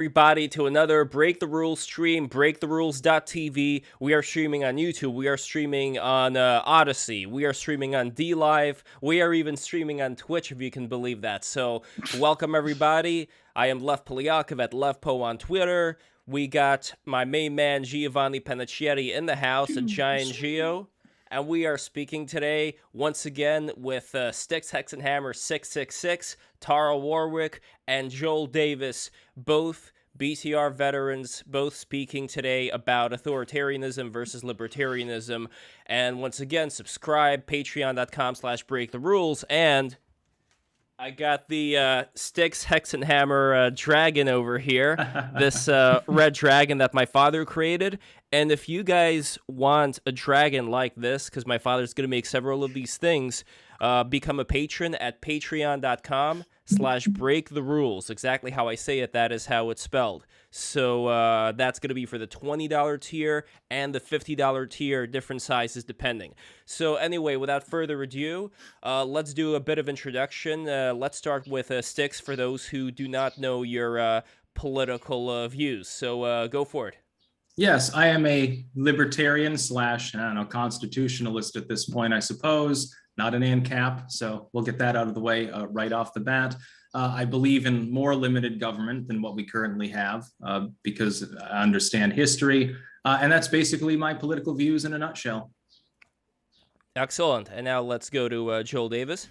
Everybody to another Break the Rules stream, breaktherules.tv. We are streaming on YouTube. We are streaming on Odyssey. We are streaming on DLive. We are even streaming on Twitch, if you can believe that. So, welcome everybody. I am Lev Polyakov at LevPo on Twitter. We got my main man, Giovanni Pennacchietti, in the house, a giant Gio. And we are speaking today, once again, with Styx Hexenhammer 666, Tara Warwick, and Joel Davis, both BTR veterans, both speaking today about authoritarianism versus libertarianism. And once again, subscribe, patreon.com/breaktherules, and I got the Styx Hexenhammer dragon over here, this red dragon that my father created. And if you guys want a dragon like this, because my father's going to make several of these things, become a patron at patreon.com/breaktherules. Exactly how I say it, that is how it's spelled. So that's going to be for the $20 tier and the $50 tier, different sizes depending. So anyway, without further ado, let's do a bit of introduction. Let's start with Styx for those who do not know your political views. So go for it. Yes, I am a libertarian slash, I don't know, constitutionalist at this point, I suppose, not an ANCAP, so we'll get that out of the way right off the bat. I believe in more limited government than what we currently have because I understand history, and that's basically my political views in a nutshell. Excellent. And now let's go to Joel Davis.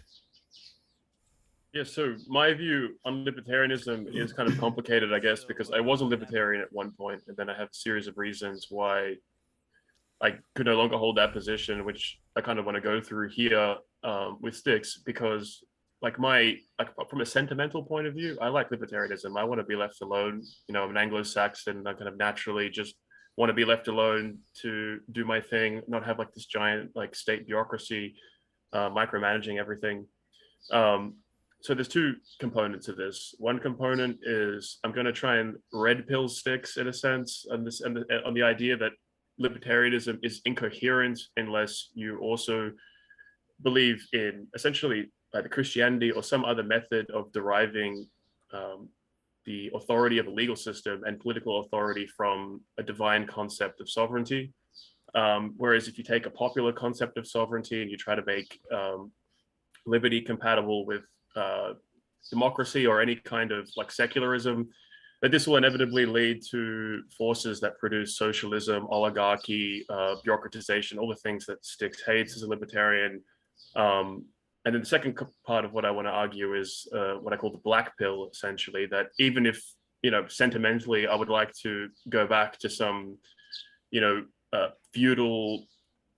Yeah, so my view on libertarianism is kind of complicated, I guess, because I was a libertarian at one point, and then I have a series of reasons why I could no longer hold that position, which I kind of want to go through here with Styx, because from a sentimental point of view, I like libertarianism. I want to be left alone. You know, I'm an Anglo-Saxon. I kind of naturally just want to be left alone to do my thing, not have like this giant like state bureaucracy micromanaging everything. So there's two components of this. One component is I'm going to try and red pill Styx in a sense on the idea that libertarianism is incoherent unless you also believe in essentially either Christianity or some other method of deriving the authority of a legal system and political authority from a divine concept of sovereignty. Whereas if you take a popular concept of sovereignty and you try to make liberty compatible with democracy or any kind of like secularism, that this will inevitably lead to forces that produce socialism, oligarchy, bureaucratization, all the things that Styx hates as a libertarian. And then the second part of what I want to argue is what I call the black pill, essentially, that even if, you know, sentimentally, I would like to go back to some, you know, feudal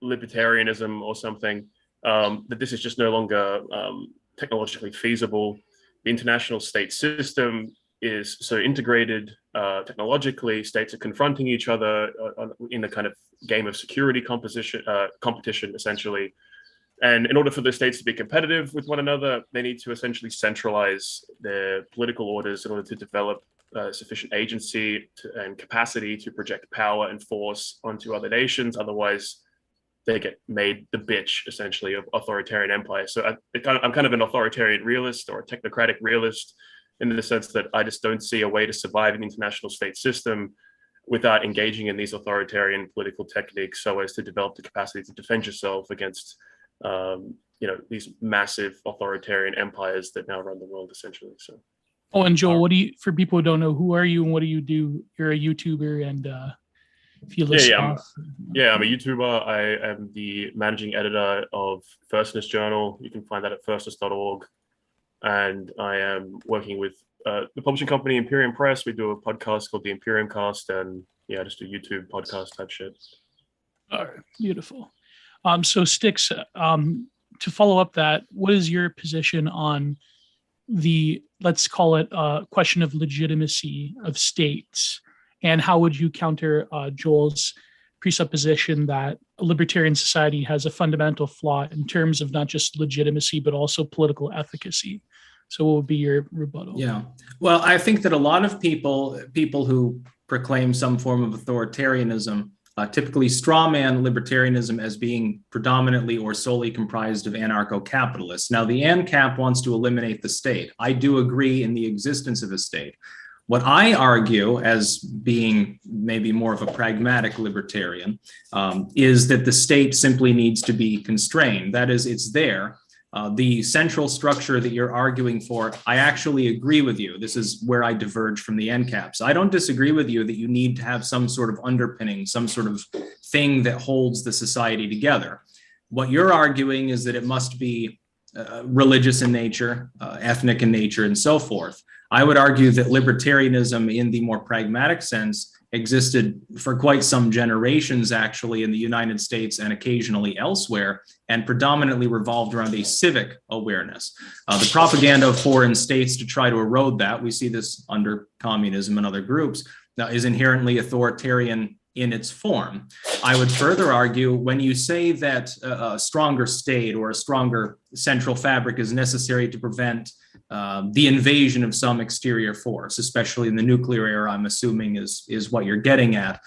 libertarianism or something, that this is just no longer technologically feasible. The international state system is so integrated technologically. States are confronting each other in a kind of game of security competition, essentially. And in order for the states to be competitive with one another, they need to essentially centralize their political orders in order to develop sufficient agency and capacity to project power and force onto other nations. Otherwise, they get made the bitch, essentially, of authoritarian empire. So I'm kind of an authoritarian realist or a technocratic realist in the sense that I just don't see a way to survive an international state system without engaging in these authoritarian political techniques so as to develop the capacity to defend yourself against, you know, these massive authoritarian empires that now run the world, essentially. So. Oh, and Joel, for people who don't know, who are you and what do you do? You're a YouTuber and if you list I'm a YouTuber. I am the managing editor of Firstness Journal. You can find that at firstness.org. And I am working with the publishing company Imperium Press. We do a podcast called the Imperium Cast, and yeah, just a YouTube podcast type shit. All right, beautiful. So Styx, to follow up that, what is your position on the, let's call it a question of legitimacy of states? And how would you counter Joel's presupposition that a libertarian society has a fundamental flaw in terms of not just legitimacy, but also political efficacy? So what would be your rebuttal? Yeah, well, I think that a lot of people who proclaim some form of authoritarianism typically strawman libertarianism as being predominantly or solely comprised of anarcho-capitalists. Now, the ANCAP wants to eliminate the state. I do agree in the existence of a state. What I argue, as being maybe more of a pragmatic libertarian, is that the state simply needs to be constrained. That is, it's there. The central structure that you're arguing for, I actually agree with you. This is where I diverge from the NCAPs. I don't disagree with you that you need to have some sort of underpinning, some sort of thing that holds the society together. What you're arguing is that it must be religious in nature, ethnic in nature, and so forth. I would argue that libertarianism, in the more pragmatic sense, existed for quite some generations, actually, in the United States and occasionally elsewhere, and predominantly revolved around a civic awareness. The propaganda of foreign states to try to erode that, we see this under communism and other groups, is inherently authoritarian in its form. I would further argue, when you say that a stronger state or a stronger central fabric is necessary to prevent the invasion of some exterior force, especially in the nuclear era, I'm assuming is what you're getting at.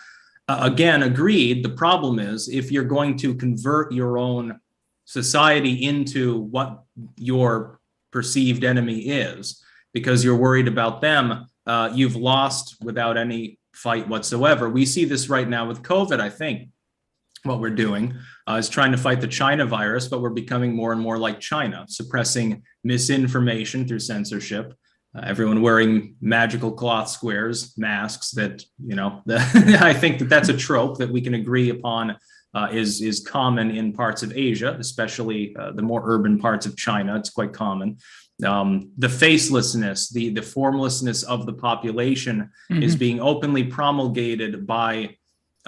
Again, agreed. The problem is, if you're going to convert your own society into what your perceived enemy is, because you're worried about them, you've lost without any fight whatsoever. We see this right now with COVID, I think. What we're doing is trying to fight the China virus, but we're becoming more and more like China, suppressing misinformation through censorship, everyone wearing magical cloth squares, masks that, I think that that's a trope that we can agree upon is common in parts of Asia, especially the more urban parts of China. It's quite common. The facelessness, the formlessness of the population is being openly promulgated by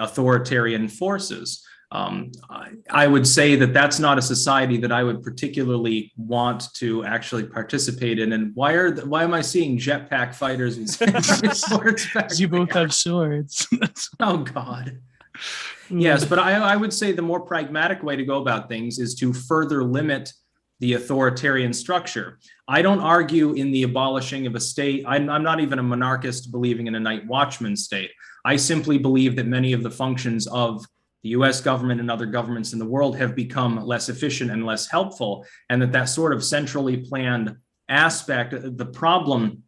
authoritarian forces. I would say that that's not a society that I would particularly want to actually participate in. And why am I seeing jetpack fighters and swords back You both have swords. Oh God. Yes, but I would say the more pragmatic way to go about things is to further limit the authoritarian structure. I don't argue in the abolishing of a state. I'm not even a monarchist believing in a night watchman state. I simply believe that many of the functions of the US government and other governments in the world have become less efficient and less helpful, and that sort of centrally planned aspect, the problem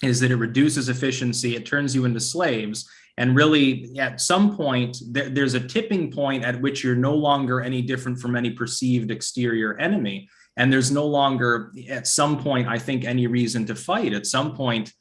is that it reduces efficiency, it turns you into slaves, and really at some point, there's a tipping point at which you're no longer any different from any perceived exterior enemy. And there's no longer, at some point, I think, any reason to fight. At some point,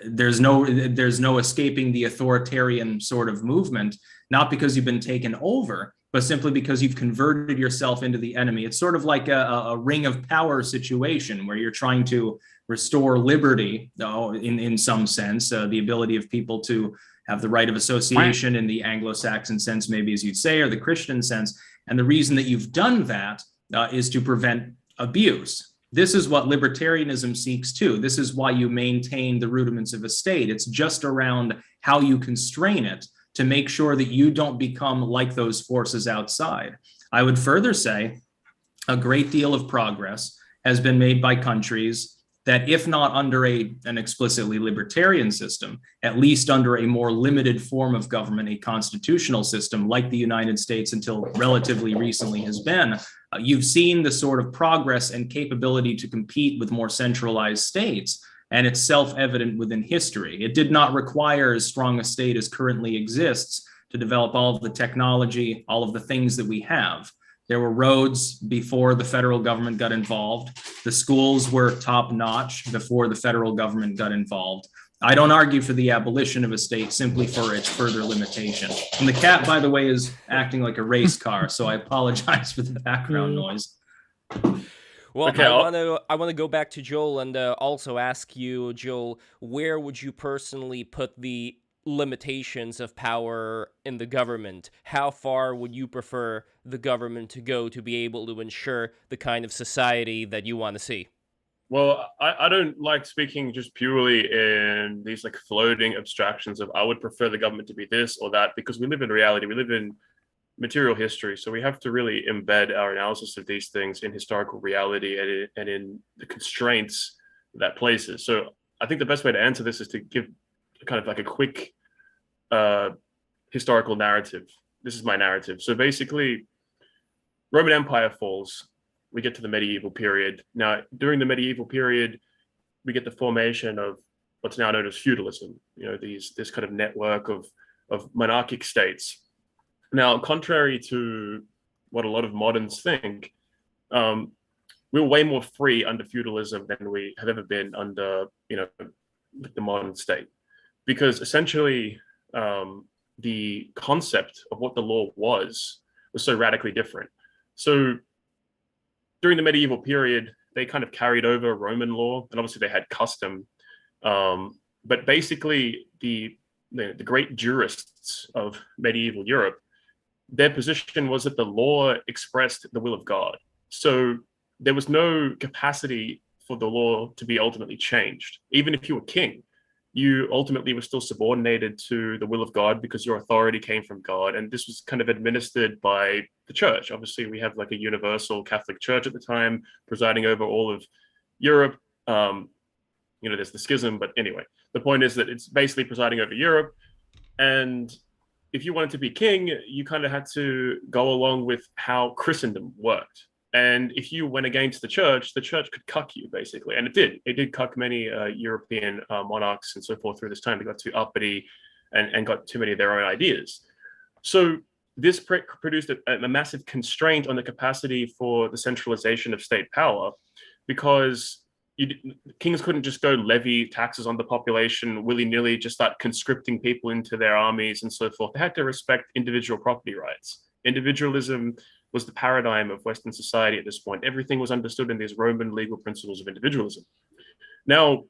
there's no escaping the authoritarian sort of movement, not because you've been taken over, but simply because you've converted yourself into the enemy. It's sort of like a ring of power situation where you're trying to restore liberty, in some sense, the ability of people to have the right of association in the Anglo-Saxon sense, maybe as you'd say, or the Christian sense. And the reason that you've done that is to prevent abuse. This is what libertarianism seeks too. This is why you maintain the rudiments of a state. It's just around how you constrain it to make sure that you don't become like those forces outside. I would further say a great deal of progress has been made by countries that, if not under an explicitly libertarian system, at least under a more limited form of government, a constitutional system like the United States until relatively recently has been, you've seen the sort of progress and capability to compete with more centralized states. And it's self-evident within history. It did not require as strong a state as currently exists to develop all of the technology, all of the things that we have. There were roads before the federal government got involved. The schools were top-notch before the federal government got involved. I don't argue for the abolition of a state, simply for its further limitation. And the cat, by the way, is acting like a race car, so I apologize for the background noise. Well, Okay, I want to go back to Joel and also ask you, Joel, where would you personally put the limitations of power in the government? How far would you prefer the government to go to be able to ensure the kind of society that you want to see? Well, I don't like speaking just purely in these like floating abstractions of I would prefer the government to be this or that, because we live in reality, we live in material history. So we have to really embed our analysis of these things in historical reality and in the constraints that places. So I think the best way to answer this is to give kind of like a quick historical narrative. This is my narrative. So basically, Roman Empire falls. We get to the medieval period. Now, during the medieval period, we get the formation of what's now known as feudalism. This kind of network of monarchic states. Now, contrary to what a lot of moderns think, we were way more free under feudalism than we have ever been under, the modern state, because essentially the concept of what the law was so radically different. So during the medieval period, they kind of carried over Roman law, and obviously they had custom. But basically, the great jurists of medieval Europe, their position was that the law expressed the will of God. So there was no capacity for the law to be ultimately changed. Even if you were king, you ultimately were still subordinated to the will of God because your authority came from God. And this was kind of administered by the church. Obviously, we have like a universal Catholic church at the time presiding over all of Europe. There's the schism, but anyway, the point is that it's basically presiding over Europe. And if you wanted to be king, you kind of had to go along with how Christendom worked. And if you went against the church could cuck you, basically. And it did. It did cuck many European monarchs and so forth through this time. They got too uppity and got too many of their own ideas. So this produced a massive constraint on the capacity for the centralization of state power, because kings couldn't just go levy taxes on the population willy-nilly, just start conscripting people into their armies and so forth. They had to respect individual property rights. Individualism was the paradigm of Western society at this point. Everything was understood in these Roman legal principles of individualism. Now,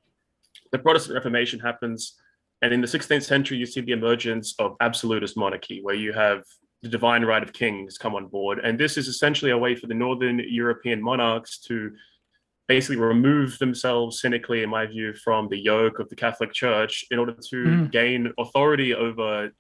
the Protestant Reformation happens, and in the 16th century, you see the emergence of absolutist monarchy, where you have the divine right of kings come on board. And this is essentially a way for the Northern European monarchs to basically remove themselves cynically, in my view, from the yoke of the Catholic Church in order to gain authority over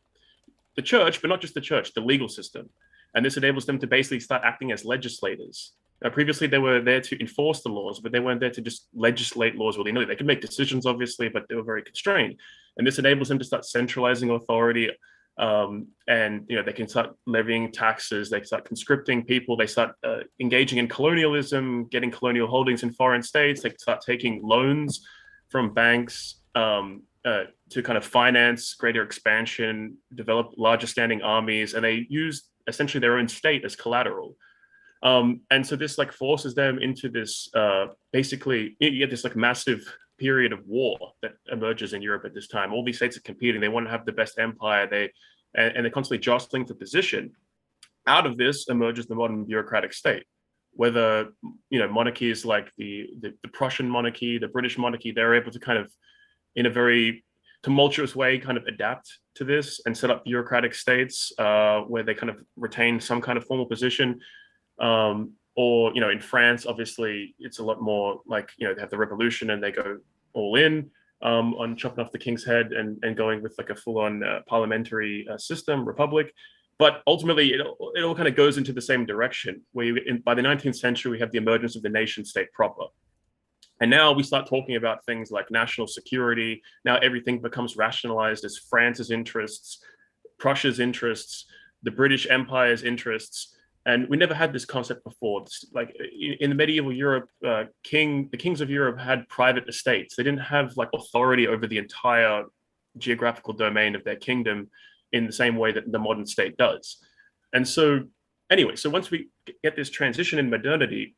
the church, but not just the church, the legal system. And this enables them to basically start acting as legislators. Previously, they were there to enforce the laws, but they weren't there to just legislate laws willy-nilly. They could make decisions, obviously, but they were very constrained. And this enables them to start centralizing authority. They can start levying taxes, they can start conscripting people, they start engaging in colonialism, getting colonial holdings in foreign states, they can start taking loans from banks to kind of finance greater expansion, develop larger standing armies, and they use essentially their own state as collateral. And so this like forces them into this basically, you get this like massive period of war that emerges in Europe at this time. All these states are competing. They want to have the best empire. And they're constantly jostling for position. Out of this emerges the modern bureaucratic state, whether monarchies like the Prussian monarchy, the British monarchy, they're able to kind of, in a very tumultuous way, kind of adapt to this and set up bureaucratic states where they kind of retain some kind of formal position. Or in France, obviously, it's a lot more like, they have the revolution and they go all in on chopping off the king's head and going with like a full-on parliamentary system, republic. But ultimately, it all kind of goes into the same direction, where by the 19th century, we have the emergence of the nation state proper. And now we start talking about things like national security. Now everything becomes rationalized as France's interests, Prussia's interests, the British Empire's interests. And we never had this concept before. Like in the medieval Europe, the kings of Europe had private estates. They didn't have like authority over the entire geographical domain of their kingdom in the same way that the modern state does. And so anyway, so once we get this transition in modernity,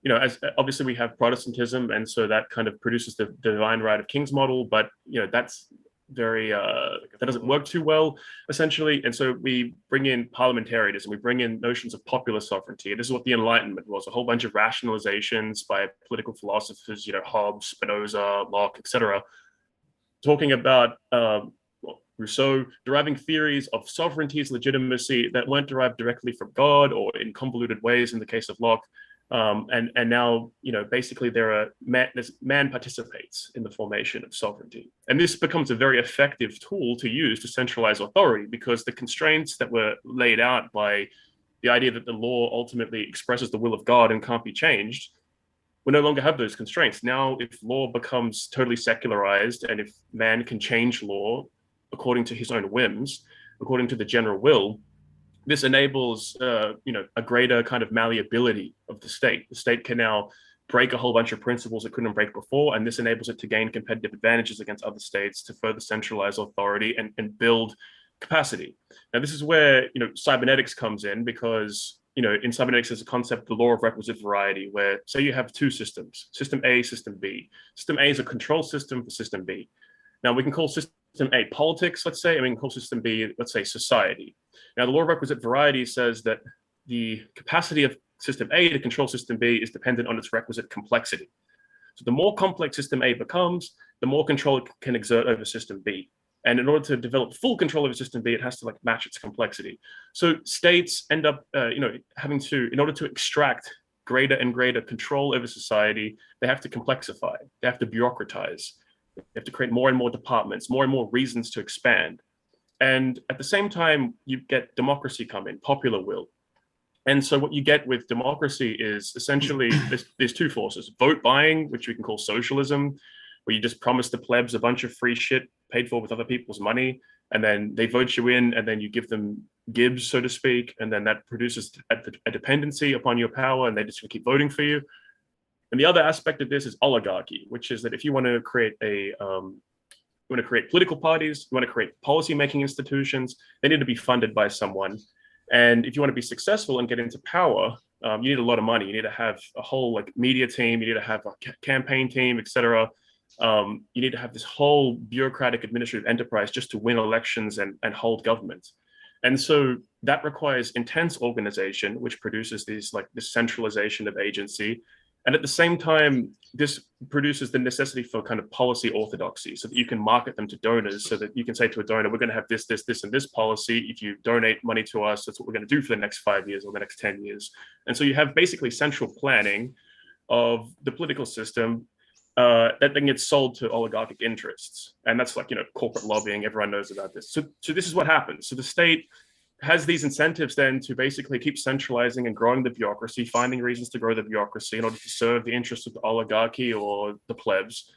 as obviously we have Protestantism, and so that kind of produces the divine right of kings model, but that's very that doesn't work too well, essentially. And so we bring in parliamentarianism, we bring in notions of popular sovereignty. And this is what the Enlightenment was, a whole bunch of rationalizations by political philosophers, Hobbes, Spinoza, Locke, etc., talking about Rousseau deriving theories of sovereignty's legitimacy that weren't derived directly from God or in convoluted ways in the case of Locke. And now, basically man participates in the formation of sovereignty. And this becomes a very effective tool to use to centralize authority, because the constraints that were laid out by the idea that the law ultimately expresses the will of God and can't be changed, we no longer have those constraints. Now, if law becomes totally secularized, and if man can change law according to his own whims, according to the general will, this enables, a greater kind of malleability of the state. The state can now break a whole bunch of principles it couldn't break before, and this enables it to gain competitive advantages against other states to further centralize authority and build capacity. Now, this is where cybernetics comes in, because in cybernetics there's a concept, the law of requisite variety, where say you have two systems, system A, system B. System A is a control system for system B. Now we can call system A politics, let's say, and we can call system B, let's say, society. Now the law of requisite variety says that the capacity of system A to control system B is dependent on its requisite complexity. So the more complex system A becomes, the more control it can exert over system B. And in order to develop full control over system B, it has to match its complexity. So states end up, having to, in order to extract greater and greater control over society, they have to complexify, they have to bureaucratize, they have to create more and more departments, more and more reasons to expand. And at the same time, you get democracy come in, popular will. And so what you get with democracy is essentially there's two forces: vote buying, which we can call socialism, where you just promise the plebs a bunch of free shit paid for with other people's money, and then they vote you in, and then you give them gibs, so to speak, and then that produces a dependency upon your power, and they just keep voting for you. And the other aspect of this is oligarchy, which is that if you want to create political parties, you want to create policy-making institutions, they need to be funded by someone. And if you want to be successful and get into power, you need a lot of money. You need to have a whole media team. You need to have a campaign team, etc. You need to have this whole bureaucratic administrative enterprise just to win elections and hold government. And so that requires intense organization, which produces this centralization of agency. And at the same time, this produces the necessity for kind of policy orthodoxy, so that you can market them to donors, so that you can say to a donor, we're going to have this, this, this, and this policy. If you donate money to us, that's what we're going to do for the next 5 years or the next 10 years. And so you have basically central planning of the political system that then gets sold to oligarchic interests. And that's corporate lobbying. Everyone knows about this. So this is what happens. So the state has these incentives then to basically keep centralizing and growing the bureaucracy, finding reasons to grow the bureaucracy in order to serve the interests of the oligarchy or the plebs,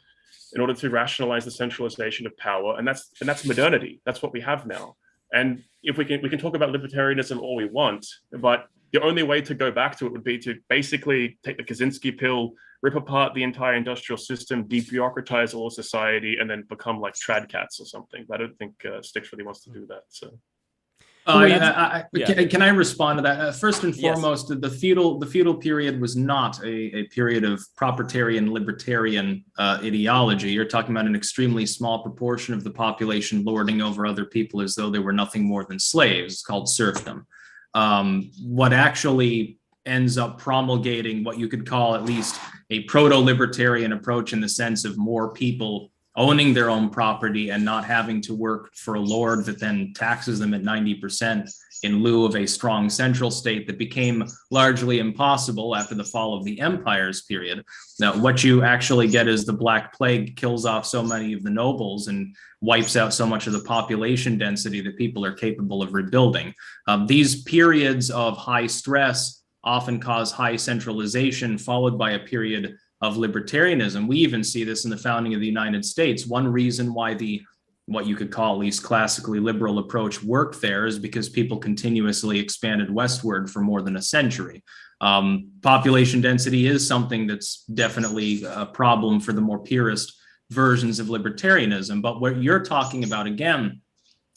in order to rationalize the centralization of power. And that's modernity. That's what we have now. And if we can talk about libertarianism all we want, but the only way to go back to it would be to basically take the Kaczynski pill, rip apart the entire industrial system, debureaucratize all society, and then become like trad cats or something. But I don't think Styx really wants to do that. So. Can I respond to that? First and foremost, yes. The feudal period was not a period of proprietarian libertarian ideology. You're talking about an extremely small proportion of the population lording over other people as though they were nothing more than slaves. It's called serfdom. What actually ends up promulgating what you could call at least a proto-libertarian approach, in the sense of more people owning their own property and not having to work for a lord that then taxes them at 90% in lieu of a strong central state, that became largely impossible after the fall of the empires period. Now, what you actually get is the Black Plague kills off so many of the nobles and wipes out so much of the population density that people are capable of rebuilding. These periods of high stress often cause high centralization, followed by a period of libertarianism. We even see this in the founding of the United States. One reason why what you could call at least classically liberal approach worked there is because people continuously expanded westward for more than a century. Population density is something that's definitely a problem for the more purist versions of libertarianism. But what you're talking about, again,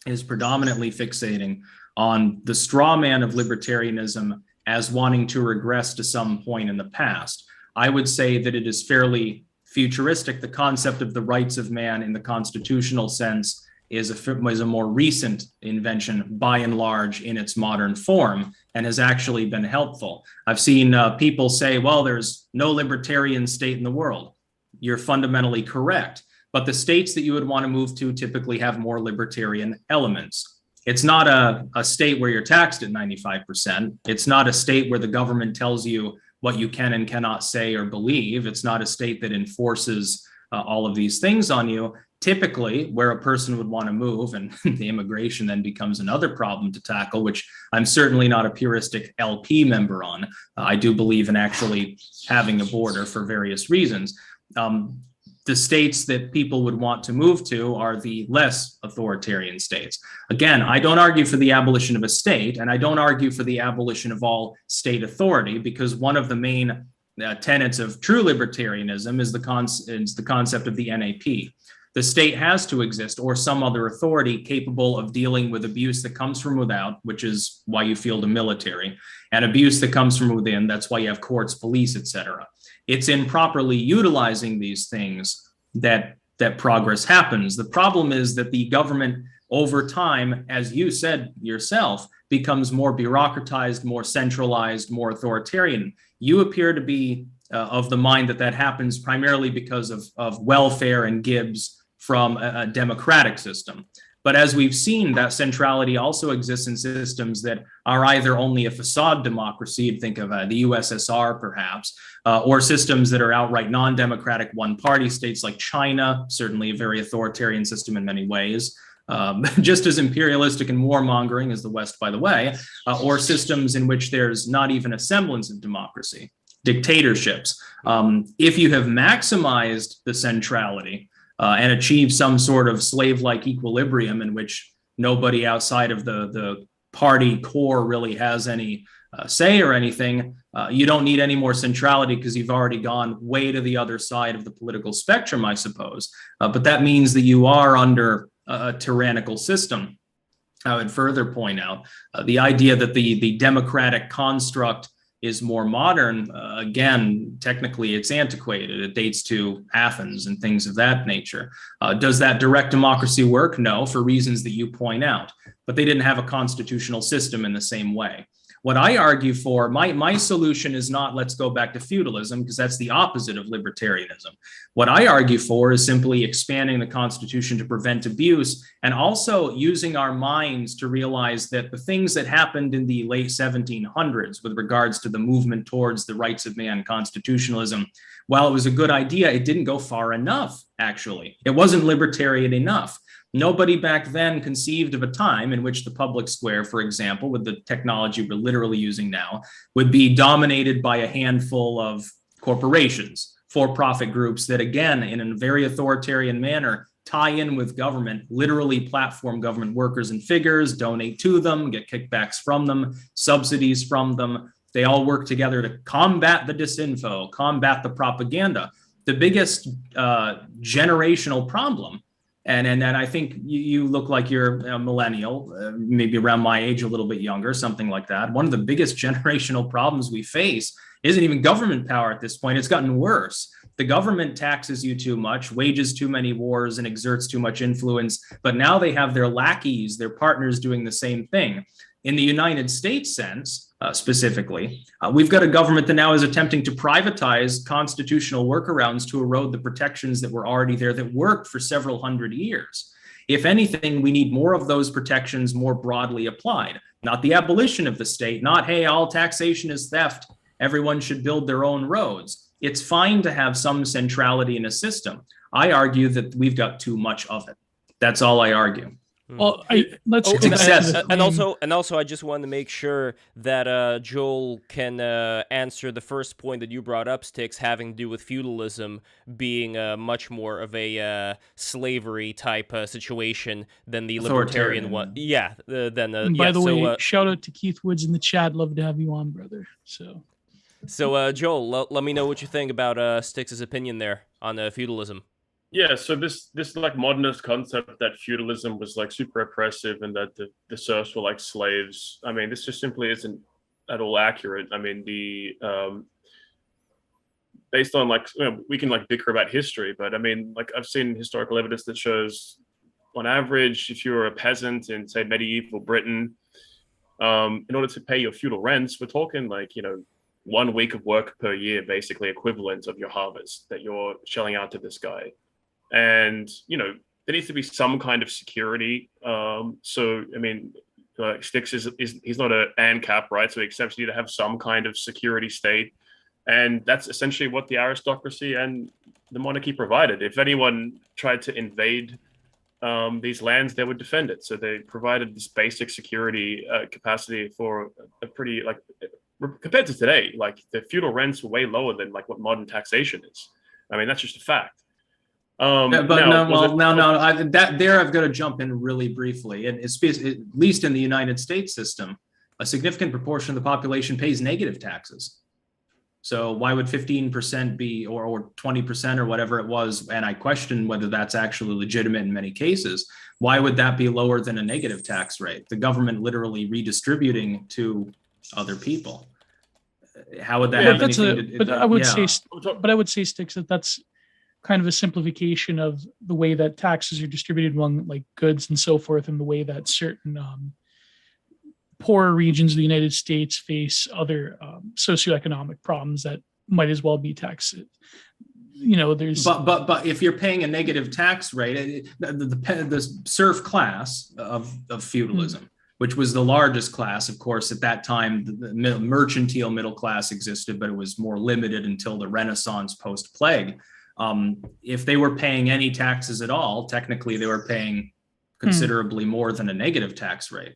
is predominantly fixating on the straw man of libertarianism as wanting to regress to some point in the past. I would say that it is fairly futuristic. The concept of the rights of man in the constitutional sense is a more recent invention, by and large, in its modern form, and has actually been helpful. I've seen people say, well, there's no libertarian state in the world. You're fundamentally correct. But the states that you would want to move to typically have more libertarian elements. It's not a state where you're taxed at 95%. It's not a state where the government tells you what you can and cannot say or believe. It's not a state that enforces all of these things on you. Typically, where a person would want to move, and the immigration then becomes another problem to tackle, which I'm certainly not a puristic LP member on. I do believe in actually having a border for various reasons. The states that people would want to move to are the less authoritarian states. Again, I don't argue for the abolition of a state, and I don't argue for the abolition of all state authority, because one of the main tenets of true libertarianism is the concept of the NAP. The state has to exist, or some other authority capable of dealing with abuse that comes from without, which is why you field a military, and abuse that comes from within. That's why you have courts, police, etc. It's in properly utilizing these things that progress happens. The problem is that the government over time, as you said yourself, becomes more bureaucratized, more centralized, more authoritarian. You appear to be of the mind that happens primarily because of welfare and Gibbs from a democratic system. But as we've seen, that centrality also exists in systems that are either only a facade democracy, you'd think of the USSR perhaps, or systems that are outright non-democratic one-party states like China, certainly a very authoritarian system in many ways, just as imperialistic and warmongering as the West, by the way, or systems in which there's not even a semblance of democracy, dictatorships. If you have maximized the centrality, and achieve some sort of slave-like equilibrium in which nobody outside of the party core really has any say or anything, you don't need any more centrality because you've already gone way to the other side of the political spectrum, I suppose. But that means that you are under a tyrannical system. I would further point out the idea that the democratic construct is more modern. Again, technically it's antiquated. It dates to Athens and things of that nature. Does that direct democracy work? No, for reasons that you point out. But they didn't have a constitutional system in the same way. What I argue for, my solution is not let's go back to feudalism, because that's the opposite of libertarianism. What I argue for is simply expanding the Constitution to prevent abuse, and also using our minds to realize that the things that happened in the late 1700s with regards to the movement towards the rights of man, constitutionalism, while it was a good idea, it didn't go far enough, actually. It wasn't libertarian enough. Nobody back then conceived of a time in which the public square, for example, with the technology we're literally using now, would be dominated by a handful of corporations, for-profit groups that, again, in a very authoritarian manner, tie in with government, literally platform government workers and figures, donate to them, get kickbacks from them, subsidies from them. They all work together to combat the disinfo, combat the propaganda. The biggest generational problem, and I think you look like you're a millennial, maybe around my age, a little bit younger, something like that. One of the biggest generational problems we face isn't even government power at this point. It's gotten worse. The government taxes you too much, wages too many wars, and exerts too much influence. But now they have their lackeys, their partners doing the same thing. In the United States sense, specifically, we've got a government that now is attempting to privatize constitutional workarounds to erode the protections that were already there that worked for several hundred years. If anything, we need more of those protections more broadly applied, not the abolition of the state, not, hey, all taxation is theft, everyone should build their own roads. It's fine to have some centrality in a system. I argue that we've got too much of it. That's all I argue. Well, let's go back to the claim. and also, I just wanted to make sure that Joel can answer the first point that you brought up, Styx, having to do with feudalism being much more of a slavery type situation than the libertarian one. Yeah. By the way, shout out to Keith Woods in the chat. Love to have you on, brother. So Joel, let me know what you think about Styx's opinion there on feudalism. Yeah, so this like modernist concept that feudalism was like super oppressive and that the serfs were like slaves. I mean, this just simply isn't at all accurate. I mean, based on like, you know, we can like bicker about history, but I mean, like I've seen historical evidence that shows, on average, if you were a peasant in say medieval Britain, in order to pay your feudal rents, we're talking like, 1 week of work per year, basically equivalent of your harvest that you're shelling out to this guy. And, there needs to be some kind of security. So, I mean, Styx he's not an ANCAP, right? So he accepts you to have some kind of security state. And that's essentially what the aristocracy and the monarchy provided. If anyone tried to invade these lands, they would defend it. So they provided this basic security capacity for a pretty, like, compared to today, like the feudal rents were way lower than like what modern taxation is. I mean, that's just a fact. I've got to jump in really briefly. And it's, at least in the United States system, a significant proportion of the population pays negative taxes. So why would 15% be, or 20% or whatever it was? And I question whether that's actually legitimate in many cases. Why would that be lower than a negative tax rate? The government literally redistributing to other people. How would that have anything to do? But I would say, Sticks, that that's kind of a simplification of the way that taxes are distributed among like goods and so forth, and the way that certain poorer regions of the United States face other socioeconomic problems that might as well be taxed. There's but if you're paying a negative tax rate, the serf class of feudalism, which was the largest class, of course, at that time, the mercantile middle class existed, but it was more limited until the Renaissance post-plague. If they were paying any taxes at all, technically they were paying considerably more than a negative tax rate.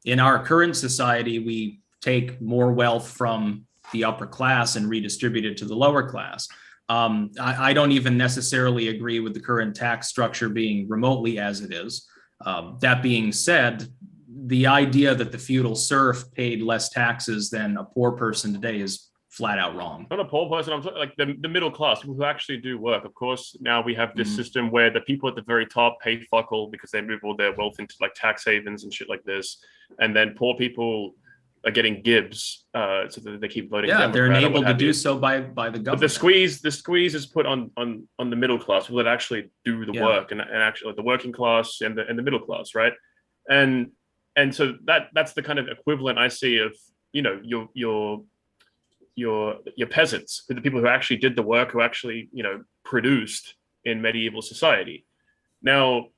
In our current society, we take more wealth from the upper class and redistribute it to the lower class. I don't even necessarily agree with the current tax structure being remotely as it is. That being said, the idea that the feudal serf paid less taxes than a poor person today is flat out wrong. Not a poor person, I'm talking like the middle class, people who actually do work. Of course, now we have this system where the people at the very top pay fuck all because they move all their wealth into like tax havens and shit like this. And then poor people are getting gibs, so that they keep voting. Yeah, they're enabled to do so by the government. But the squeeze is put on the middle class, people that actually do the work, and actually like the working class and the middle class, right? And so that's the kind of equivalent I see of your peasants, the people who actually did the work, who actually produced in medieval society. Now,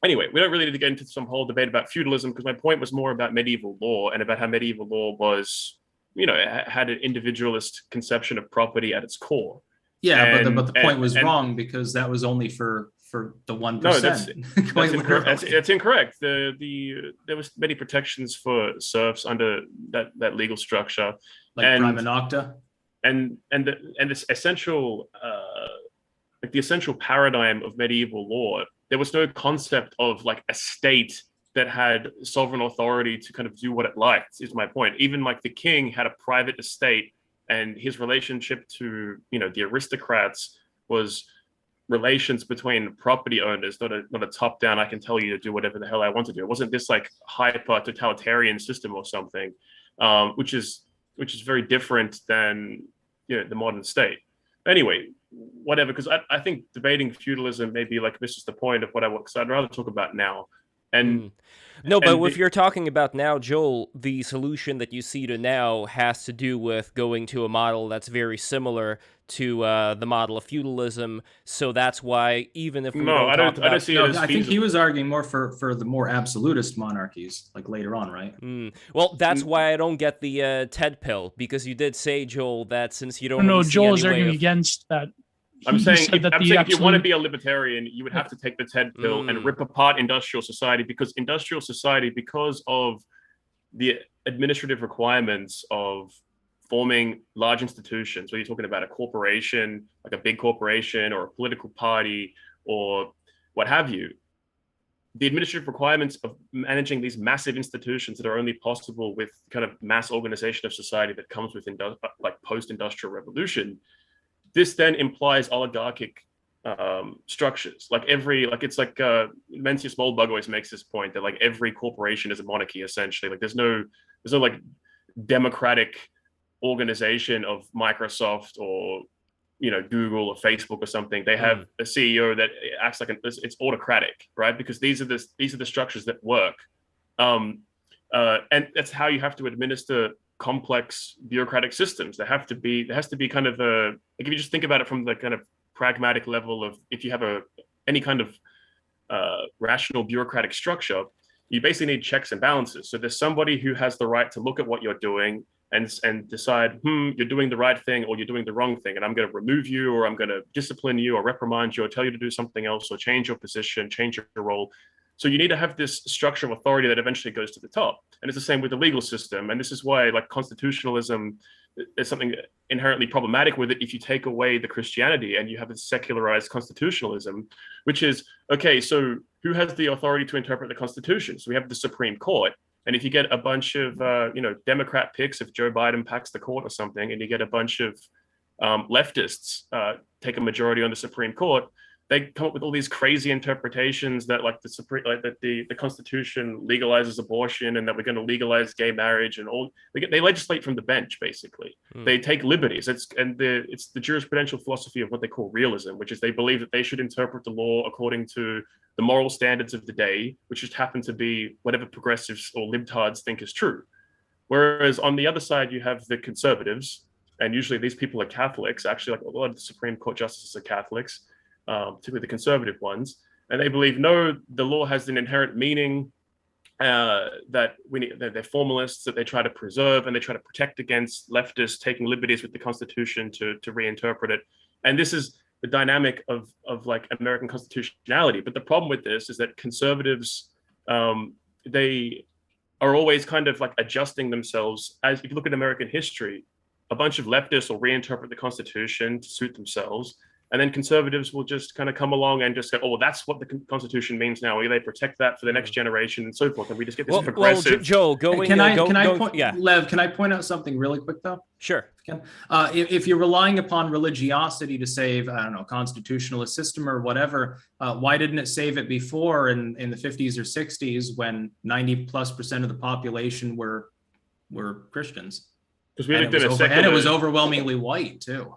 anyway, we don't really need to get into some whole debate about feudalism, because my point was more about medieval law and about how medieval law was, it had an individualist conception of property at its core. Yeah, but the point was wrong, because that was only for the 1%. No, that's incorrect. That's incorrect. There was many protections for serfs under that legal structure, like prima nocta, and this essential the essential paradigm of medieval law. There was no concept of like a state that had sovereign authority to kind of do what it liked, is my point. Even like the king had a private estate, and his relationship to the aristocrats was relations between property owners, not a top down, I can tell you to do whatever the hell I want to do. It wasn't this like hyper totalitarian system or something, which is very different than the modern state. Anyway, whatever, because I think debating feudalism maybe like misses the point of what I'd rather talk about now. And no, but if you're talking about now, Joel, the solution that you see to now has to do with going to a model that's very similar to the model of feudalism. So that's why, even if we I don't see it as feasible. I think he was arguing more for the more absolutist monarchies, like later on, right? Well, that's why I don't get the TED pill, because you did say, Joel, that since you don't. No, Joel is arguing against that. I'm saying if you want to be a libertarian, you would have to take the TED pill and rip apart industrial society, because of the administrative requirements of forming large institutions, whether you're talking about a corporation, like a big corporation or a political party or what have you, the administrative requirements of managing these massive institutions that are only possible with kind of mass organization of society that comes with like post-industrial revolution. This then implies oligarchic structures. Mencius Moldbug always makes this point that like every corporation is a monarchy essentially. Like there's no like democratic organization of Microsoft or Google or Facebook or something. They have a CEO that acts like it's autocratic, right? Because these are the structures that work, and that's how you have to administer complex bureaucratic systems. There has to be kind of like if you just think about it from the kind of pragmatic level of, if you have any kind of rational bureaucratic structure, you basically need checks and balances. So there's somebody who has the right to look at what you're doing and decide, you're doing the right thing or you're doing the wrong thing, and I'm going to remove you, or I'm going to discipline you or reprimand you or tell you to do something else or change your position, change your role. So you need to have this structure of authority that eventually goes to the top. And it's the same with the legal system. And this is why like constitutionalism is something inherently problematic with it. If you take away the Christianity and you have a secularized constitutionalism, which is, okay, so who has the authority to interpret the Constitution? So we have the Supreme Court. And if you get a bunch of Democrat picks, if Joe Biden packs the court or something, and you get a bunch of leftists take a majority on the Supreme Court, they come up with all these crazy interpretations that the Constitution legalizes abortion and that we're going to legalize gay marriage and all. They legislate from the bench, basically. They take liberties. It's the jurisprudential philosophy of what they call realism, which is they believe that they should interpret the law according to the moral standards of the day, which just happen to be whatever progressives or libtards think is true. Whereas on the other side, you have the conservatives, and usually these people are Catholics. Actually, like a lot of the Supreme Court justices are Catholics. Particularly the conservative ones, and they believe no, the law has an inherent meaning that they're formalists, that they try to preserve and they try to protect against leftists taking liberties with the Constitution to reinterpret it. And this is the dynamic of like American constitutionality. But the problem with this is that conservatives, they are always kind of like adjusting themselves. As if you look at American history, a bunch of leftists will reinterpret the Constitution to suit themselves. And then conservatives will just kind of come along and just go, oh, well, that's what the Constitution means now. They protect that for the next generation and so forth. And we just get this progressive. Well, Joe, Lev, can I point out something really quick, though? Sure. If you're relying upon religiosity to save, I don't know, constitutionalist system or whatever, why didn't it save it before in the 50s or 60s when 90+% of the population were Christians? Because we lived in a secular... And it was overwhelmingly white, too.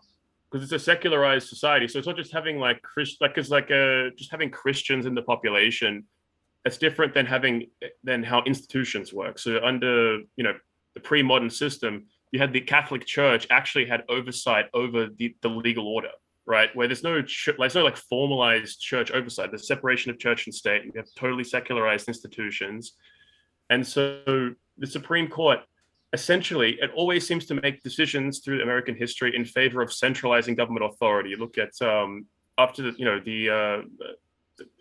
Because it's a secularized society, so it's not just having just having Christians in the population. It's different than how institutions work. So under the pre-modern system, you had the Catholic Church actually had oversight over the legal order, right? Where there's no like formalized church oversight. There's separation of church and state. You have totally secularized institutions, and so the Supreme Court. Essentially, it always seems to make decisions through American history in favor of centralizing government authority. You look at after the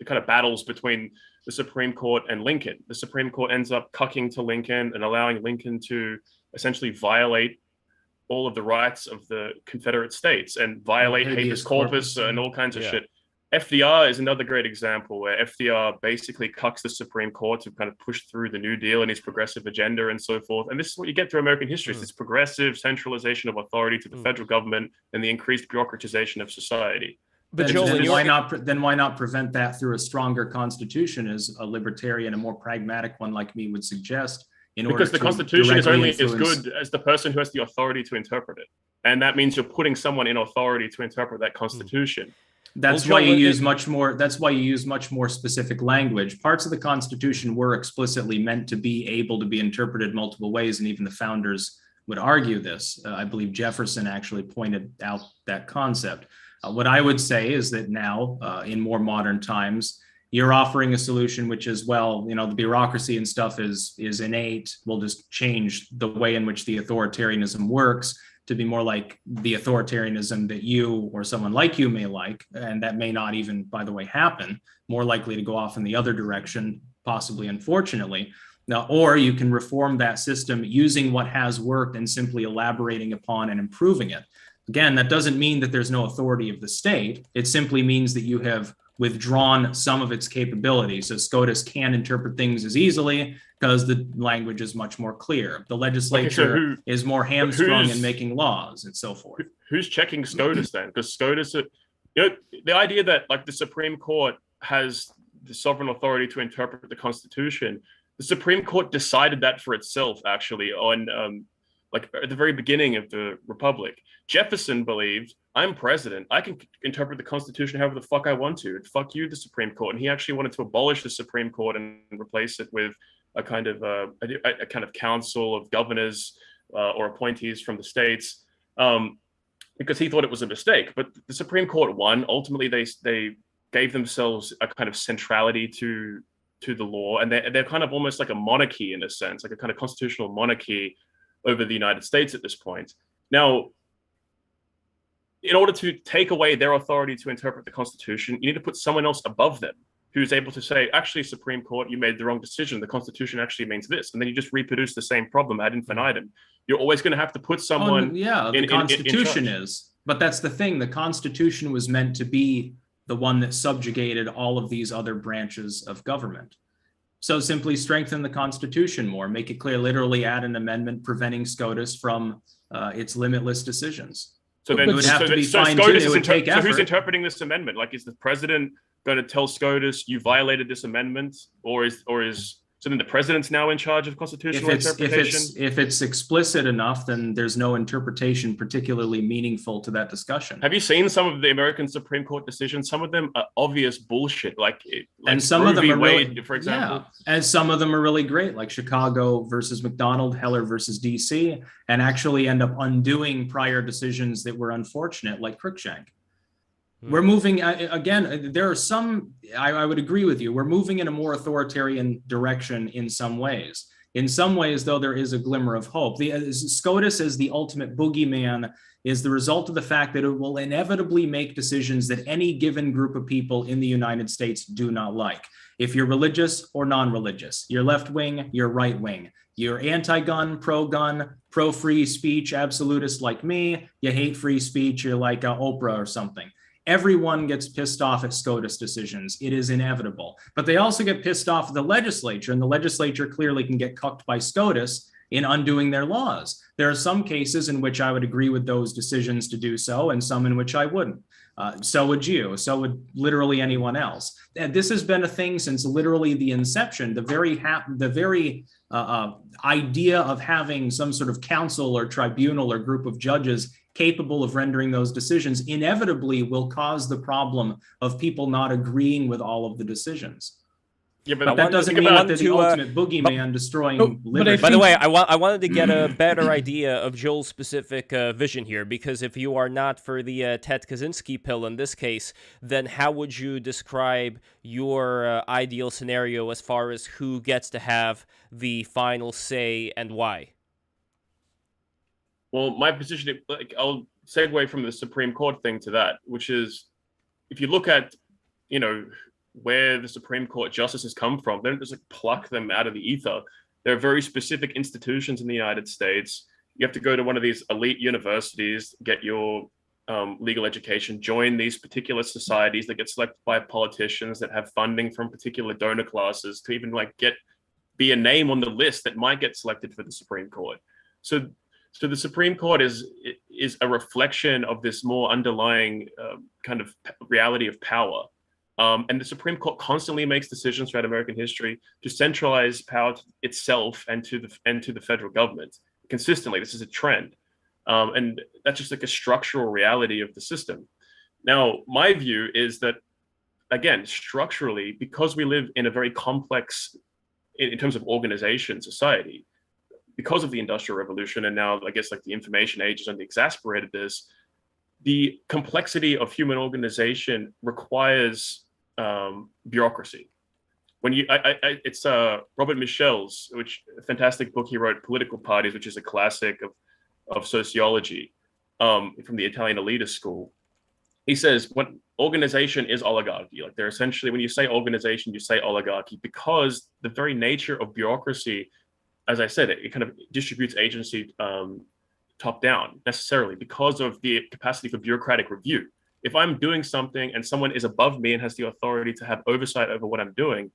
kind of battles between the Supreme Court and Lincoln. The Supreme Court ends up cucking to Lincoln and allowing Lincoln to essentially violate all of the rights of the Confederate States and violate habeas corpus and all kinds of shit. FDR is another great example where FDR basically cucks the Supreme Court to kind of push through the New Deal and his progressive agenda and so forth. And this is what you get through American history. It's this progressive centralization of authority to the federal government and the increased bureaucratization of society. But Joel, why not prevent that through a stronger constitution, as a libertarian, a more pragmatic one like me would suggest? Because the Constitution is only as good as the person who has the authority to interpret it. And that means you're putting someone in authority to interpret that Constitution. That's why you use much more specific language. Parts of the Constitution were explicitly meant to be able to be interpreted multiple ways, and even the founders would argue this. I believe Jefferson actually pointed out that concept. What I would say is that now, in more modern times, you're offering a solution which is, well, the bureaucracy and stuff is innate. We'll just change the way in which the authoritarianism works to be more like the authoritarianism that you or someone like you may like, and that may not even, by the way, happen, more likely to go off in the other direction, possibly, unfortunately. Now, or you can reform that system using what has worked and simply elaborating upon and improving it. Again, that doesn't mean that there's no authority of the state. It simply means that you have withdrawn some of its capabilities. So SCOTUS can interpret things as easily because the language is much more clear. The legislature is more hamstrung in making laws and so forth. Who's checking SCOTUS then? Because SCOTUS, the idea that like the Supreme Court has the sovereign authority to interpret the Constitution, the Supreme Court decided that for itself, actually, on like at the very beginning of the Republic. Jefferson believed, I'm president, I can interpret the Constitution however the fuck I want to, and fuck you, the Supreme Court. And he actually wanted to abolish the Supreme Court and replace it with a kind of council of governors or appointees from the states, because he thought it was a mistake. But the Supreme Court won. Ultimately, they gave themselves a kind of centrality to the law, and they're kind of almost like a monarchy in a sense, like a kind of constitutional monarchy over the United States at this point. Now, in order to take away their authority to interpret the Constitution, you need to put someone else above them who's able to say, actually, Supreme Court, you made the wrong decision. The Constitution actually means this. And then you just reproduce the same problem ad infinitum. You're always going to have to put someone the Constitution is. But that's the thing. The Constitution was meant to be the one that subjugated all of these other branches of government. So simply strengthen the Constitution more, make it clear, literally add an amendment preventing SCOTUS from its limitless decisions. So then it would have to be fine-tuned. SCOTUS It would take so who's effort. interpreting this amendment? Like, is the president going to tell SCOTUS you violated this amendment, or is so then the president's now in charge of constitutional interpretation? If it's explicit enough, then there's no interpretation particularly meaningful to that discussion. Have you seen some of the American Supreme Court decisions? Some of them are obvious bullshit, like and some of them are Wade, really, for example. Yeah, and some of them are really great, like Chicago versus McDonald, Heller versus DC, and actually end up undoing prior decisions that were unfortunate, like Cruikshank. We're moving, again, there are some, I would agree with you, we're moving in a more authoritarian direction in some ways. In some ways, though, there is a glimmer of hope. The SCOTUS as the ultimate boogeyman is the result of the fact that it will inevitably make decisions that any given group of people in the United States do not like. If you're religious or non-religious, you're left-wing, you're right-wing, you're anti-gun, pro-gun, pro-free speech, absolutist like me, you hate free speech, you're like Oprah or something. Everyone gets pissed off at SCOTUS decisions. It is inevitable. But they also get pissed off at the legislature, and the legislature clearly can get cucked by SCOTUS in undoing their laws. There are some cases in which I would agree with those decisions to do so, and some in which I wouldn't. So would you. So would literally anyone else. And this has been a thing since literally the inception. The very idea of having some sort of council or tribunal or group of judges capable of rendering those decisions inevitably will cause the problem of people not agreeing with all of the decisions. Yeah, but that doesn't mean that they're the ultimate boogeyman destroying liberty. By the way, I wanted to get a better idea of Joel's specific vision here, because if you are not for the Ted Kaczynski pill in this case, then how would you describe your ideal scenario as far as who gets to have the final say and why? Well, my position, like, I'll segue from the Supreme Court thing to that, which is, if you look at, where the Supreme Court justices come from, they don't just like pluck them out of the ether. There are very specific institutions in the United States. You have to go to one of these elite universities, get your legal education, join these particular societies that get selected by politicians that have funding from particular donor classes to even be a name on the list that might get selected for the Supreme Court. So the Supreme Court is a reflection of this more underlying kind of reality of power. And the Supreme Court constantly makes decisions throughout American history to centralize power to itself and to the federal government consistently. This is a trend. And that's just like a structural reality of the system. Now, my view is that, again, structurally, because we live in a very complex, in terms of organization, society, because of the Industrial Revolution, and now I guess like the information age has only exacerbated this, the complexity of human organization requires bureaucracy. When it's Robert Michel's, a fantastic book he wrote, Political Parties, which is a classic of sociology, from the Italian elitist school. He says what organization is oligarchy. Like, they're essentially, when you say organization, you say oligarchy, because the very nature of bureaucracy, as I said, it kind of distributes agency top down necessarily because of the capacity for bureaucratic review. If I'm doing something and someone is above me and has the authority to have oversight over what I'm doing,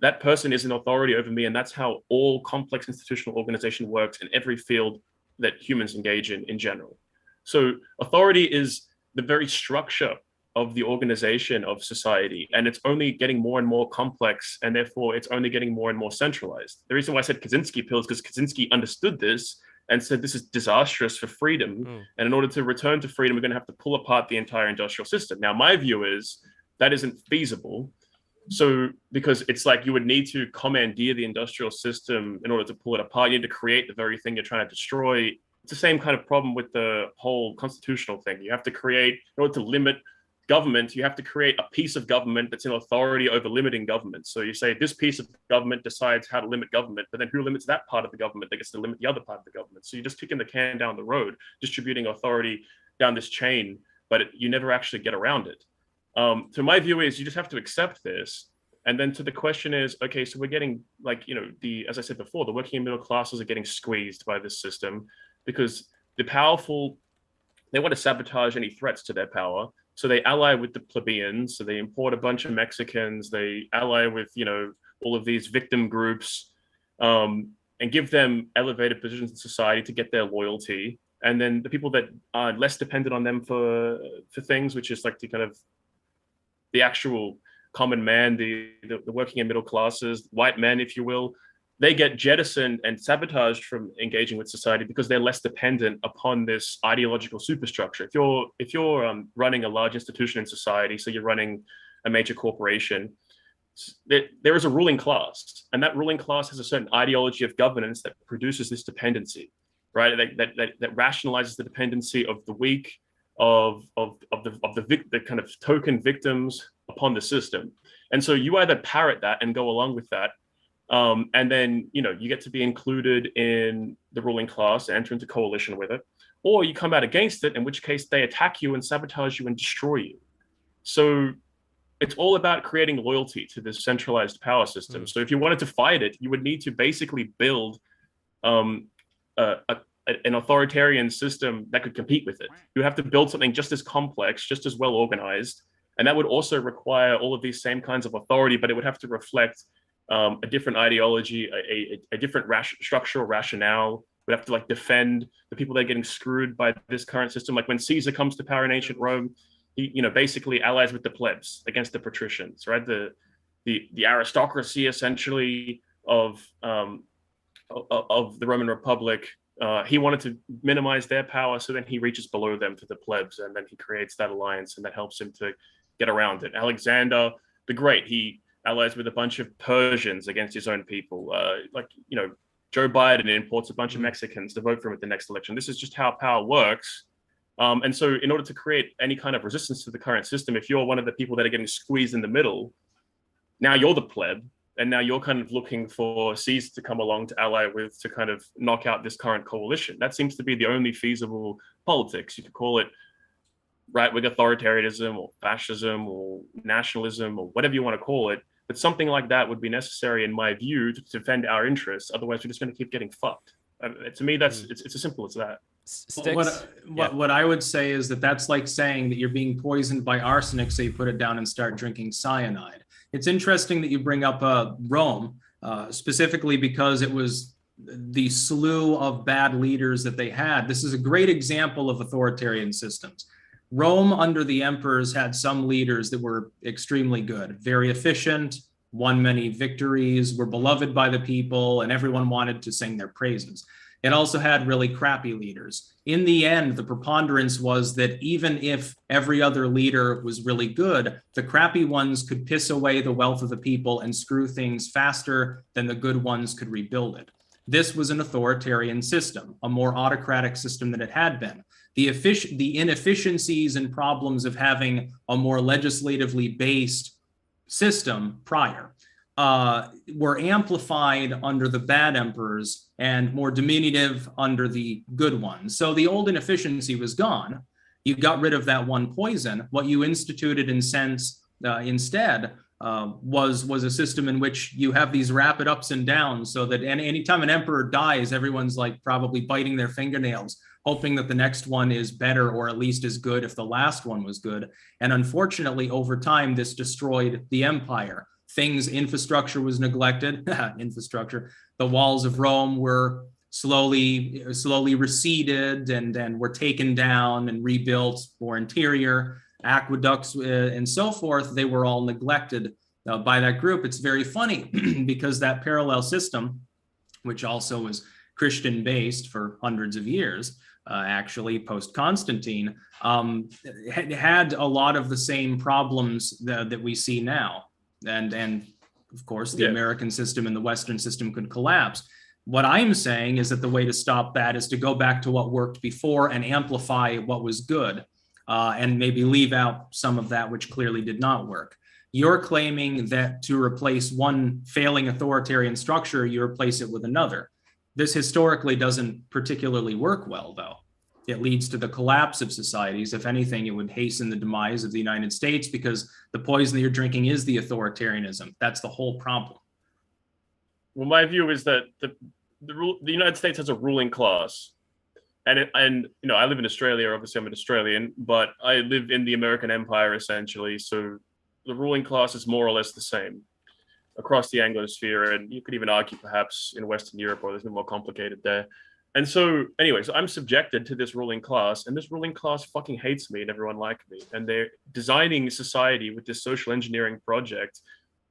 that person is an authority over me. And that's how all complex institutional organization works in every field that humans engage in general. So authority is the very structure of the organization of society, and it's only getting more and more complex, and therefore it's only getting more and more centralized. The reason why I said Kaczynski pills, because Kaczynski understood this and said this is disastrous for freedom, and in order to return to freedom, we're going to have to pull apart the entire industrial system. Now, my view is that isn't feasible. So, because it's like you would need to commandeer the industrial system in order to pull it apart. You need to create the very thing you're trying to destroy. It's the same kind of problem with the whole constitutional thing. You have to create, in order to limit government, you have to create a piece of government that's in authority over limiting government. So you say this piece of government decides how to limit government, but then who limits that part of the government that gets to limit the other part of the government? So you're just kicking the can down the road, distributing authority down this chain, but you never actually get around it. So my view is you just have to accept this. And then to the question is, okay, so we're getting as I said before, the working and middle classes are getting squeezed by this system because the powerful, they want to sabotage any threats to their power. So they ally with the plebeians. So they import a bunch of Mexicans. They ally with, all of these victim groups, and give them elevated positions in society to get their loyalty. And then the people that are less dependent on them for things, which is like the kind of the actual common man, the working and middle classes, white men, if you will, they get jettisoned and sabotaged from engaging with society because they're less dependent upon this ideological superstructure. If you're running a large institution in society, so you're running a major corporation, there is a ruling class, and that ruling class has a certain ideology of governance that produces this dependency, right? That rationalizes the dependency of the weak, of the kind of token victims upon the system. And so you either parrot that and go along with that, and then you get to be included in the ruling class, enter into coalition with it, or you come out against it, in which case they attack you and sabotage you and destroy you. So it's all about creating loyalty to this centralized power system. So if you wanted to fight it, you would need to basically build an authoritarian system that could compete with it. You have to build something just as complex, just as well organized, and that would also require all of these same kinds of authority, but it would have to reflect a different ideology, a different structural rationale. We'd have to like defend the people that are getting screwed by this current system. Like when Caesar comes to power in ancient Rome, he basically allies with the plebs against the patricians, right? The aristocracy essentially of the Roman Republic. He wanted to minimize their power, so then he reaches below them to the plebs, and then he creates that alliance, and that helps him to get around it. Alexander the Great, he allies with a bunch of Persians against his own people. Joe Biden imports a bunch of Mexicans to vote for him at the next election. This is just how power works. And so in order to create any kind of resistance to the current system, if you're one of the people that are getting squeezed in the middle, now you're the pleb, and now you're kind of looking for Caesar to come along to ally with to kind of knock out this current coalition. That seems to be the only feasible politics. You could call it right-wing authoritarianism or fascism or nationalism or whatever you want to call it. But something like that would be necessary, in my view, to defend our interests. Otherwise, we're just going to keep getting fucked. To me, it's as simple as that. What I would say is that's like saying that you're being poisoned by arsenic, so you put it down and start drinking cyanide. It's interesting that you bring up Rome, specifically because it was the slew of bad leaders that they had. This is a great example of authoritarian systems. Rome under the emperors had some leaders that were extremely good, very efficient, won many victories, were beloved by the people, and everyone wanted to sing their praises. It also had really crappy leaders. In the end, the preponderance was that even if every other leader was really good, the crappy ones could piss away the wealth of the people and screw things faster than the good ones could rebuild it. This was an authoritarian system, a more autocratic system than it had been. The inefficiencies and problems of having a more legislatively based system prior were amplified under the bad emperors and more diminutive under the good ones. So the old inefficiency was gone. You got rid of that one poison. What you instituted instead was a system in which you have these rapid ups and downs, so that anytime an emperor dies, everyone's like probably biting their fingernails, hoping that the next one is better or at least as good if the last one was good. And unfortunately, over time, this destroyed the empire. Infrastructure was neglected. The walls of Rome were slowly receded and were taken down and rebuilt for interior aqueducts and so forth. They were all neglected by that group. It's very funny because that parallel system, which also was Christian based for hundreds of years, actually post Constantine, had a lot of the same problems that we see now. And of course, the American system and the Western system could collapse. What I'm saying is that the way to stop that is to go back to what worked before and amplify what was good, and maybe leave out some of that which clearly did not work. You're claiming that to replace one failing authoritarian structure, you replace it with another. This historically doesn't particularly work well, though. It leads to the collapse of societies. If anything, it would hasten the demise of the United States because the poison that you're drinking is the authoritarianism. That's the whole problem. Well, my view is that the United States has a ruling class. And I live in Australia. Obviously, I'm an Australian, but I live in the American empire, essentially. So the ruling class is more or less the same. across the Anglosphere, and you could even argue perhaps in Western Europe, or it's a bit more complicated there. And so, anyway, so I'm subjected to this ruling class, and this ruling class fucking hates me and everyone like me. And they're designing society with this social engineering project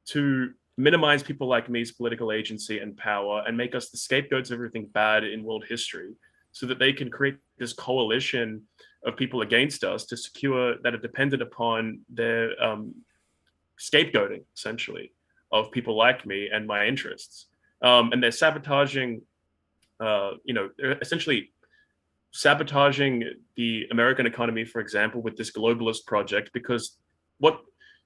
to minimize people like me's political agency and power and make us the scapegoats of everything bad in world history, so that they can create this coalition of people against us to secure that are dependent upon their scapegoating, essentially, of people like me and my interests. And they're sabotaging, they're essentially sabotaging the American economy, for example, with this globalist project, because what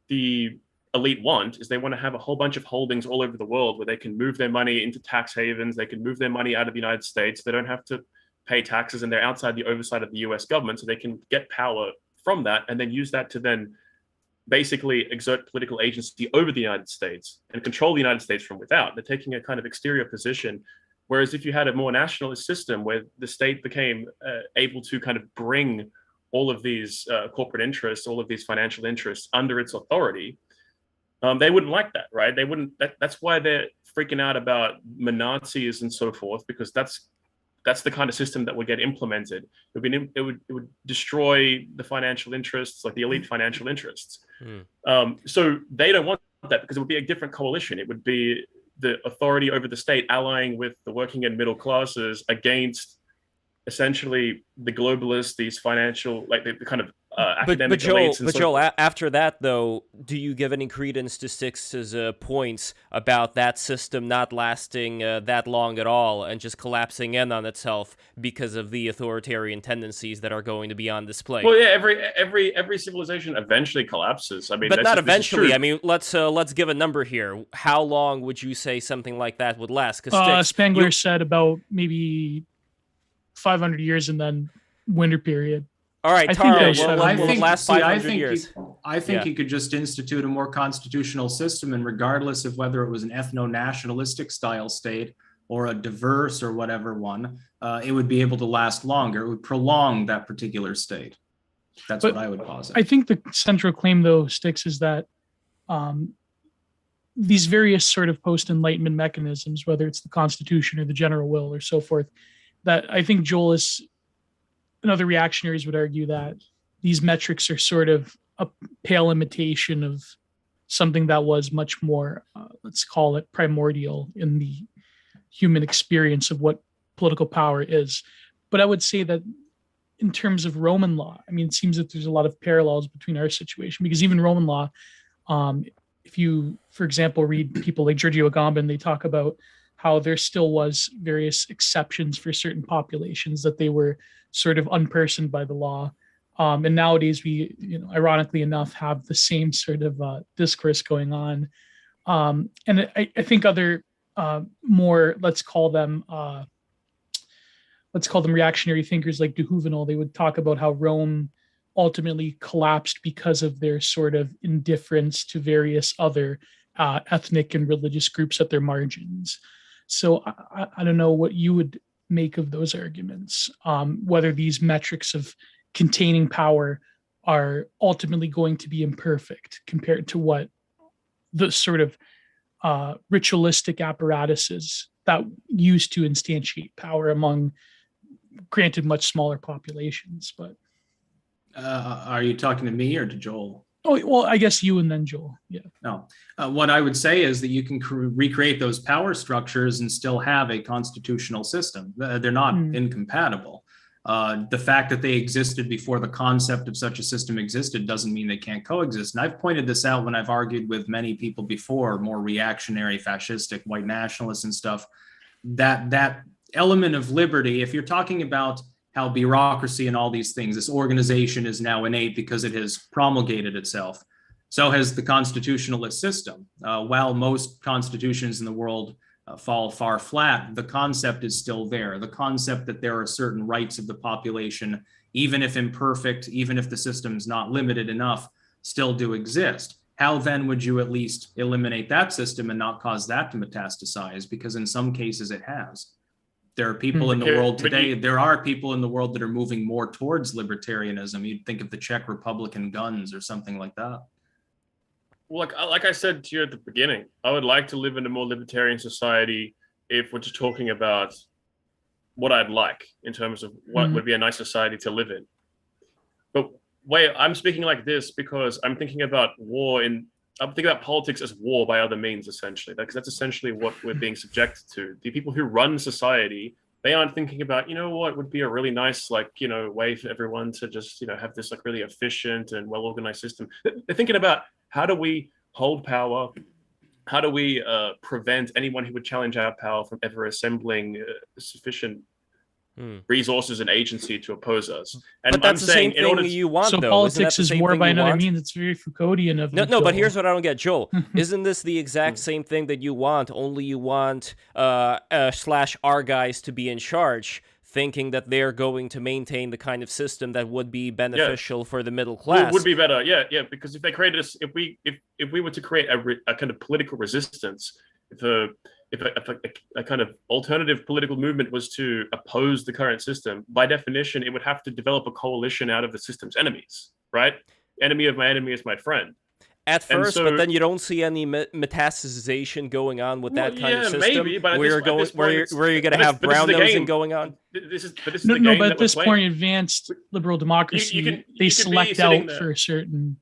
the elite want is they want to have a whole bunch of holdings all over the world where they can move their money into tax havens, they can move their money out of the United States, they don't have to pay taxes, and they're outside the oversight of the US government, so they can get power from that and then use that to then basically exert political agency over the United States and control the United States from without. They're taking a kind of exterior position. Whereas if you had a more nationalist system where the state became able to kind of bring all of these corporate interests, all of these financial interests under its authority, they wouldn't like that, right? They wouldn't. That's why they're freaking out about Nazis and so forth, because that's the kind of system that would get implemented. It would destroy the financial interests, like the elite financial interests. So they don't want that, because it would be a different coalition. It would be the authority over the state allying with the working and middle classes against essentially the globalists, these financial, like the kind of academic elites. But Joel, after that, though, do you give any credence to Styx's points about that system not lasting that long at all and just collapsing in on itself because of the authoritarian tendencies that are going to be on display? Well, yeah, every civilization eventually collapses. I mean, but not eventually. I mean, let's give a number here. How long would you say something like that would last? Because Spangler said about maybe 500 years and then winter period. All right, Taro, will it last 500 years? I think you could just institute a more constitutional system, and regardless of whether it was an ethno-nationalistic style state or a diverse or whatever one, it would be able to last longer. It would prolong that particular state. That's what I would posit. I think the central claim, though, Styx, is that these various sort of post-Enlightenment mechanisms, whether it's the Constitution or the general will or so forth, that I think Joel is, and other reactionaries would argue that these metrics are sort of a pale imitation of something that was much more, let's call it primordial in the human experience of what political power is. But I would say that in terms of Roman law, I mean, it seems that there's a lot of parallels between our situation, because even Roman law, if you, for example, read people like Giorgio Agamben, they talk about how there still was various exceptions for certain populations, that they were sort of unpersoned by the law. And nowadays we, ironically enough, have the same sort of discourse going on. And I think other more, let's call them reactionary thinkers like de Juvenal, they would talk about how Rome ultimately collapsed because of their sort of indifference to various other ethnic and religious groups at their margins. So I don't know what you would make of those arguments, whether these metrics of containing power are ultimately going to be imperfect compared to what the sort of ritualistic apparatuses that used to instantiate power among, granted, much smaller populations. But are you talking to me or to Joel? Oh, well, I guess you and then Joel. Yeah. No. What I would say is that you can recreate those power structures and still have a constitutional system. They're not incompatible. The fact that they existed before the concept of such a system existed doesn't mean they can't coexist. And I've pointed this out when I've argued with many people before, more reactionary, fascistic, white nationalists and stuff, that element of liberty, if you're talking about how bureaucracy and all these things, this organization is now innate because it has promulgated itself. So has the constitutionalist system. While most constitutions in the world fall far flat, the concept is still there. The concept that there are certain rights of the population, even if imperfect, even if the system's not limited enough, still do exist. How then would you at least eliminate that system and not cause that to metastasize? Because in some cases it has. There are people in the world today, there are people in the world that are moving more towards libertarianism. You'd think of the Czech Republic and guns or something like that. Well, like I said to you at the beginning, I would like to live in a more libertarian society if we're just talking about what I'd like in terms of what would be a nice society to live in. But wait, I'm speaking like this because I'm thinking about I'm thinking about politics as war by other means, essentially. That's essentially what we're being subjected to. The people who run society, they aren't thinking about, what would be a really nice, way for everyone to just, have this really efficient and well-organized system. They're thinking about how do we hold power? How do we prevent anyone who would challenge our power from ever assembling sufficient resources and agency to oppose us? And but that's the same thing you want, so though. Politics is war by another means. It's very Foucauldian of no, but here's what I don't get, Joel. Isn't this the exact same thing that you want? Only you want slash our guys to be in charge, thinking that they're going to maintain the kind of system that would be beneficial for the middle class. Would be better, yeah. Because if they created if we were to create a kind of political resistance, if a kind of alternative political movement was to oppose the current system, by definition, it would have to develop a coalition out of the system's enemies, right? Enemy of my enemy is my friend. At first, but then you don't see any metastasization going on with that kind of system. Maybe, but where you're going to have brown nosing going on. But at this point, advanced liberal democracy, they select out for a certain.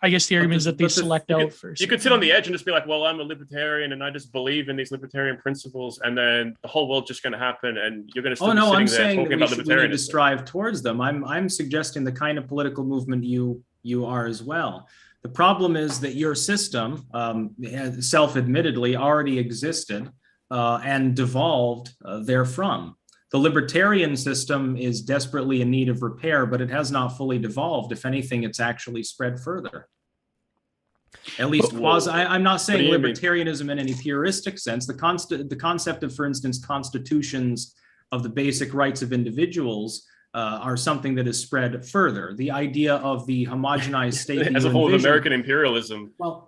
I guess the argument is that they select out first. You could sit on the edge and just be like, well, I'm a libertarian and I just believe in these libertarian principles, and then the whole world's just going to happen and you're going to still be sitting there talking about libertarianism. We need to strive towards them. I'm suggesting the kind of political movement you are as well. The problem is that your system, self-admittedly, already existed and devolved therefrom. The libertarian system is desperately in need of repair, but it has not fully devolved. If anything, it's actually spread further. At least I'm not saying libertarianism in any puristic sense. The concept of, for instance, constitutions of the basic rights of individuals are something that is spread further. The idea of the homogenized state as a whole of American imperialism. The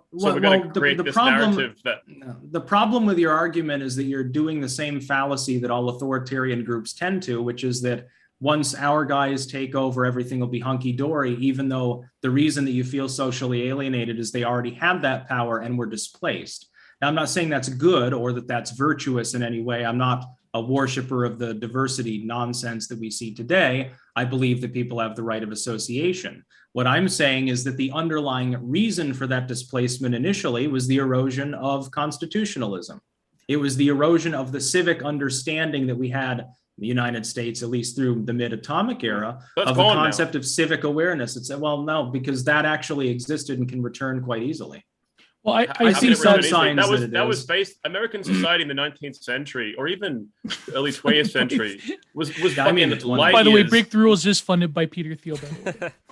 problem with your argument is that you're doing the same fallacy that all authoritarian groups tend to, which is that once our guys take over, everything will be hunky-dory, even though the reason that you feel socially alienated is they already had that power and were displaced. Now, I'm not saying that's good or that that's virtuous in any way. I'm not a worshiper of the diversity nonsense that we see today. I believe that people have the right of association. What I'm saying is that the underlying reason for that displacement initially was the erosion of constitutionalism. It was the erosion of the civic understanding that we had in the United States, at least through the mid-atomic era, of the concept of civic awareness. It's no, because that actually existed and can return quite easily. Well, I see some signs that was based. American society in the 19th century, or even early 20th century, was light by the way, years. Break the Rules is funded by Peter Thiel.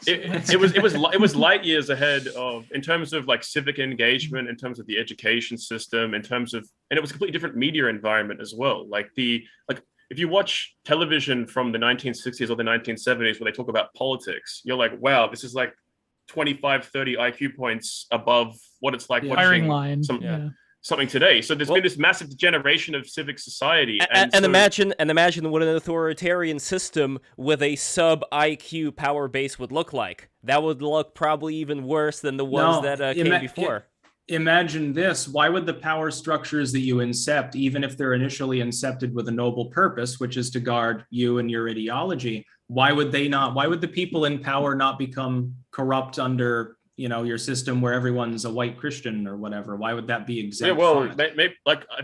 It was light years ahead of, in terms of civic engagement, in terms of the education system, in terms of, and it was a completely different media environment as well. If you watch television from the 1960s or the 1970s where they talk about politics, you're like, wow, this is 25, 30 IQ points above what it's like watching something today. So there's been this massive degeneration of civic society. And imagine what an authoritarian system with a sub IQ power base would look like. That would look probably even worse than the ones that came before. Imagine this. Why would the power structures that you incept, even if they're initially incepted with a noble purpose, which is to guard you and your ideology, why would the people in power not become corrupt under, your system where everyone's a white Christian or whatever? Why would that be exempt? I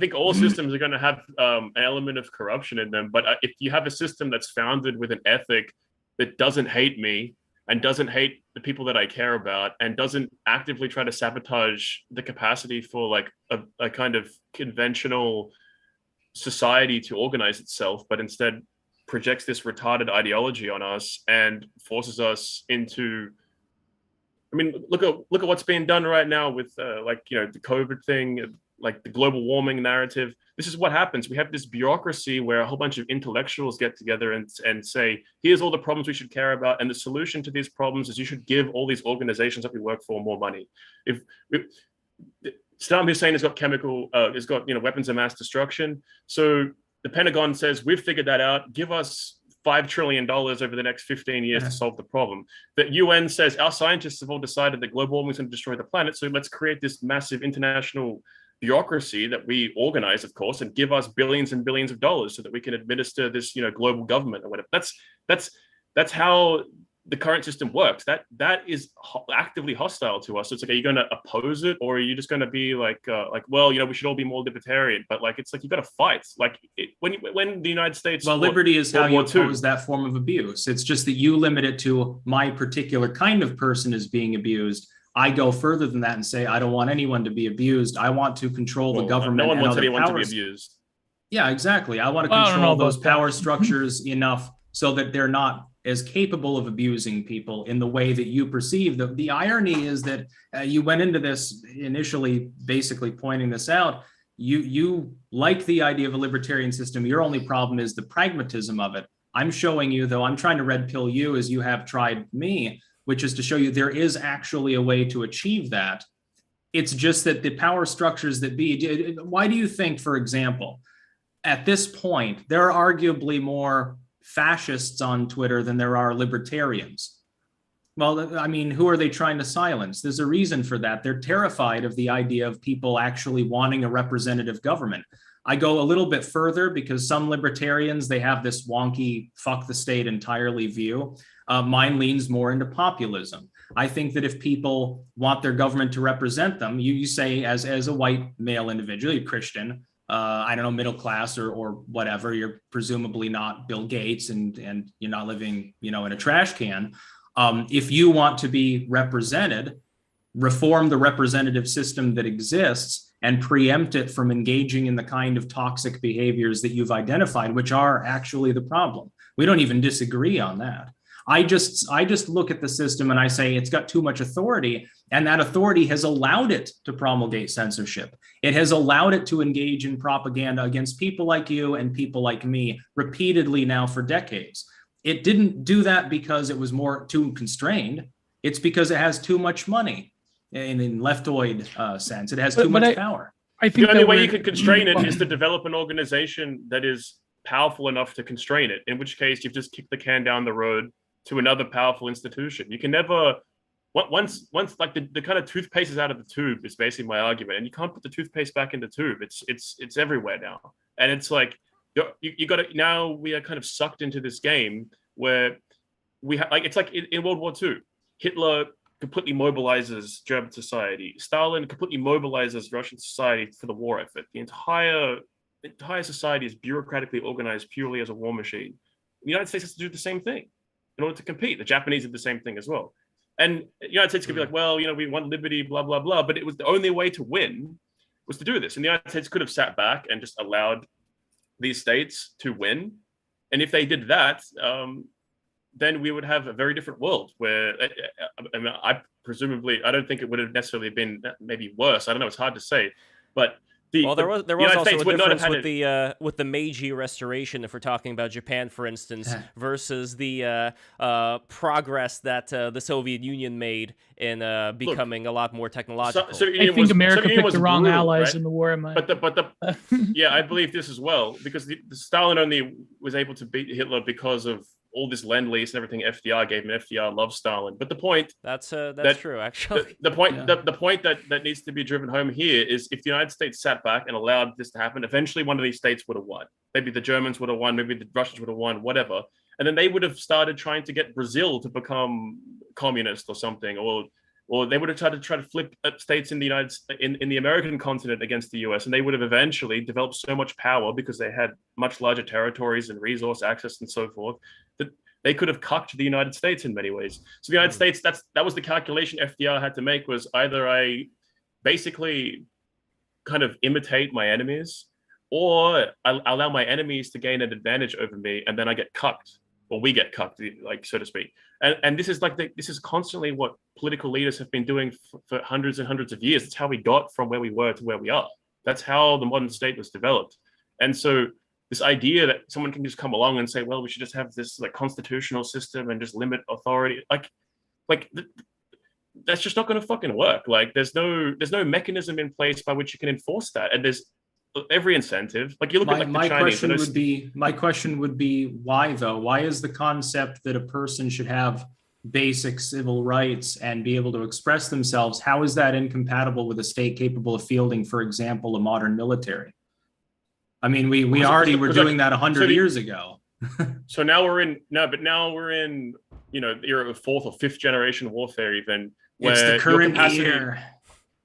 think all systems are going to have an element of corruption in them. But if you have a system that's founded with an ethic that doesn't hate me and doesn't hate the people that I care about and doesn't actively try to sabotage the capacity for a kind of conventional society to organize itself, but instead projects this retarded ideology on us and forces us into, look at what's being done right now with the COVID thing, the global warming narrative. This is what happens. We have this bureaucracy where a whole bunch of intellectuals get together and say, here's all the problems we should care about, and the solution to these problems is you should give all these organizations that we work for more money. If Saddam Hussein has got weapons of mass destruction, so the Pentagon says, we've figured that out. Give us $5 trillion over the next 15 years to solve the problem. That UN says our scientists have all decided that global warming is going to destroy the planet, so let's create this massive international bureaucracy that we organize, of course, and give us billions and billions of dollars so that we can administer this, global government or whatever. That's how the current system works. That is actively hostile to us. So it's like, are you going to oppose it, or are you just going to be like, well, we should all be more libertarian? But like, it's like you got to fight. Like when the United States, well, liberty is how you oppose that form of abuse. It's just that you limit it to my particular kind of person is being abused. I go further than that and say I don't want anyone to be abused. I want to control the government. No one wants anyone to powers. be abused. Yeah, exactly. I want to control those power structures enough so that they're not as capable of abusing people in the way that you perceive. The irony is that you went into this initially basically pointing this out. You like the idea of a libertarian system. Your only problem is the pragmatism of it. I'm showing you, though, I'm trying to red pill you as you have tried me, which is to show you there is actually a way to achieve that. It's just that the power structures that be, why do you think, for example, at this point, there are arguably more fascists on Twitter than there are libertarians? Well, I mean, who are they trying to silence? There's a reason for that. They're terrified of the idea of people actually wanting a representative government. I go a little bit further because some libertarians, they have this wonky fuck the state entirely view. Mine leans more into populism. I think that if people want their government to represent them, you say as a white male individual, you're Christian, I don't know, middle class or whatever, you're presumably not Bill Gates and you're not living, in a trash can. If you want to be represented, reform the representative system that exists and preempt it from engaging in the kind of toxic behaviors that you've identified, which are actually the problem. We don't even disagree on that. I just look at the system and I say it's got too much authority, and that authority has allowed it to promulgate censorship. It has allowed it to engage in propaganda against people like you and people like me repeatedly now for decades. It didn't do that because it was too constrained. It's because it has too much money in leftoid sense. It has too much power. I think the only way you could constrain it is to develop an organization that is powerful enough to constrain it, in which case you've just kicked the can down the road to another powerful institution. You can never, once like the kind of toothpaste is out of the tube is basically my argument, and you can't put the toothpaste back in the tube. It's everywhere now, and it's like you got to, now we are kind of sucked into this game where we have, like, it's like in World War II, Hitler completely mobilizes German society. Stalin completely mobilizes Russian society for the war effort. The entire society is bureaucratically organized purely as a war machine. The United States has to do the same thing in order to compete. The Japanese did the same thing as well. And the United States could be like, well, we want liberty, blah, blah, blah. But it was the only way to win was to do this. And the United States could have sat back and just allowed these states to win. And if they did that, then we would have a very different world where, I don't think it would have necessarily been maybe worse. I don't know, it's hard to say. But there was also a difference with the Meiji Restoration, if we're talking about Japan, for instance, versus the progress that the Soviet Union made in becoming a lot more technological. I think America picked the wrong allies in the war. Yeah, I believe this as well, because the Stalin only was able to beat Hitler because of all this lend-lease and everything FDR gave him. FDR loved Stalin. But the point that's true, actually. The point that needs to be driven home here is, if the United States sat back and allowed this to happen, eventually one of these states would have won. Maybe the Germans would have won, maybe the Russians would have won, whatever. And then they would have started trying to get Brazil to become communist or something, or they would have tried to flip states in the American continent against the US, and they would have eventually developed so much power because they had much larger territories and resource access and so forth, that they could have cucked the United States in many ways. So the United States, that was the calculation FDR had to make, was either I basically kind of imitate my enemies, or I allow my enemies to gain an advantage over me, and then I get cucked, or we get cucked, like, so to speak. And this is constantly what political leaders have been doing for hundreds and hundreds of years. It's how we got from where we were to where we are. That's how the modern state was developed. And so this idea that someone can just come along and say, well, we should just have this like constitutional system and just limit authority, like that's just not going to fucking work. Like there's no mechanism in place by which you can enforce that. And there's every incentive. Like you look at like the Chinese. My question would be why though? Why is the concept that a person should have basic civil rights and be able to express themselves, how is that incompatible with a state capable of fielding, for example, a modern military? I mean, we already were doing that 100 years ago. So now we're in you know, the era of fourth or fifth generation warfare, even where it's the current capacity, year.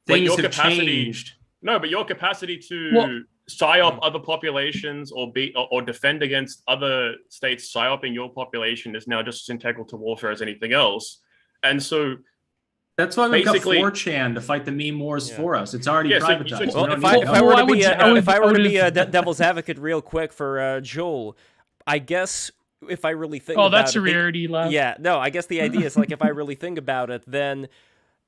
Things have changed. No, but your capacity to psyop other populations or defend against other states psyoping your population is now just as integral to warfare as anything else. And so that's why we got 4chan to fight the meme wars for us. It's already privatized. Well, if I were to be a devil's advocate real quick for Joel, I guess if I really think about it... Oh, that's a rarity, Lev. Yeah, no, I guess the idea is like if I really think about it, then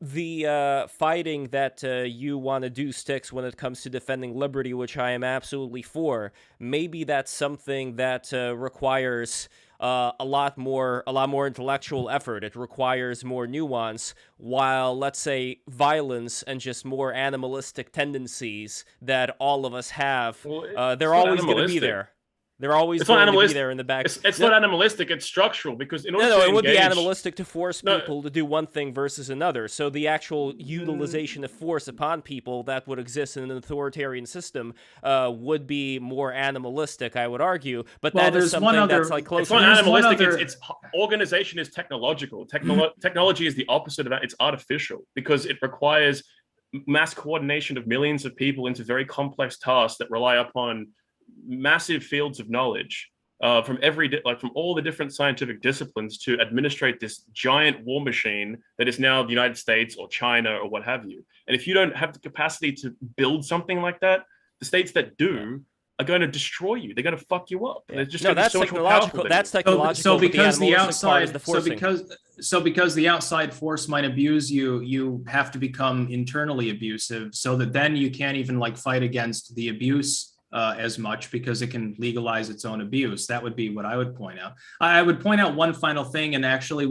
the fighting that you want to do sticks when it comes to defending liberty, which I am absolutely for. Maybe that's something that requires a lot more intellectual effort. It requires more nuance, while, let's say, violence and just more animalistic tendencies that all of us have, they're always going to be there. They're always going to be there in the back. It's not animalistic, it's structural, because in order to it would be animalistic to force people to do one thing versus another. So the actual utilization of force upon people that would exist in an authoritarian system would be more animalistic, I would argue. But that is something that's like close. It's not animalistic, it's organization is technological. Technology is the opposite of that. It's artificial, because it requires mass coordination of millions of people into very complex tasks that rely upon massive fields of knowledge from all the different scientific disciplines to administrate this giant war machine that is now the United States or China or what have you. And if you don't have the capacity to build something like that, the states that do are going to destroy you. They're going to fuck you up. Yeah. No, that's technological. That's technological. So because the outside, because the outside force might abuse you, you have to become internally abusive, so that then you can't even like fight against the abuse as much, because it can legalize its own abuse. That would be what I would point out. I would point out one final thing, and actually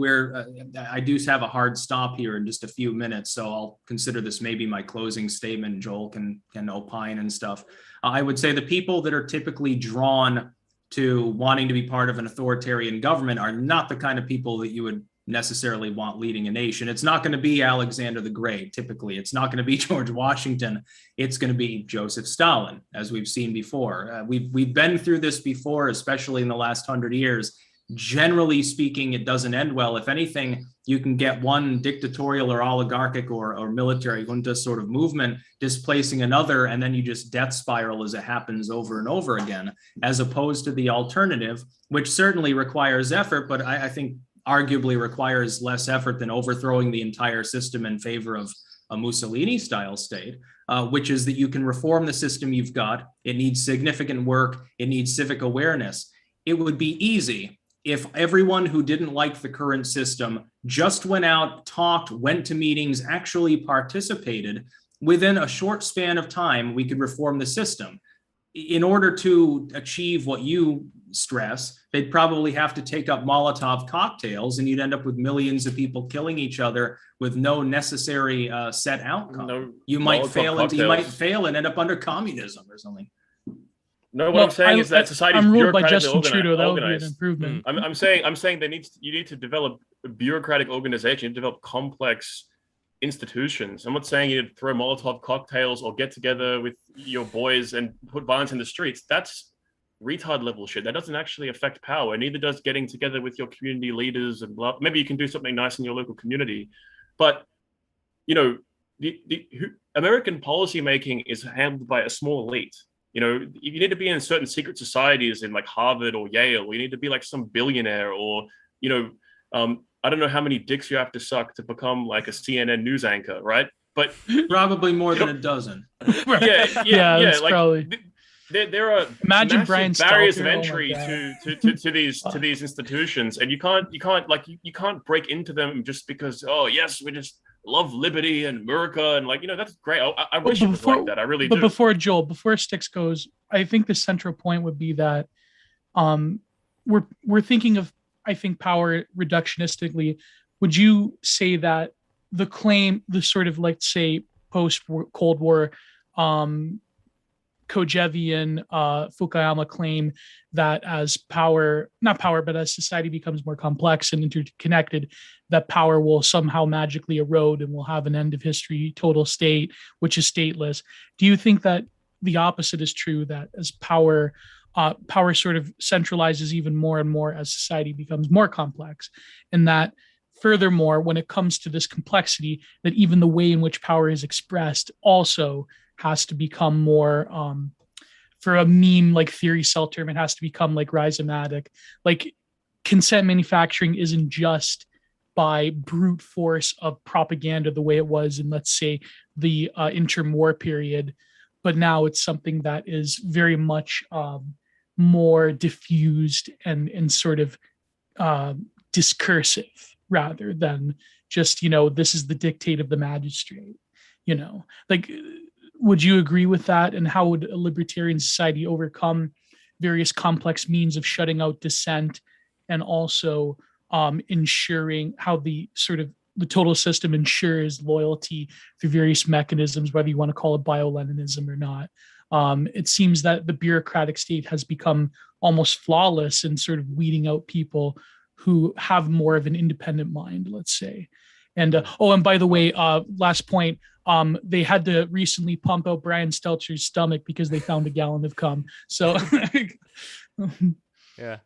I do have a hard stop here in just a few minutes, so I'll consider this maybe my closing statement. Joel can opine and stuff. I would say the people that are typically drawn to wanting to be part of an authoritarian government are not the kind of people that you would necessarily want leading a nation. It's not going to be Alexander the Great, typically. It's not going to be George Washington. It's going to be Joseph Stalin, as we've seen before. We've been through this before, especially in the last 100 years. Generally speaking, it doesn't end well. If anything, you can get one dictatorial or oligarchic or military junta sort of movement displacing another, and then you just death spiral as it happens over and over again, as opposed to the alternative, which certainly requires effort, but I think arguably requires less effort than overthrowing the entire system in favor of a Mussolini-style state, which is that you can reform the system you've got. It needs significant work. It needs civic awareness. It would be easy if everyone who didn't like the current system just went out, talked, went to meetings, actually participated. Within a short span of time, we could reform the system. In order to achieve what you stress, they'd probably have to take up Molotov cocktails, and you'd end up with millions of people killing each other with no necessary set outcome. You might fail and end up under communism or something. No, what I'm saying is that society is ruled by Justin Trudeau. That would be an improvement. I'm saying you need to develop a bureaucratic organization. You need to develop complex institutions. I'm not saying you need to throw Molotov cocktails or get together with your boys and put violence in the streets. That's retard level shit. That doesn't actually affect power. Neither does getting together with your community leaders and blah. Maybe you can do something nice in your local community, but you know, the American policy making is handled by a small elite. You know, you need to be in certain secret societies in like Harvard or Yale. You need to be like some billionaire, or you know, I don't know how many dicks you have to suck to become like a CNN news anchor, right? But probably more than a dozen. Yeah. Like, probably. There are imagine Brian barriers of entry to these institutions, and you can't break into them just because we just love liberty and America, and like, you know, that's great. I wish it was like that. I really do. But before Styx goes, I think the central point would be that we're thinking of, I think, power reductionistically. Would you say that the sort of like, say, post Cold War Kojevian, Fukuyama claim that as power, not power, but as society becomes more complex and interconnected, that power will somehow magically erode and we'll have an end of history, total state, which is stateless. Do you think that the opposite is true, that as power sort of centralizes even more and more as society becomes more complex, and that furthermore, when it comes to this complexity, that even the way in which power is expressed also has to become more, for a meme like theory cell term, it has to become like rhizomatic. Like consent manufacturing isn't just by brute force of propaganda the way it was in, let's say, the interim war period, but now it's something that is very much more diffused and sort of discursive, rather than just, this is the dictate of the magistrate, like, would you agree with that? And how would a libertarian society overcome various complex means of shutting out dissent, and also ensuring how the total system ensures loyalty through various mechanisms, whether you want to call it bio-Leninism or not? It seems that the bureaucratic state has become almost flawless in sort of weeding out people who have more of an independent mind, let's say. And and by the way, last point, they had to recently pump out Brian Stelter's stomach because they found a gallon of cum. So yeah.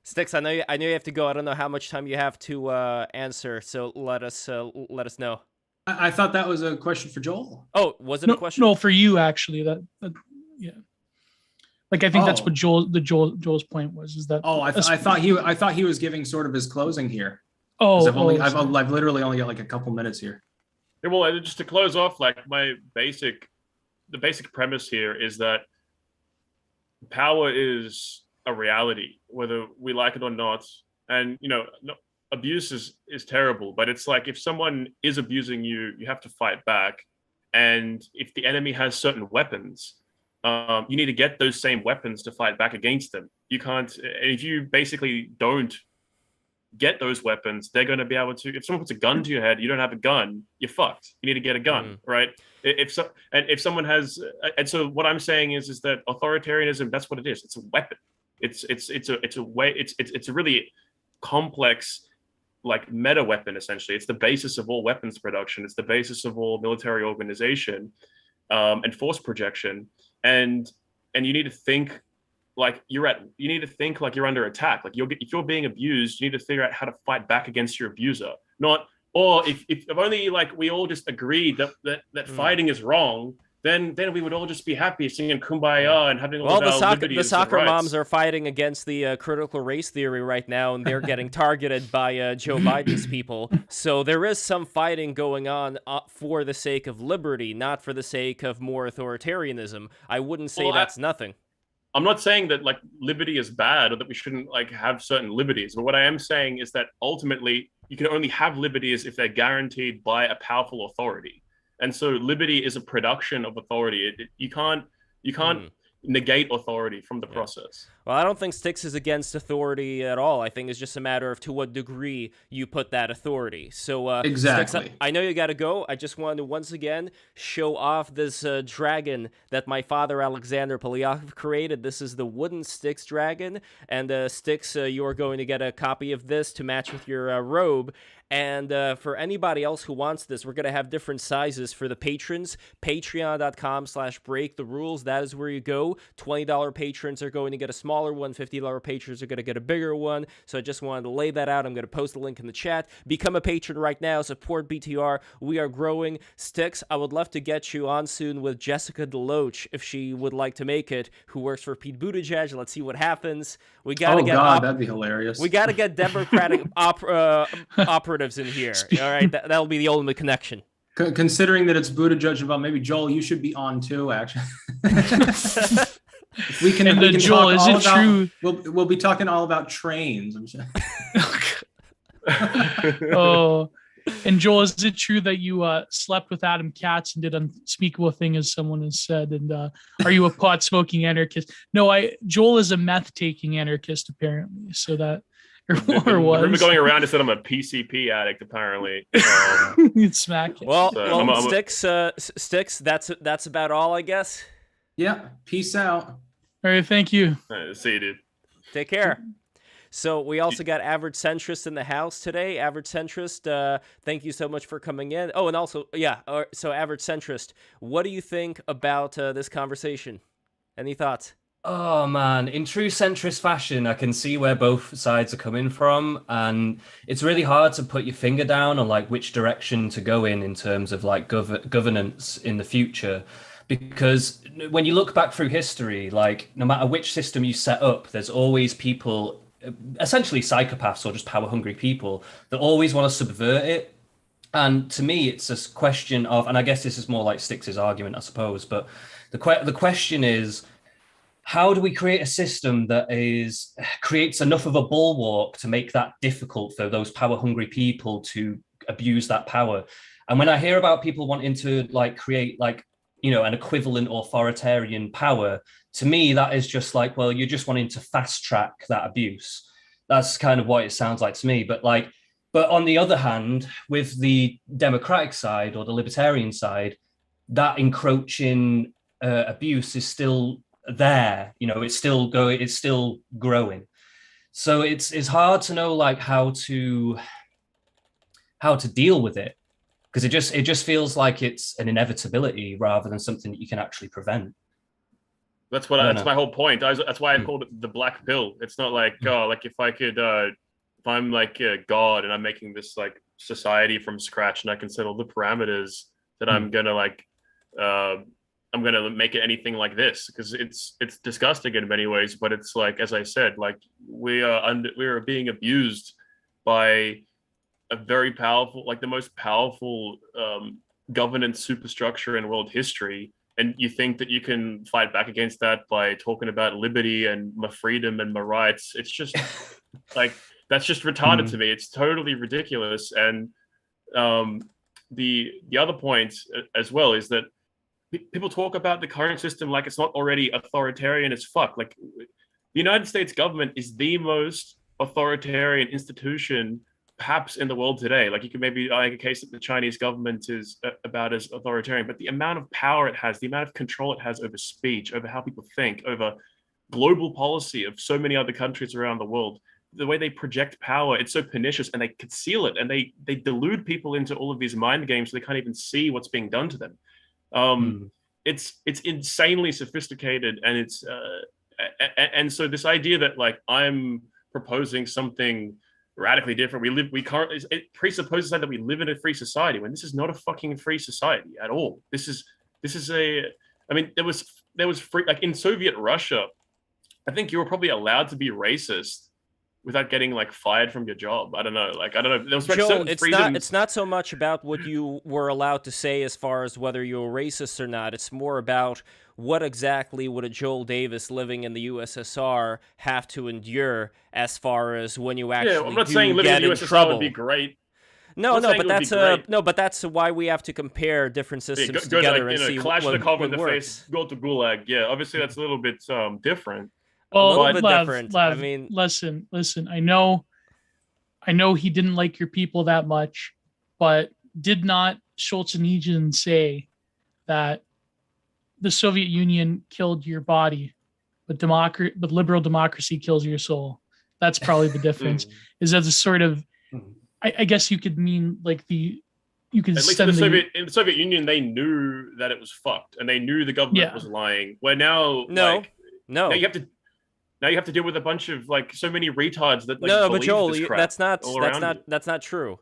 Sticks, I know you have to go. I don't know how much time you have to answer, so let us know. I thought that was a question for Joel. Oh, was it a question? No, for you actually. That yeah. Like, I think that's what Joel's point was, is that. Oh, I thought he was giving sort of his closing here. Oh, I've literally only got like a couple minutes here. Yeah, well, just to close off, like the basic premise here is that power is a reality, whether we like it or not. And abuse is terrible, but it's like, if someone is abusing you, you have to fight back. And if the enemy has certain weapons, you need to get those same weapons to fight back against them. You can't, if you basically don't get those weapons, they're going to be able to, if someone puts a gun to your head, you don't have a gun, you're fucked. You need to get a gun, right? If someone has, and so what I'm saying is that authoritarianism, that's what it is. It's a weapon. It's a really complex, like, meta weapon, essentially. It's the basis of all weapons production. It's the basis of all military organization, and force projection. And you need to think like you're under attack. Like, if you're being abused, you need to figure out how to fight back against your abuser. If only, like, we all just agreed that fighting is wrong, then we would all just be happy singing Kumbaya and having all of our liberties. The soccer moms are fighting against the critical race theory right now, and they're getting targeted by Joe Biden's people. So there is some fighting going on for the sake of liberty, not for the sake of more authoritarianism. I wouldn't say that's nothing. I'm not saying that, like, liberty is bad or that we shouldn't, like, have certain liberties. But what I am saying is that ultimately you can only have liberties if they're guaranteed by a powerful authority. And so liberty is a production of authority. You can't negate authority from the process. Well, I don't think Styx is against authority at all. I think it's just a matter of to what degree you put that authority. So, exactly. Styx, I know you got to go. I just wanted to once again show off this dragon that my father Alexander Polyakov created. This is the wooden Styx dragon, and Styx, you are going to get a copy of this to match with your robe. And for anybody else who wants this, we're going to have different sizes for the patrons. Patreon.com/breaktherules. That is where you go. $20 patrons are going to get a smaller one. $50 patrons are going to get a bigger one. So I just wanted to lay that out. I'm going to post a link in the chat. Become a patron right now. Support BTR. We are growing. Styx, I would love to get you on soon with Jessica DeLoach, if she would like to make it, who works for Pete Buttigieg. Let's see what happens. We got to that'd be hilarious. We got to get Democratic operatives in here. All right, that'll be the ultimate connection. Considering that it's Buttigieg about, maybe Joel, you should be on too. Actually, we can. Joel, is it true? We'll be talking all about trains. Oh, and Joel, is it true that you slept with Adam Katz and did unspeakable thing, as someone has said? And are you a pot smoking anarchist? No, Joel is a meth taking anarchist, apparently. So that. Or was. Rumor going around is that I'm a PCP addict, apparently. You'd smack it. Well, Styx, that's about all, I guess. Yeah. Peace out. All right, thank you. See you, dude. Take care. So we also got Average Centrist in the house today. Average Centrist, thank you so much for coming in. Oh, and also, yeah, so Average Centrist, what do you think about this conversation? Any thoughts? Oh man, in true centrist fashion, I can see where both sides are coming from, and it's really hard to put your finger down on like which direction to go in terms of like governance in the future. Because when you look back through history, like no matter which system you set up, there's always people, essentially psychopaths or just power hungry people that always want to subvert it. And to me, it's a question of, and I guess this is more like Styx's argument, I suppose, but the question is, how do we create a system that creates enough of a bulwark to make that difficult for those power hungry people to abuse that power? And when I hear about people wanting to like create like, you know, an equivalent authoritarian power, to me, that is just like, well, you're just wanting to fast track that abuse. That's kind of what it sounds like to me. But on the other hand, with the democratic side or the libertarian side, that encroaching abuse is still there. You know, it's still growing. So it's hard to know like how to deal with it, because it just feels like it's an inevitability rather than something that you can actually prevent. That's my whole point. That's why I called it the black pill. It's not like, oh, like if I could, if I'm like God and I'm making this like society from scratch and I can set all the parameters that I'm gonna like, I'm gonna make it anything like this, because it's disgusting in many ways. But it's like, as I said, like we are being abused by a very powerful, like the most powerful governance superstructure in world history. And you think that you can fight back against that by talking about liberty and my freedom and my rights. It's just like, that's just retarded to me. It's totally ridiculous. And the other point as well is that people talk about the current system like it's not already authoritarian as fuck. Like the United States government is the most authoritarian institution perhaps in the world today. Like you could maybe make a case that the Chinese government is about as authoritarian, but the amount of power it has, the amount of control it has over speech, over how people think, over global policy of so many other countries around the world, the way they project power, it's so pernicious, and they conceal it, and they delude people into all of these mind games so they can't even see what's being done to them. It's insanely sophisticated, and it's and so this idea that like I'm proposing something radically different, it presupposes that we live in a free society when this is not a fucking free society at all. This is I mean, there was free, like in Soviet Russia, I think you were probably allowed to be racist without getting like fired from your job. I don't know. There was like Joel, it's not so much about what you were allowed to say as far as whether you were racist or not. It's more about what exactly would a Joel Davis living in the USSR have to endure as far as when you actually I'm not saying living in the USSR would be great. No, but that's why we have to compare different systems together and see what in the works. Face, go to Gulag. Yeah, obviously that's a little bit different. Well, a little bit different. Lev, I mean, listen. I know he didn't like your people that much, but did not Solzhenitsyn say that the Soviet Union killed your body, but liberal democracy kills your soul? That's probably the difference. Is that the sort of, I guess you could mean like you could. At least in the Soviet Union, they knew that it was fucked, and they knew the government was lying. Where now, no. Now you have to deal with a bunch of like so many retards that like, no, but Joel, that's not true.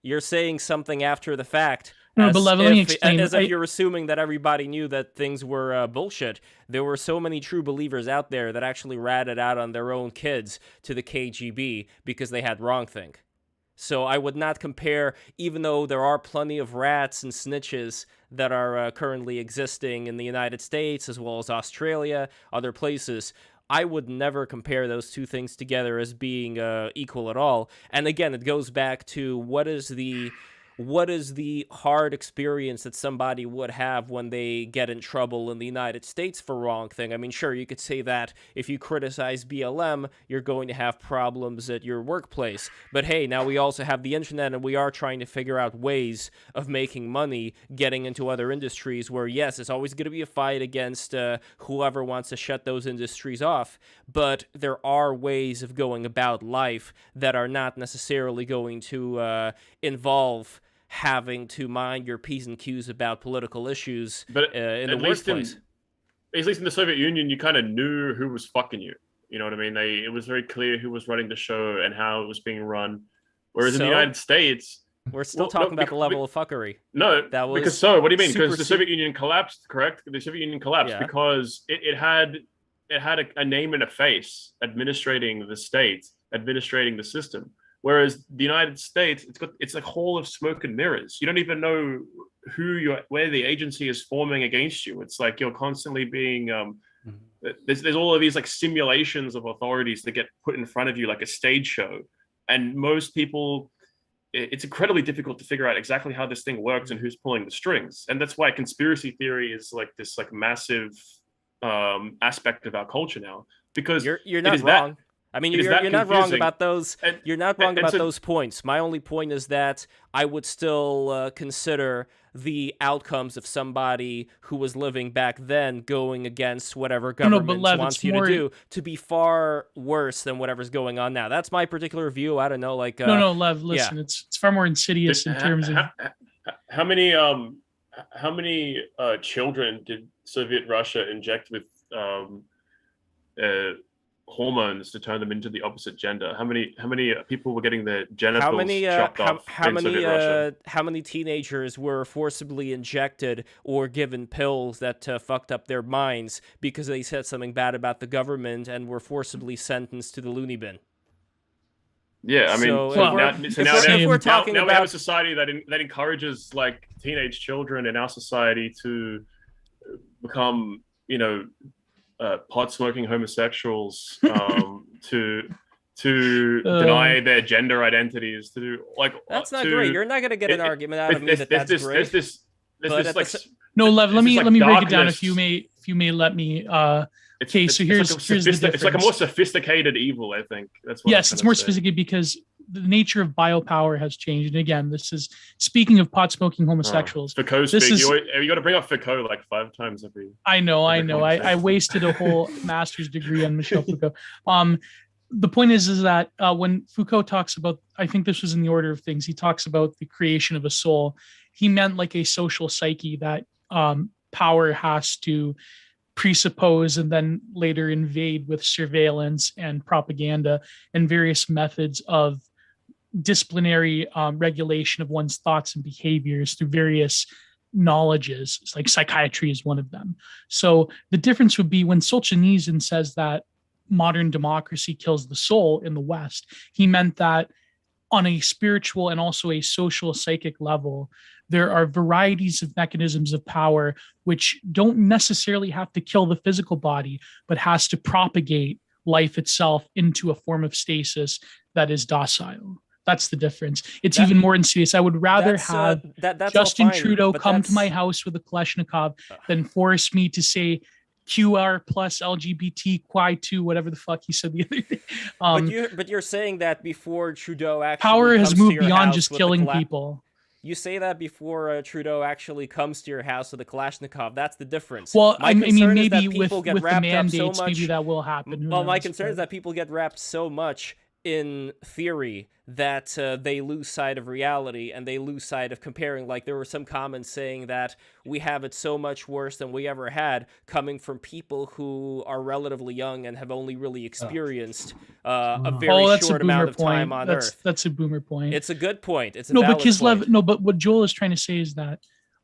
You're saying something after the fact. No, but let me explain. As if you're assuming that everybody knew that things were bullshit. There were so many true believers out there that actually ratted out on their own kids to the KGB because they had wrongthink. So I would not compare, even though there are plenty of rats and snitches that are currently existing in the United States as well as Australia, other places, I would never compare those two things together as being equal at all. And again, it goes back to what is the what is the hard experience that somebody would have when they get in trouble in the United States for wrong thing? I mean, sure, you could say that if you criticize BLM, you're going to have problems at your workplace. But hey, now we also have the internet, and we are trying to figure out ways of making money, getting into other industries where, yes, it's always going to be a fight against whoever wants to shut those industries off. But there are ways of going about life that are not necessarily going to involve having to mind your P's and Q's about political issues in the workplace. At least in the Soviet Union, you kind of knew who was fucking you. You know what I mean? It was very clear who was running the show and how it was being run. Whereas in the United States, we're still talking about the level of fuckery. No, because what do you mean? Because the Soviet Union collapsed, correct? The Soviet Union collapsed because it had a name and a face administrating the state, administrating the system. Whereas the United States, it's a hall of smoke and mirrors. You don't even know where the agency is forming against you. It's like you're constantly being there's all of these like simulations of authorities that get put in front of you like a stage show, and most people, it's incredibly difficult to figure out exactly how this thing works and who's pulling the strings. And that's why conspiracy theory is like this like massive aspect of our culture now, because you're not wrong. I mean, you're not wrong about those. You're not wrong about those points. My only point is that I would still consider the outcomes of somebody who was living back then going against whatever government wants you to do to be far worse than whatever's going on now. That's my particular view. I don't know, like no, Lev. Listen, it's far more insidious in terms of how many children did Soviet Russia inject with hormones to turn them into the opposite gender? How many people were getting their genitals chopped off in Soviet Russia? How many teenagers were forcibly injected or given pills that fucked up their minds because they said something bad about the government and were forcibly sentenced to the loony bin? Yeah, I mean, now we have a society that encourages like teenage children in our society to become, pot smoking homosexuals, to deny their gender identities, to do like that's not great. You're not going to get an argument out of me that's great. No, Lev. Let me break it down if you may let me. Okay, so here's the difference. It's like a more sophisticated evil, I think. That's what it's more sophisticated because the nature of biopower has changed. And again, this is speaking of pot smoking homosexuals. Foucault speak. You got to bring up Foucault like 5 times every. I know. I wasted a whole master's degree on Michel Foucault. The point is that when Foucault talks about, I think this was in the order of things, he talks about the creation of a soul. He meant like a social psyche that power has to presuppose and then later invade with surveillance and propaganda and various methods of disciplinary regulation of one's thoughts and behaviors through various knowledges. It's like psychiatry is one of them. So the difference would be when Solzhenitsyn says that modern democracy kills the soul in the West, he meant that on a spiritual and also a social psychic level, there are varieties of mechanisms of power which don't necessarily have to kill the physical body, but has to propagate life itself into a form of stasis that is docile. That's the difference. It's even more insidious. I would rather have Justin Trudeau come to my house with a Kalashnikov than force me to say QR plus LGBTQI2, whatever the fuck he said the other day. But you're saying that before Trudeau actually power has moved beyond just killing people. You say that before Trudeau actually comes to your house with a Kalashnikov. That's the difference. Well, I mean, maybe with the mandates, maybe that will happen. Well, my concern is that people get wrapped so much in theory that they lose sight of reality and they lose sight of comparing. Like there were some comments saying that we have it so much worse than we ever had, coming from people who are relatively young and have only really experienced a very short amount of time on Earth. That's a boomer point. It's a good point. It's a valid point. But what Joel is trying to say is that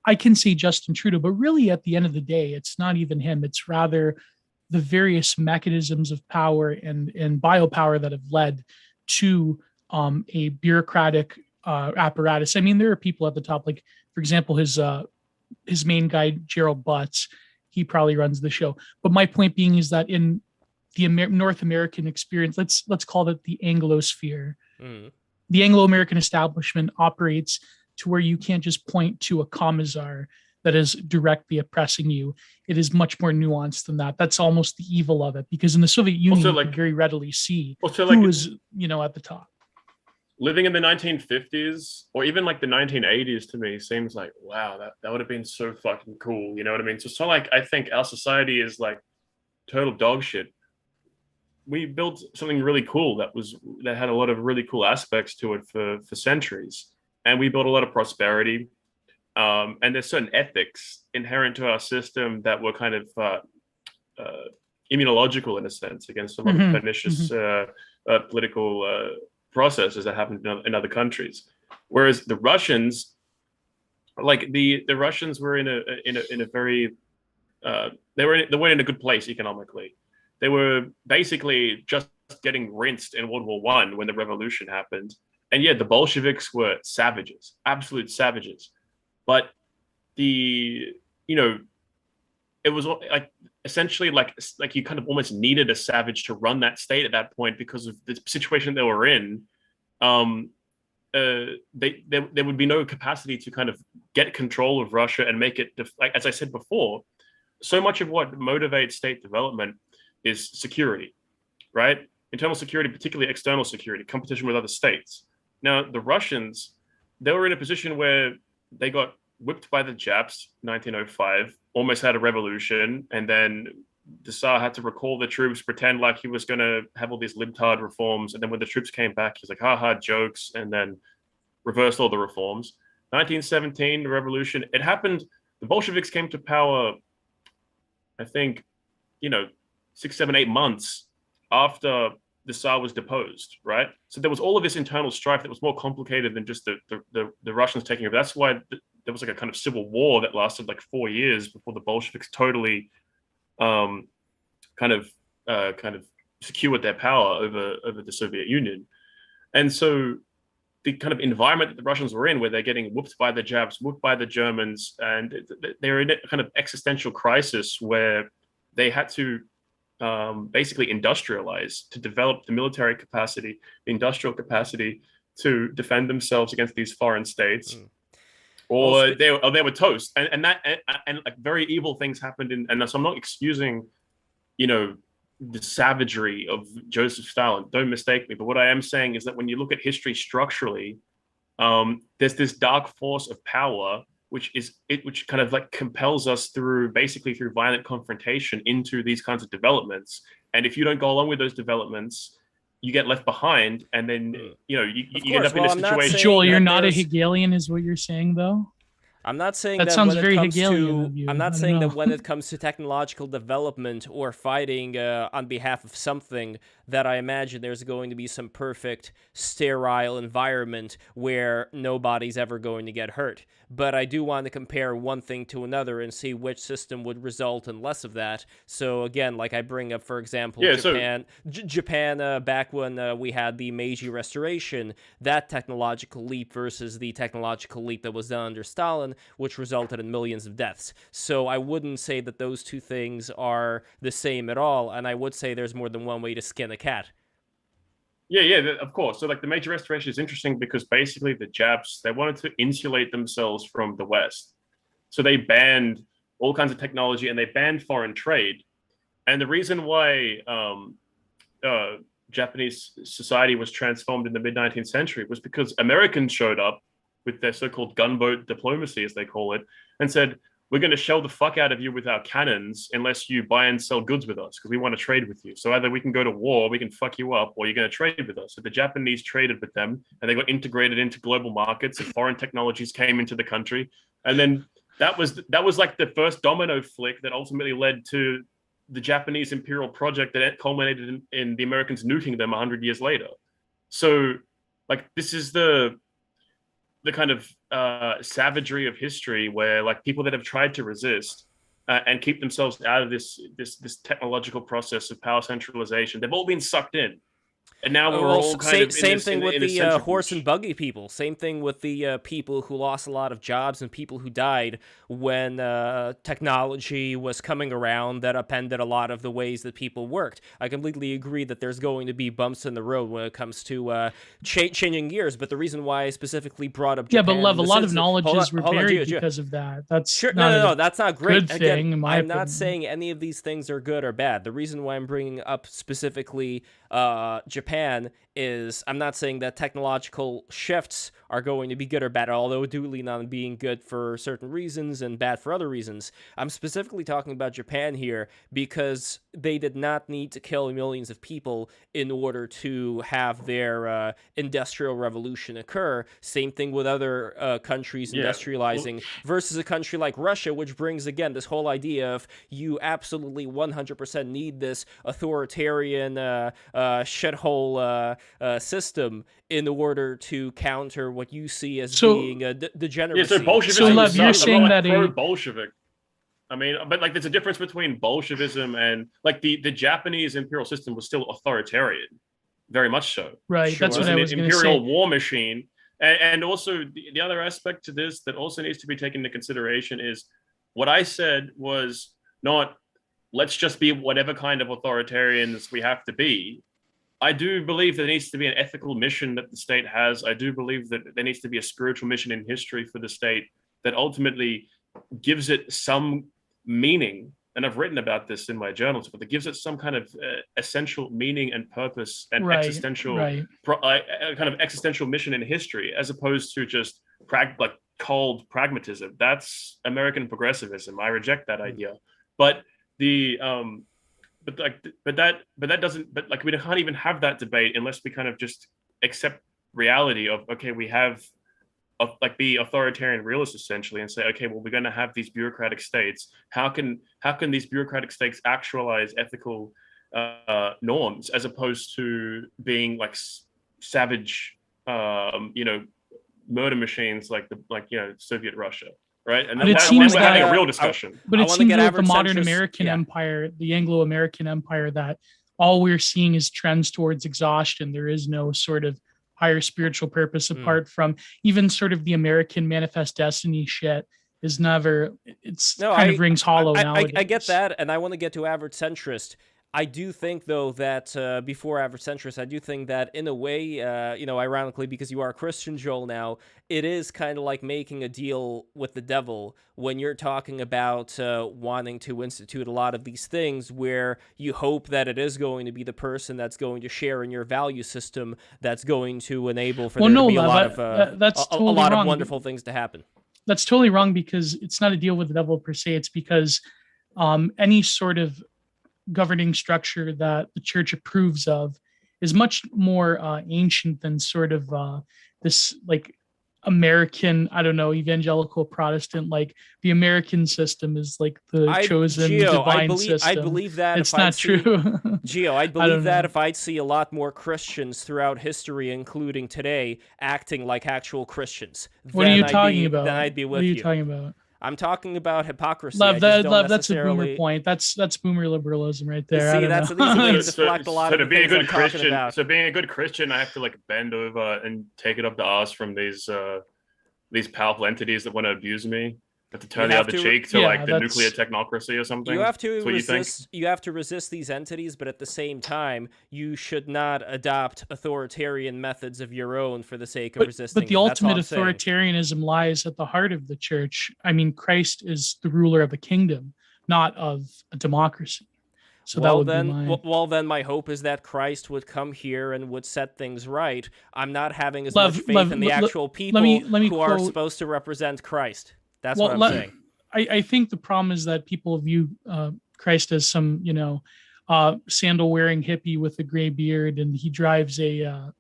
I can say Justin Trudeau, but really at the end of the day, it's not even him. It's rather the various mechanisms of power and biopower that have led to a bureaucratic apparatus. I mean, there are people at the top, like, for example, his main guy, Gerald Butts, he probably runs the show. But my point being is that in the North American experience, let's call it the Anglosphere. The Anglo-American establishment operates to where you can't just point to a commissar that is directly oppressing you. It is much more nuanced than that. That's almost the evil of it, because in the Soviet Union, Also, you like- can very readily see Also, who like, is, at the top. living in the 1950s or even like the 1980s to me seems like, wow, that would have been so fucking cool. You know what I mean? So it's not like I think our society is like total dog shit. We built something really cool that had a lot of really cool aspects to it for centuries, and we built a lot of prosperity. And there's certain ethics inherent to our system that were kind of immunological in a sense against a lot of pernicious political processes that happened in other countries. Whereas the Russians, like the Russians were in a very they weren't in a good place economically. They were basically just getting rinsed in World War I when the revolution happened. And yeah, the Bolsheviks were savages, absolute savages. But it was like essentially like you kind of almost needed a savage to run that state at that point because of the situation they were in. There would be no capacity to kind of get control of Russia and make it, like as I said before, so much of what motivates state development is security, right? Internal security, particularly external security, competition with other states. Now, the Russians, they were in a position where they got whipped by the Japs, 1905, almost had a revolution, and then the Tsar had to recall the troops, pretend like he was going to have all these libtard reforms, and then when the troops came back, he's like, haha, jokes, and then reversed all the reforms. 1917, the revolution, it happened, the Bolsheviks came to power, I think, 6, 7, 8 months after the Tsar was deposed, right? So there was all of this internal strife that was more complicated than just the Russians taking over. That's why there was like a kind of civil war that lasted like 4 years before the Bolsheviks totally kind of secured their power over the Soviet Union. And so the kind of environment that the Russians were in, where they're getting whooped by the Japs, whooped by the Germans, and they're in a kind of existential crisis where they had to basically industrialize to develop the military capacity, the industrial capacity to defend themselves against these foreign states. Or they were toast, and like very evil things happened. And so I'm not excusing, the savagery of Joseph Stalin. Don't mistake me. But what I am saying is that when you look at history structurally, there's this dark force of power, which kind of like compels us through violent confrontation into these kinds of developments. And if you don't go along with those developments, you get left behind, and then you end up in a situation. Joel, you're not a Hegelian, is what you're saying, though. I'm not saying that sounds very Hegelian of you. I'm not saying that when it comes to technological development or fighting on behalf of something, that I imagine there's going to be some perfect sterile environment where nobody's ever going to get hurt. But I do want to compare one thing to another and see which system would result in less of that. So again, like I bring up, for example, Japan back when we had the Meiji Restoration, that technological leap versus the technological leap that was done under Stalin, which resulted in millions of deaths. So I wouldn't say that those two things are the same at all, and I would say there's more than one way to skin a cat. Yeah, of course. So like the Meiji Restoration is interesting because basically the Japs, they wanted to insulate themselves from the West. So they banned all kinds of technology and they banned foreign trade. And the reason why Japanese society was transformed in the mid-19th century was because Americans showed up with their so-called gunboat diplomacy, as they call it, and said, we're going to shell the fuck out of you with our cannons unless you buy and sell goods with us because we want to trade with you. So either we can go to war, we can fuck you up, or you're going to trade with us. So the Japanese traded with them and they got integrated into global markets and foreign technologies came into the country. And then that was like the first domino flick that ultimately led to the Japanese imperial project that culminated in the Americans nuking them 100 years later. So like this is the kind of savagery of history where like people that have tried to resist and keep themselves out of this technological process of power centralization, they've all been sucked in. And now we're Well, all kind of same thing with the centrifuge. horse and buggy people. Same thing with the people who lost a lot of jobs and people who died when technology was coming around that upended a lot of the ways that people worked. I completely agree that there's going to be bumps in the road when it comes to changing gears. But the reason why I specifically brought up Japan, but Lev, a lot of Hold knowledge on, is hold on, reburied Gio. because of that. That's Sure, not no, a that's not great. good Again, thing, in my I'm not opinion. saying any of these things are good or bad. The reason why I'm bringing up specifically Japan is I'm not saying that technological shifts are going to be good or bad, although duly on being good for certain reasons and bad for other reasons. I'm specifically talking about Japan here because they did not need to kill millions of people in order to have their industrial revolution occur. Same thing with other countries industrializing versus a country like Russia, which brings, again, this whole idea of you absolutely 100% need this authoritarian shithole system in order to counter what you see as being a degeneracy. Yeah, so Bolshevism. So, Lev, you're saying that Bolshevik. I mean, but like, there's a difference between Bolshevism and like the Japanese imperial system was still authoritarian, very much so. Right. Sure. That's what I was going to say. Imperial war machine, and also the other aspect to this that also needs to be taken into consideration is what I said was not let's just be whatever kind of authoritarians we have to be. I do believe there needs to be an ethical mission that the state has. I do believe that there needs to be a spiritual mission in history for the state that ultimately gives it some meaning. And I've written about this in my journals, but that gives it some kind of essential meaning and purpose and existential, kind of existential mission in history, as opposed to just cold pragmatism. That's American progressivism. I reject that idea. But the But that doesn't. But like, we can't even have that debate unless we kind of just accept reality of, okay, we have be authoritarian realists essentially, and say, okay, well, we're going to have these bureaucratic states. How can these bureaucratic states actualize ethical norms as opposed to being like savage, murder machines like Soviet Russia? Right, and but it seems we're having a real discussion. But it seems like the modern American empire, the Anglo-American empire, that all we're seeing is trends towards exhaustion. There is no sort of higher spiritual purpose apart from even sort of the American manifest destiny shit. Is never. It rings hollow nowadays. I get that, and I want to get to average centrist. I do think, though, that before average centrist, I do think that in a way, ironically, because you are a Christian, Joel, now, it is kind of like making a deal with the devil when you're talking about wanting to institute a lot of these things where you hope that it is going to be the person that's going to share in your value system that's going to enable for there to be a lot of wonderful things to happen. That's totally wrong, because it's not a deal with the devil per se. It's because any sort of governing structure that the church approves of is much more ancient than sort of this like American, evangelical Protestant, like the American system is like the chosen divine system. I believe that it's not true. Gio, I'd believe that if I'd see a lot more Christians throughout history, including today, acting like actual Christians. What are you talking about? Then I'd be with you. What are you talking about? I'm talking about hypocrisy. Lev, that's a boomer point. That's boomer liberalism right there. See, that's an easy way to deflect a lot of to be a good Christian. About. So being a good Christian, I have to like bend over and take it up the arse from these powerful entities that want to abuse me. I have to turn the other cheek to the nuclear technocracy or something. You have to resist. You have to resist these entities, but at the same time, you should not adopt authoritarian methods of your own for the sake of resisting. But the ultimate authoritarianism lies at the heart of the church. I mean, Christ is the ruler of a kingdom, not of a democracy. So then my hope is that Christ would come here and would set things right. I'm not having as much faith in the actual people who are supposed to represent Christ. That's what I'm saying. I think the problem is that people view Christ as some, sandal-wearing hippie with a gray beard, and he drives a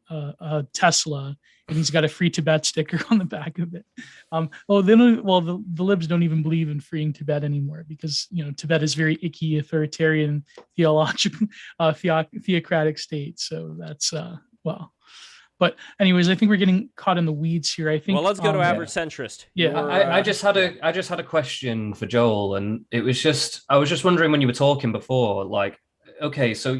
Tesla, and he's got a Free Tibet sticker on the back of it. The libs don't even believe in freeing Tibet anymore because, Tibet is very icky, authoritarian, theological, theocratic state. So that's, But anyways, I think we're getting caught in the weeds here. I think. Well, let's go to average centrist. Yeah, I just had a question for Joel, and I was just wondering when you were talking before, like, okay, so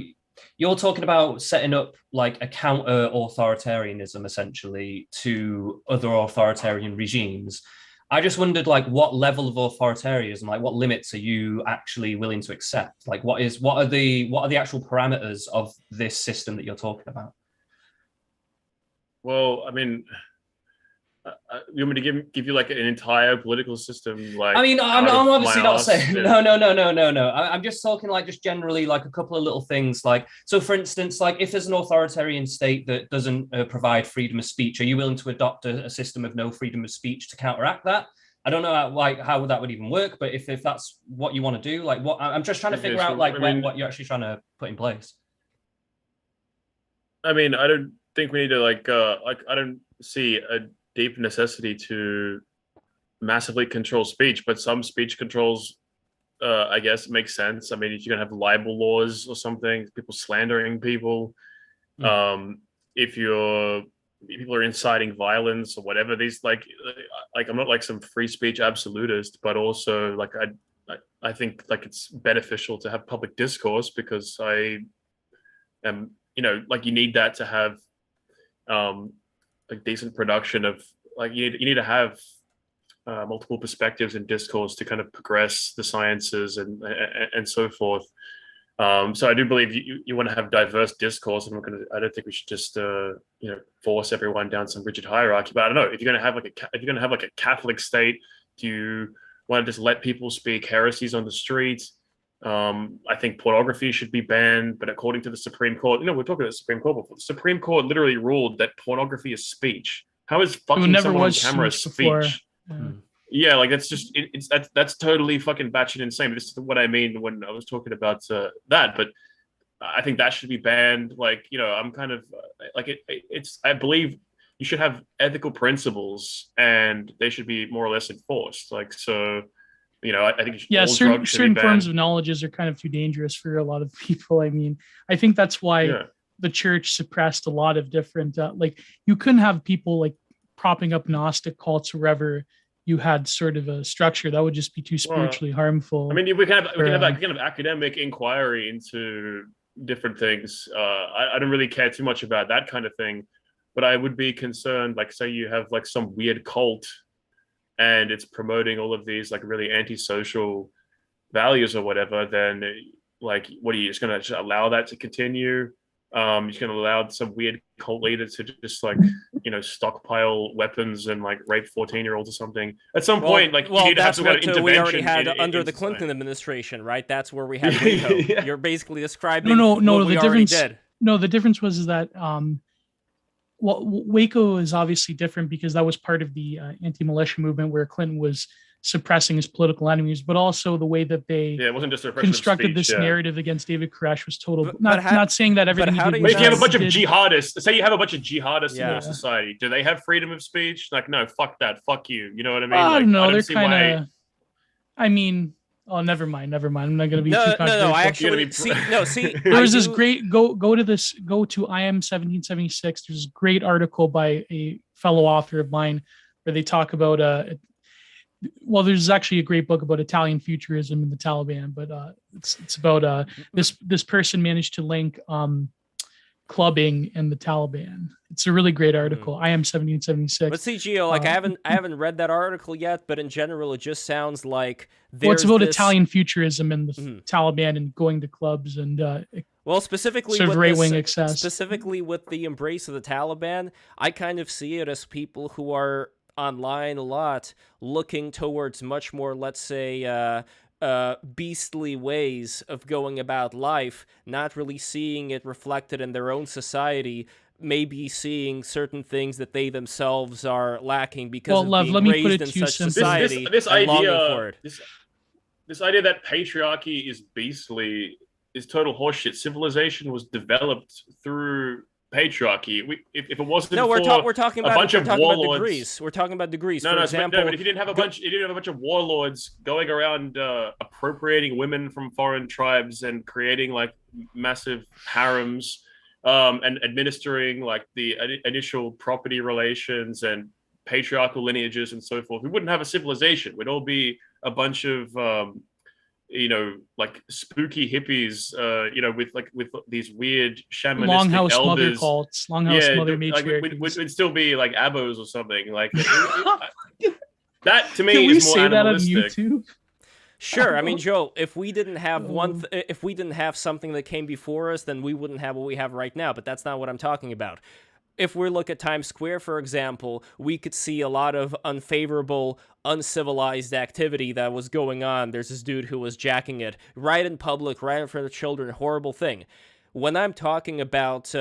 You're talking about setting up like a counter authoritarianism essentially to other authoritarian regimes. I just wondered like what level of authoritarianism, like what limits are you actually willing to accept? Like what are the actual parameters of this system that you're talking about? Well, I mean, you want me to give you like an entire political system? Like, I mean, I'm obviously not saying and... no. I'm just talking like just generally like a couple of little things. Like, so for instance, like if there's an authoritarian state that doesn't provide freedom of speech, are you willing to adopt a system of no freedom of speech to counteract that? I don't know how that would even work, but if that's what you want to do, like what I'm just trying to figure out like what you're actually trying to put in place. I mean, I don't think we need to like I don't see a deep necessity to massively control speech, but some speech controls, I guess, make sense. I mean, if you're gonna have libel laws or something, people slandering people, if people are inciting violence or whatever, these like I'm not like some free speech absolutist, but also like I think like it's beneficial to have public discourse because I am, like you need that to have like decent production of like you need to have multiple perspectives and discourse to kind of progress the sciences and so forth. So I do believe you want to have diverse discourse, and I don't think we should just force everyone down some rigid hierarchy. But I don't know if you're going to have like a Catholic state. Do you want to just let people speak heresies on the street? I think pornography should be banned, but according to the Supreme Court, we're talking about the Supreme Court before. The Supreme Court literally ruled that pornography is speech. How is fucking someone on camera speech? Yeah, like that's just that's totally fucking batshit insane. This is what I mean when I was talking about that. But I think that should be banned. Like I'm kind of like it's. I believe you should have ethical principles, and they should be more or less enforced. Like so. I think certain forms of knowledges are kind of too dangerous for a lot of people. I mean, I think that's why the church suppressed a lot of different, like you couldn't have people like propping up Gnostic cults wherever you had sort of a structure that would just be too spiritually harmful. I mean, we can have academic inquiry into different things. I don't really care too much about that kind of thing, but I would be concerned, like say you have like some weird cult and it's promoting all of these like really antisocial values or whatever, then like, what are you just going to allow that to continue? You're just going to allow some weird cult leader to just like, stockpile weapons and like rape 14-year-olds or something. At some point, like, you need to have some kind of intervention. We already had under the Clinton administration, right? That's where we had Waco. Yeah. You're basically describing what we the already difference. did. No, the difference was that Waco is obviously different because that was part of the anti-militia movement where Clinton was suppressing his political enemies, but also the way that they it wasn't just constructed this narrative against David Koresh was total. Not saying that everything he did But if you have a bunch of did. jihadists, say you have a bunch of jihadists in your society, do they have freedom of speech? Like, no, fuck that, fuck you. You know what I mean? I don't know. They're kind of. I mean, oh, never mind. I'm not going to be too controversial. No. I actually see. There was this great go to IM 1776. There's this great article by a fellow author of mine where they talk about there's actually a great book about Italian futurism and the Taliban, but it's about this person managed to link clubbing and the Taliban. It's a really great article. IM 1776. But see, Gio, like I haven't read that article yet, but in general, it just sounds like it's about Italian futurism and the Taliban and going to clubs and specifically sort of right-wing excess. Specifically with the embrace of the Taliban, I kind of see it as people who are online a lot looking towards much more, let's say, beastly ways of going about life, not really seeing it reflected in their own society, maybe seeing certain things that they themselves are lacking because of being raised in such society this and longing idea, for it. This idea that patriarchy is beastly is total horseshit. Civilization was developed through patriarchy. If it wasn't we're talking about a bunch of warlords, degrees. We're talking about degrees. For example, but if you didn't have a bunch of warlords going around appropriating women from foreign tribes and creating like massive harems, and administering like the initial property relations and patriarchal lineages and so forth, we wouldn't have a civilization. We'd all be a bunch of like spooky hippies, with these weird shamanistic Longhouse mother elders. cults, Longhouse mother like matriarchies. would still be like abos or something. Like that to me Can we is more say that on animalistic. YouTube? Sure. I mean, Joe, if we didn't have if we didn't have something that came before us, then we wouldn't have what we have right now. But that's not what I'm talking about. If we look at Times Square, for example, we could see a lot of unfavorable, uncivilized activity that was going on. There's this dude who was jacking it right in public, right in front of children. Horrible thing. When I'm talking about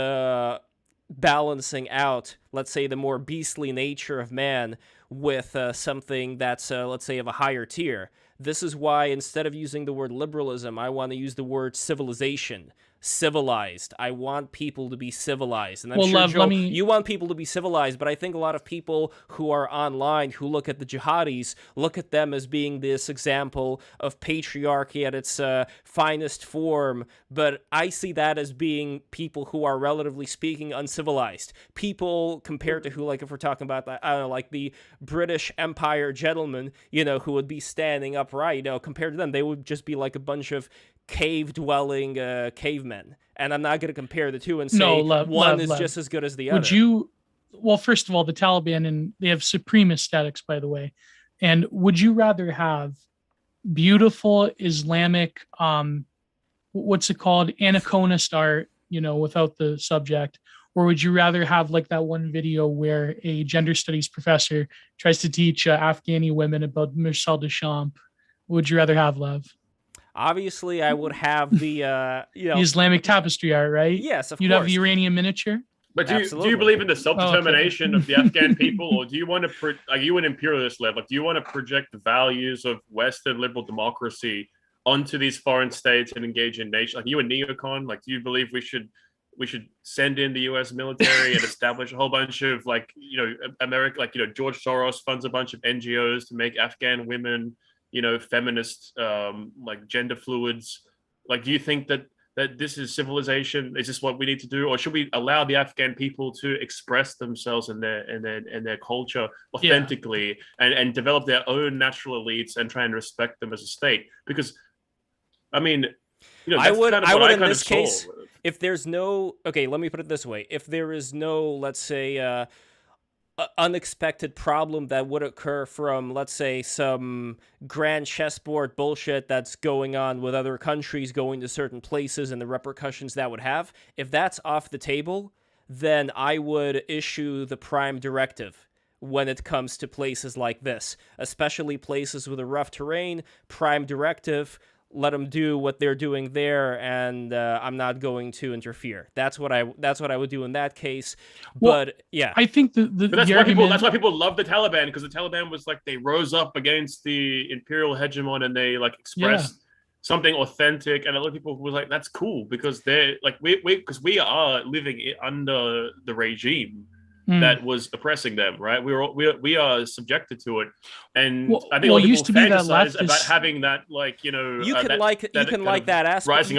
balancing out, let's say, the more beastly nature of man with something that's, let's say, of a higher tier, this is why instead of using the word liberalism, I want to use the word civilization. Civilized. I want people to be civilized. And I'm sure, Lev, Joe, you want people to be civilized, but I think a lot of people who are online, who look at the jihadis, look at them as being this example of patriarchy at its finest form, but I see that as being people who are, relatively speaking, uncivilized. People compared to who, like, if we're talking about, I don't know, like the British Empire gentlemen, who would be standing upright, compared to them, they would just be like a bunch of cave-dwelling cavemen. And I'm not going to compare the two and say one is just as good as the other. Would you... Well, first of all, the Taliban, and they have supreme aesthetics, by the way. And would you rather have beautiful Islamic, what's it called, anaconist art, without the subject, or would you rather have like that one video where a gender studies professor tries to teach Afghani women about Marcel Duchamp? What would you rather have, Lev? Obviously, I would have the, the Islamic tapestry art, right? Yes, of You'd course. have the Iranian miniature? But do you believe in the self-determination of the Afghan people, or do you want to, are you an imperialist, Lev? Like, do you want to project the values of Western liberal democracy onto these foreign states and engage in nation? Like, are you a neocon? Like, do you believe we should send in the U.S. military and establish a whole bunch of, like, America, like, George Soros funds a bunch of NGOs to make Afghan women, feminist, like gender fluids? Like, do you think that this is civilization? Is this what we need to do, or should we allow the Afghan people to express themselves and their culture authentically, and develop their own natural elites and try and respect them as a state? Because, I mean, I would in this case, if there's no, okay, let me put it this way: if there is no, let's say, unexpected problem that would occur from, let's say, some grand chessboard bullshit that's going on with other countries going to certain places and the repercussions that would have, if that's off the table, then I would issue the prime directive when it comes to places like this, especially places with a rough terrain. Prime directive, let them do what they're doing there, and I'm not going to interfere. That's what I would do in that case. Well, but yeah, I think but that's why people love the Taliban, because the Taliban was like, they rose up against the imperial hegemon and they like expressed something authentic, and a lot of people was like, that's cool, because they're like, we are living under the regime that was oppressing them, right? We are subjected to it, and I think people fantasize about having that, like, you can like that aspect,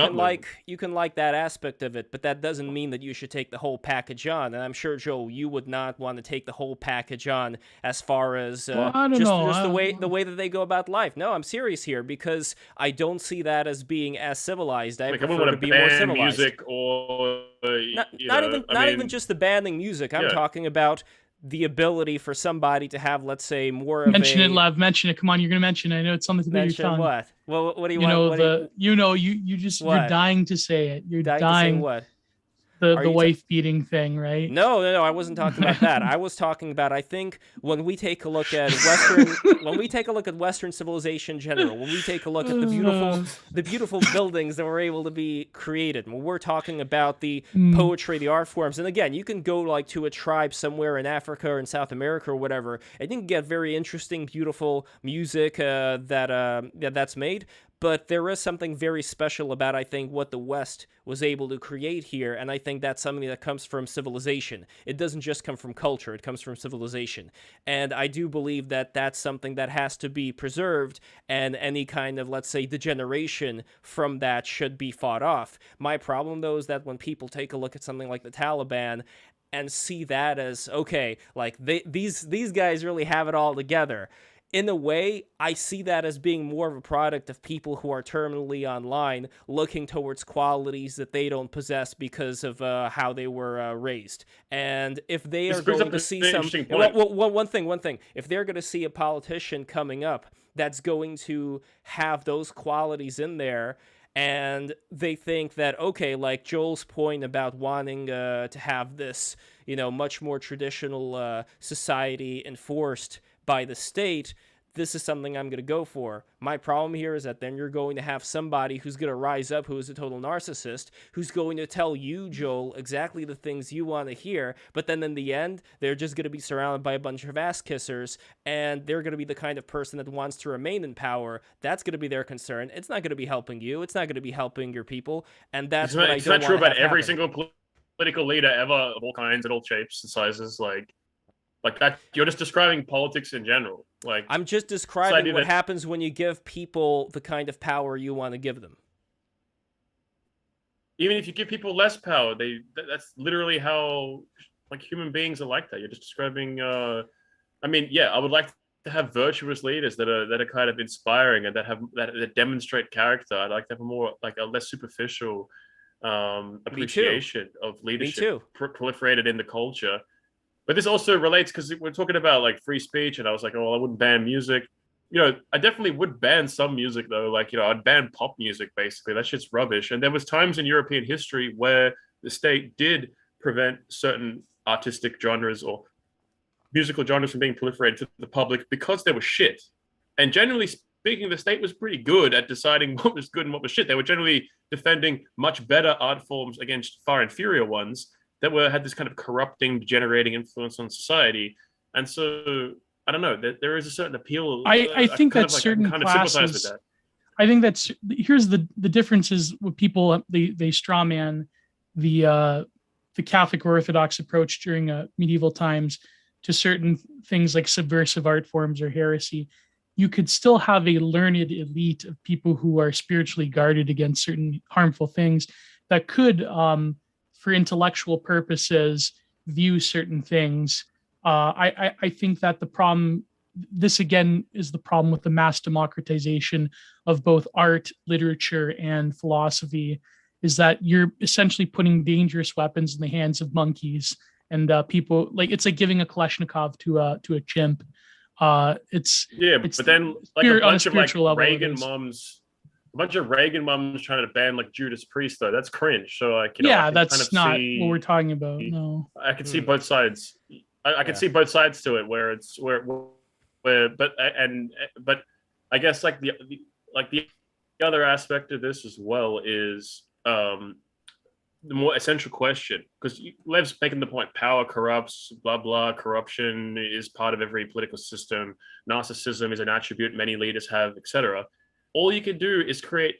you can like that aspect of it, but that doesn't mean that you should take the whole package on. And I'm sure, Joe, you would not want to take the whole package on as far as just the way that they go about life. No, I'm serious here, because I don't see that as being as civilized. I prefer to be more civilized. Music, or not even just the banning music. I'm talking about the ability for somebody to have, let's say, more of mention it, Lev. Mention it. Come on, you're gonna mention it. I know it's on the tip of your tongue. What? Well, what do you want? You're dying to say it. You're dying. To say what? The wife beating thing, right? No, I wasn't talking about that. I was talking about, I think, when we take a look at Western civilization in general, when we take a look at the beautiful buildings that were able to be created, when we're talking about the poetry, the art forms, and again, you can go like to a tribe somewhere in Africa or in South America or whatever, and you can get very interesting, beautiful music that's made. But there is something very special about, I think, what the West was able to create here, and I think that's something that comes from civilization. It doesn't just come from culture, it comes from civilization. And I do believe that that's something that has to be preserved, and any kind of, let's say, degeneration from that should be fought off. My problem, though, is that when people take a look at something like the Taliban and see that as, okay, like, these guys really have it all together, in a way, I see that as being more of a product of people who are terminally online, looking towards qualities that they don't possess because of how they were raised. And if they This are brings going up to an see some, interesting point. one thing, if they're going to see a politician coming up that's going to have those qualities in there, and they think that, okay, like Joel's point about wanting to have this, much more traditional society enforced by the state, this is something I'm going to go for. My problem here is that then you're going to have somebody who's going to rise up, who is a total narcissist, who's going to tell you, Joel, exactly the things you want to hear, but then in the end, they're just going to be surrounded by a bunch of ass kissers, and they're going to be the kind of person that wants to remain in power. That's going to be their concern. It's not going to be helping you. It's not going to be helping your people, and that's what I don't want to have It's not true about every happen. single political leader ever, of all kinds and all shapes and sizes. Like that, you're just describing politics in general. Like, I'm just describing what happens when you give people the kind of power you want to give them. Even if you give people less power, that's literally how like human beings are like that. You're just describing. I would like to have virtuous leaders that are kind of inspiring and that demonstrate character. I'd like to have a less superficial appreciation of leadership proliferated in the culture. But this also relates because we're talking about like free speech, and I was like, oh, I wouldn't ban music. I definitely would ban some music though. Like, I'd ban pop music basically. That shit's rubbish. And there was times in European history where the state did prevent certain artistic genres or musical genres from being proliferated to the public because they were shit. And generally speaking, the state was pretty good at deciding what was good and what was shit. They were generally defending much better art forms against far inferior ones that had this kind of corrupting, degenerating influence on society. And so, I don't know, there is a certain appeal. I think that certain classes, I think that's, here's the differences with people, they strawman the Catholic Orthodox approach during medieval times to certain things like subversive art forms or heresy. You could still have a learned elite of people who are spiritually guarded against certain harmful things that could, for intellectual purposes, view certain things. I think that the problem, this again is the problem with the mass democratization of both art, literature, and philosophy, is that you're essentially putting dangerous weapons in the hands of monkeys and people. Like, it's like giving a Kalashnikov to a chimp. But then like a bunch of like Reagan moms. A bunch of Reagan moms trying to ban like Judas Priest, though. That's cringe. So like, that's kind of not what we're talking about. No, I can see both sides. I can see both sides to it, where but I guess like the other aspect of this as well is the more essential question, because Lev's making the point: power corrupts, blah blah. Corruption is part of every political system. Narcissism is an attribute many leaders have, etc. All you can do is try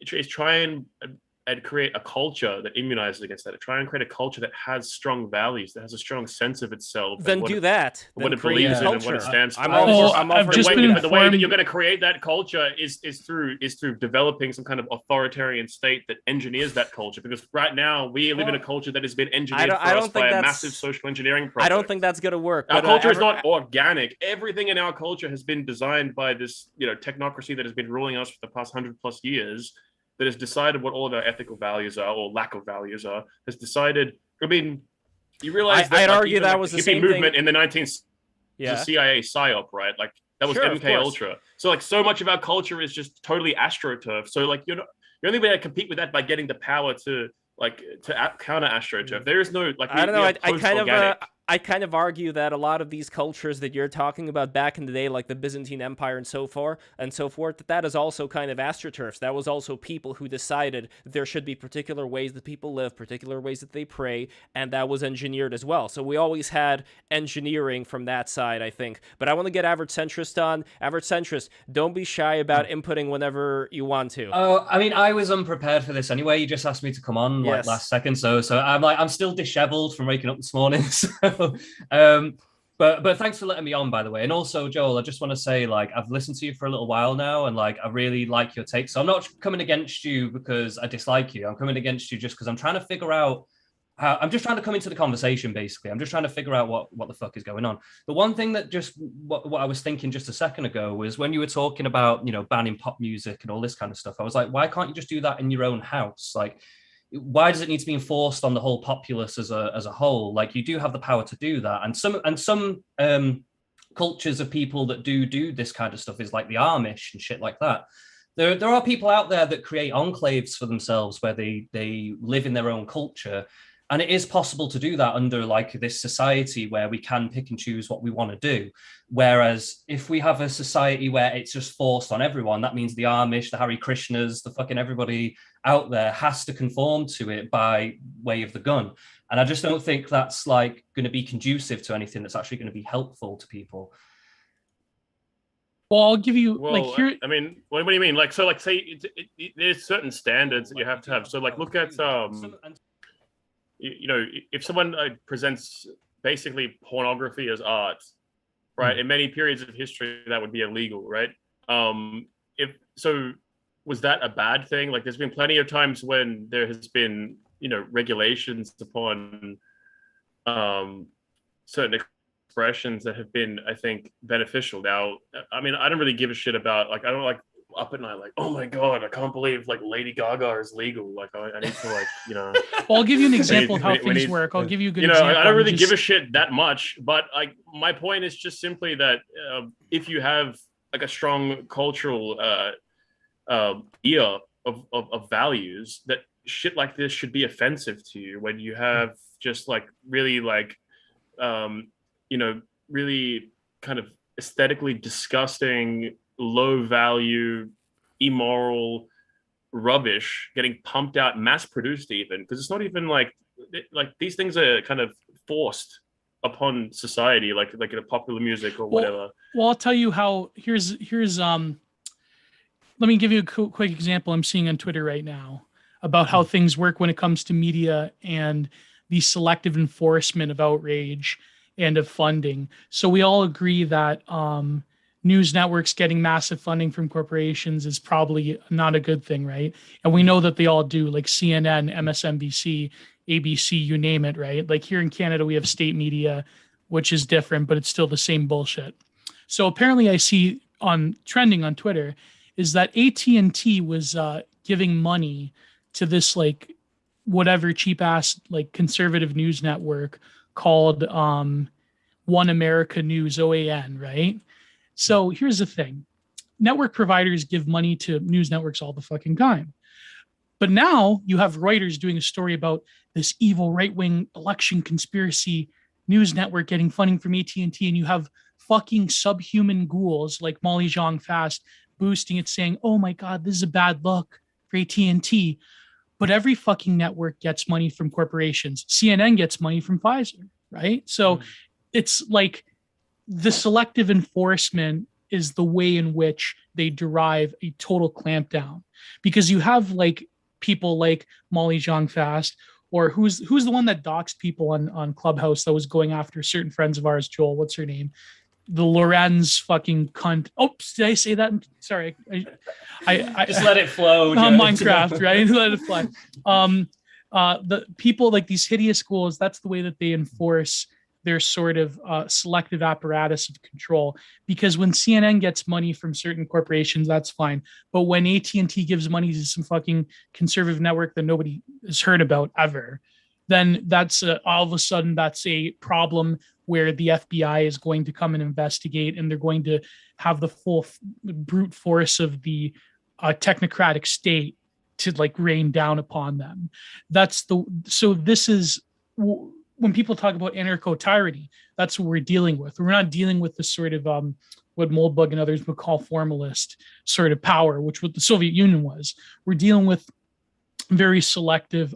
and create a culture that immunizes against that. Try and create a culture that has strong values, that has a strong sense of itself. Then do that. What it believes in and what it stands for. The way that you're going to create that culture is through developing some kind of authoritarian state that engineers that culture. Because right now we live in a culture that has been engineered for us by a massive social engineering process. I don't think that's going to work. Our culture is not organic. Everything in our culture has been designed by this, technocracy that has been ruling us for the past 100+ years. That has decided what all of our ethical values are, or lack of values are, has decided. I mean, you realize that I'd argue that was the hippie same movement thing in the 19th, the CIA psyop, right? Like that was MK Ultra. So like so much of our culture is just totally astroturf. So like you're only able to compete with that by getting the power to counter astroturf. There is no like. I don't know. I kind of argue that a lot of these cultures that you're talking about back in the day, like the Byzantine Empire and so forth, that is also kind of astroturfs. That was also people who decided that there should be particular ways that people live, particular ways that they pray, and that was engineered as well. So we always had engineering from that side, I think. But I want to get Average Centrist on. Average Centrist, don't be shy about inputting whenever you want to. Oh, I mean, I was unprepared for this anyway. You just asked me to come on last second, so I'm still disheveled from waking up this morning. But thanks for letting me on, by the way. And also, Joel, I just want to say, like, I've listened to you for a little while now, and like, I really like your take. So I'm not coming against you because I dislike you. I'm coming against you just because I'm trying to figure out I'm just trying to come into the conversation, basically. I'm just trying to figure out what the fuck is going on. The one thing that just what I was thinking just a second ago was when you were talking about, you know, banning pop music and all this kind of stuff, I was like, why can't you just do that in your own house? Like, why does it need to be enforced on the whole populace as a whole? Like, you do have the power to do that. And some cultures of people that do this kind of stuff is like the Amish and shit like that. There are people out there that create enclaves for themselves where they live in their own culture. And it is possible to do that under like this society where we can pick and choose what we want to do. Whereas if we have a society where it's just forced on everyone, that means the Amish, the Hare Krishnas, the fucking everybody out there has to conform to it by way of the gun. And I just don't think that's like going to be conducive to anything that's actually going to be helpful to people. Well, I'll give you here. I mean, what do you mean? Like, so like say there's certain standards that you have to have. So like look at you know, if someone presents basically pornography as art, right? In many periods of history, that would be illegal, right? If so, was that a bad thing? Like, there's been plenty of times when there has been, you know, regulations upon certain expressions that have been, I think, beneficial. Now, I mean, I don't really give a shit about, like, I don't like up at night like, oh my god, I can't believe like Lady Gaga is legal. Like, I need to, like, you know. Well, I'll give you an example of how things work. I'll give you a good example. I don't really give a shit that much, but like my point is just simply that if you have like a strong cultural idea of values, that shit like this should be offensive to you when you have just like really like you know, really kind of aesthetically disgusting, low value, immoral rubbish getting pumped out, mass produced even, because it's not even like these things are kind of forced upon society, like in a popular music or whatever. Well, I'll tell you how. Here's let me give you a quick example I'm seeing on Twitter right now about how things work when it comes to media and the selective enforcement of outrage and of funding. So we all agree that news networks getting massive funding from corporations is probably not a good thing, right? And we know that they all do, like CNN, MSNBC, ABC, you name it, right? Like here in Canada, we have state media, which is different, but it's still the same bullshit. So apparently I see on trending on Twitter is that AT&T was giving money to this like whatever cheap ass like conservative news network called One America News, OAN, right? So here's the thing. Network providers give money to news networks all the fucking time. But now you have Reuters doing a story about this evil right-wing election conspiracy news network getting funding from AT&T, and you have fucking subhuman ghouls like Molly Zhang Fast boosting it, saying, oh my God, this is a bad look for AT&T. But every fucking network gets money from corporations. CNN gets money from Pfizer, right? So it's like the selective enforcement is the way in which they derive a total clampdown, because you have like people like Molly Zhang Fast, or who's the one that doxed people on Clubhouse that was going after certain friends of ours, Joel, what's her name? The Lorenz fucking cunt. Oops, did I say that? Sorry. I just let it flow. Minecraft, right? Let it fly. The people like these hideous schools, that's the way that they enforce their sort of selective apparatus of control. Because when CNN gets money from certain corporations, that's fine. But when AT&T gives money to some fucking conservative network that nobody has heard about ever, then that's all of a sudden that's a problem where the FBI is going to come and investigate, and they're going to have the full brute force of the technocratic state to like rain down upon them. So this is when people talk about anarcho-tyranny, that's what we're dealing with. We're not dealing with the sort of what Moldbug and others would call formalist sort of power, which what the Soviet Union was. We're dealing with very selective.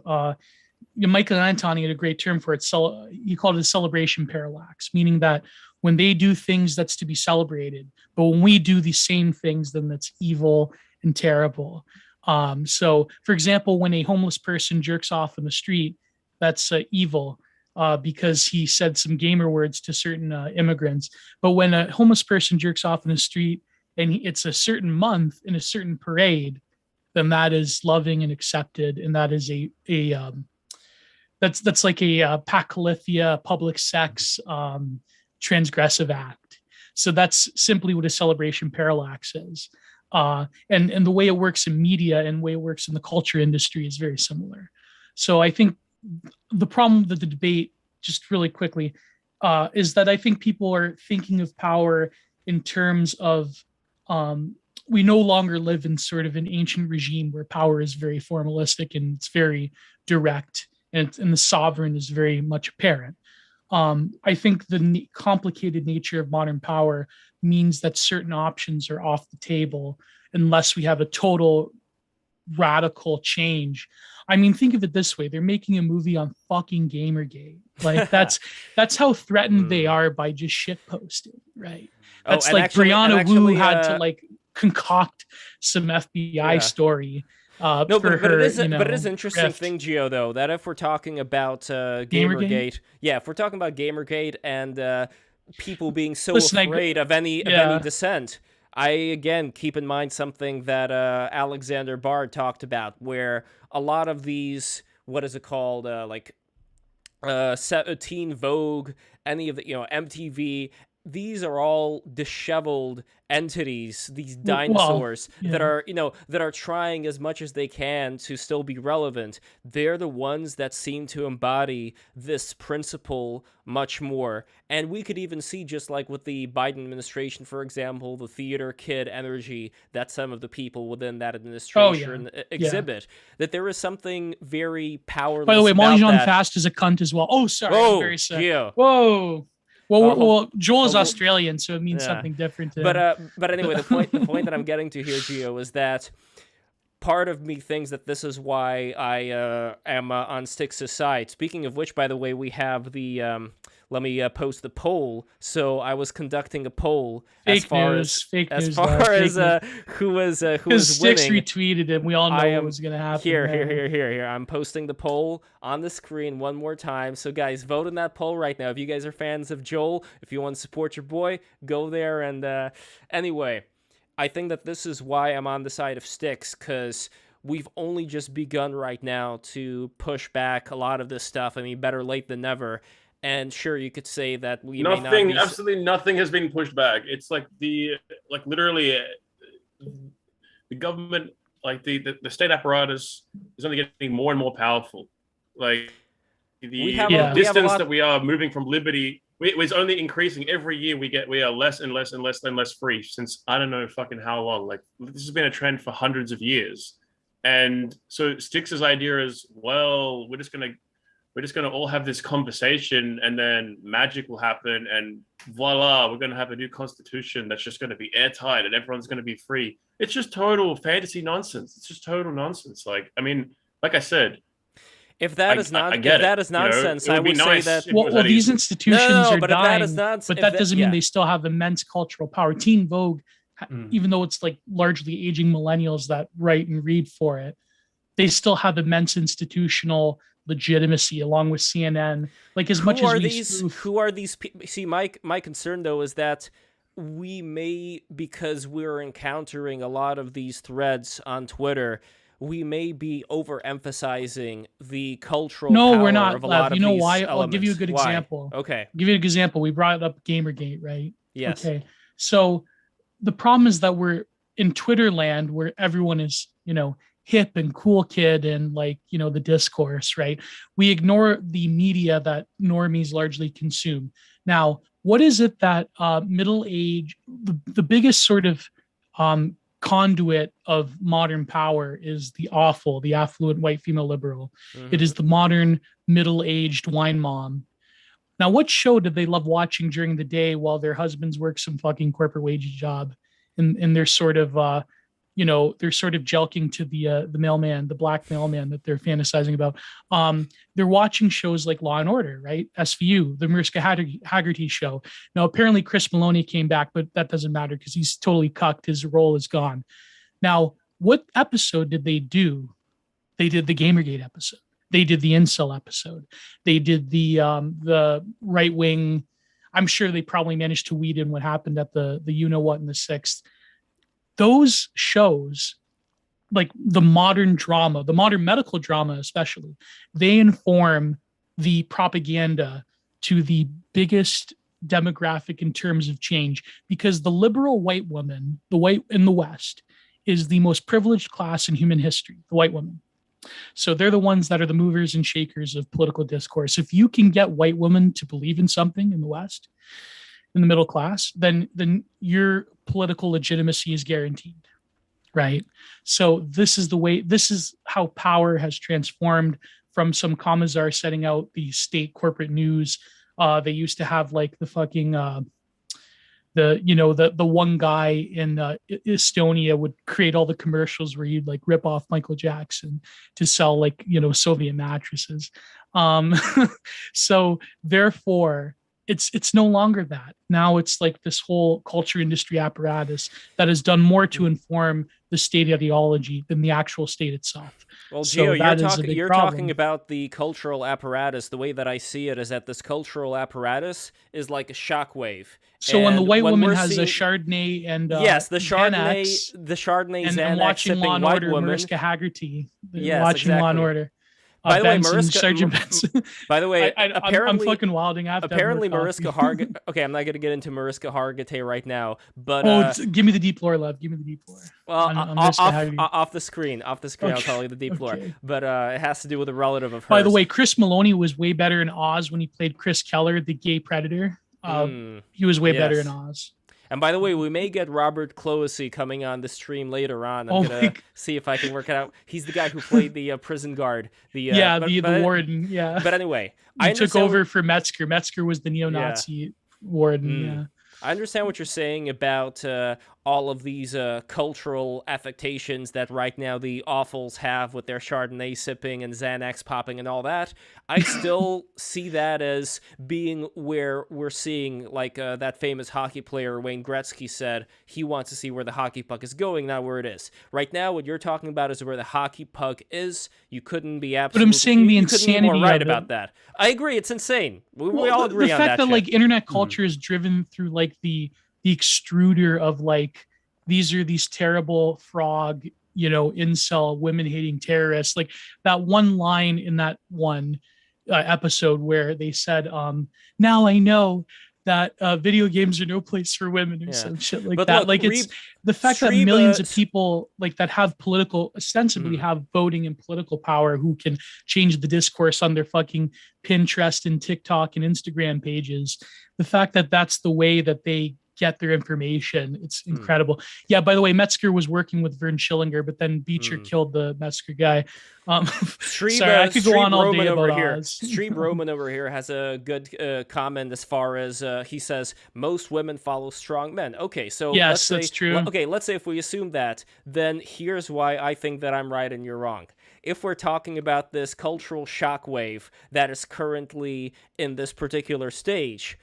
Michael Antoni had a great term for it. He called it a celebration parallax, meaning that when they do things, that's to be celebrated. But when we do the same things, then that's evil and terrible. So, for example, when a homeless person jerks off in the street, that's evil. Because he said some gamer words to certain immigrants. But when a homeless person jerks off in the street and it's a certain month in a certain parade, then that is loving and accepted, and that is that's like a Pacalithia public sex transgressive act. So that's simply what a celebration parallax is. And the way it works in media and the way it works in the culture industry is very similar. So I think the problem with the debate, just really quickly, is that I think people are thinking of power in terms of we no longer live in sort of an ancient regime where power is very formalistic and it's very direct, and the sovereign is very much apparent. I think the complicated nature of modern power means that certain options are off the table unless we have a total radical change. I mean, think of it this way: they're making a movie on fucking Gamergate. Like that's how threatened they are by just shit posting, right? That's like Brianna Wu had to like concoct some FBI story. No, for but her, it is an interesting thing, Gio, though, that if we're talking about Gamergate, if we're talking about Gamergate and people being so afraid of any dissent, I again keep in mind something that Alexander Bard talked about, where a lot of these, what is it called, Teen Vogue, any of the, MTV. These are all disheveled entities, these dinosaurs that are trying as much as they can to still be relevant. They're the ones that seem to embody this principle much more. And we could even see, just like with the Biden administration, for example, the theater kid energy that some of the people within that administration exhibit, that there is something very powerless. By the way, Molly Jean Fast is a cunt as well. Oh, sorry. I'm very sick. Yeah. Whoa. Well, Joel is Australian, so it means something different to him. But anyway, the point that I'm getting to here, Gio, is that part of me thinks that this is why I am on Styx's side. Speaking of which, by the way, we have the let me post the poll. So I was conducting a poll as far as who was winning. Because Styx retweeted it, we all know what was going to happen. Here. I'm posting the poll on the screen one more time. So guys, vote in that poll right now. If you guys are fans of Joel, if you want to support your boy, go there. And anyway, I think that this is why I'm on the side of Styx, because we've only just begun right now to push back a lot of this stuff. I mean, better late than never. And sure, you could say that we absolutely nothing has been pushed back. It's like literally the government, like the state apparatus is only getting more and more powerful. Like the distance that we are moving from liberty is only increasing every year. We are less and less and less and less free since I don't know fucking how long. Like this has been a trend for hundreds of years. And so Styx's idea is, well, we're just gonna all have this conversation and then magic will happen and voila, we're going to have a new constitution that's just going to be airtight and everyone's going to be free. It's just total fantasy nonsense. It's just total nonsense. Like, I mean, like I said, if that is nonsense, I would say that. Well, these institutions are dying, but that doesn't mean they still have immense cultural power. Teen Vogue, even though it's like largely aging millennials that write and read for it, they still have immense institutional legitimacy along with CNN. Like as much as who are these people? See, my concern though is that we may, because we're encountering a lot of these threads on Twitter, we may be overemphasizing the cultural power we're not, of a lot of these elements. I'll give you a good example. Okay. I'll give you an example. We brought up Gamergate, right? Yes. Okay. So the problem is that we're in Twitter land where everyone is, hip and cool kid and the discourse, right? We ignore the media that normies largely consume. Now, what is it that middle age, the biggest sort of conduit of modern power is the affluent white female liberal. Mm-hmm. It is the modern middle-aged wine mom. Now, what show did they love watching during the day while their husbands work some fucking corporate wage job and they're sort of they're sort of jelking to the mailman, the black mailman that they're fantasizing about. They're watching shows like Law and Order, right? SVU, the Mariska Haggerty show. Now, apparently Chris Maloney came back, but that doesn't matter because he's totally cucked. His role is gone. Now, what episode did they do? They did the Gamergate episode. They did the incel episode. They did the right wing. I'm sure they probably managed to weed in what happened at the what in the Sixth. Those shows, like the modern drama, the modern medical drama especially, they inform the propaganda to the biggest demographic in terms of change, because the liberal white woman, the white in the West, is the most privileged class in human history, the white woman. So they're the ones that are the movers and shakers of political discourse. If you can get white women to believe in something in the West, in the middle class, then your political legitimacy is guaranteed, right? So this is how power has transformed from some commissar setting out the state corporate news. They used to have like the fucking the one guy in Estonia would create all the commercials where you'd like rip off Michael Jackson to sell like, Soviet mattresses. So therefore it's no longer that. Now it's like this whole culture industry apparatus that has done more to inform the state ideology than the actual state itself. Well, So Gio, you're problem. talking about the cultural apparatus. The way that I see it is that this cultural apparatus is like a shockwave. So when the And white when woman we're has a seeing- Chardonnay and yes, the Xanax, Chardonnay and Xanax watching sipping Law and white Order, woman. Mariska Hargitay, Yes, watching Law and exactly. Order. By the way, Benson, Mariska, Sergeant Benson. by the way, I'm apparently, fucking wilding. I have to have apparently more Mariska coffee. Hargitay. Okay, I'm not going to get into Mariska Hargitay right now, but Give me the deep lore, Lev. Give me the deep lore. well, on Mariska Hargitay. off the screen, I'll tell you the deep lore. Okay. But it has to do with a relative of hers. By the way, Chris Maloney was way better in Oz when he played Chris Keller, the gay predator. He was way better yes. in Oz. And by the way, we may get Robert Closey coming on the stream later on. I'm Oh gonna my- see if I can work it out. He's the guy who played the prison guard. The the warden. Yeah, But anyway, he I took understand over for Metzger. Metzger was the neo-Nazi warden. Yeah. I understand what you're saying about all of these cultural affectations that right now the awfuls have with their Chardonnay sipping and Xanax popping and all that. I still see that as being where we're seeing, like that famous hockey player Wayne Gretzky said, he wants to see where the hockey puck is going, not where it is. Right now, what you're talking about is where the hockey puck is. You couldn't be absolutely... But I'm saying the you couldn't be more insanity right of it. about that. I agree, it's insane. We Well, all agree the on fact that shit. like internet culture is driven through like the extruder of like these are these terrible frog, incel women hating terrorists. Like that one line in that one episode where they said, now I know that video games are no place for women or some shit like But that. look, Like it's the fact that millions of people like that have ostensibly have voting and political power who can change the discourse on their fucking Pinterest and TikTok and Instagram pages. The fact that that's the way that they get their information, it's incredible. Yeah, by the way, Metzger was working with Vern Schillinger, but then Beecher killed the Metzger guy. Sorry, I could go on all day about Oz. Streeb Roman over here has a good comment as far as he says most women follow strong men. Okay, so yes, that's true. Okay, let's say if we assume that, then here's why I think that I'm right and you're wrong. If we're talking about this cultural shockwave that is currently in this particular stage,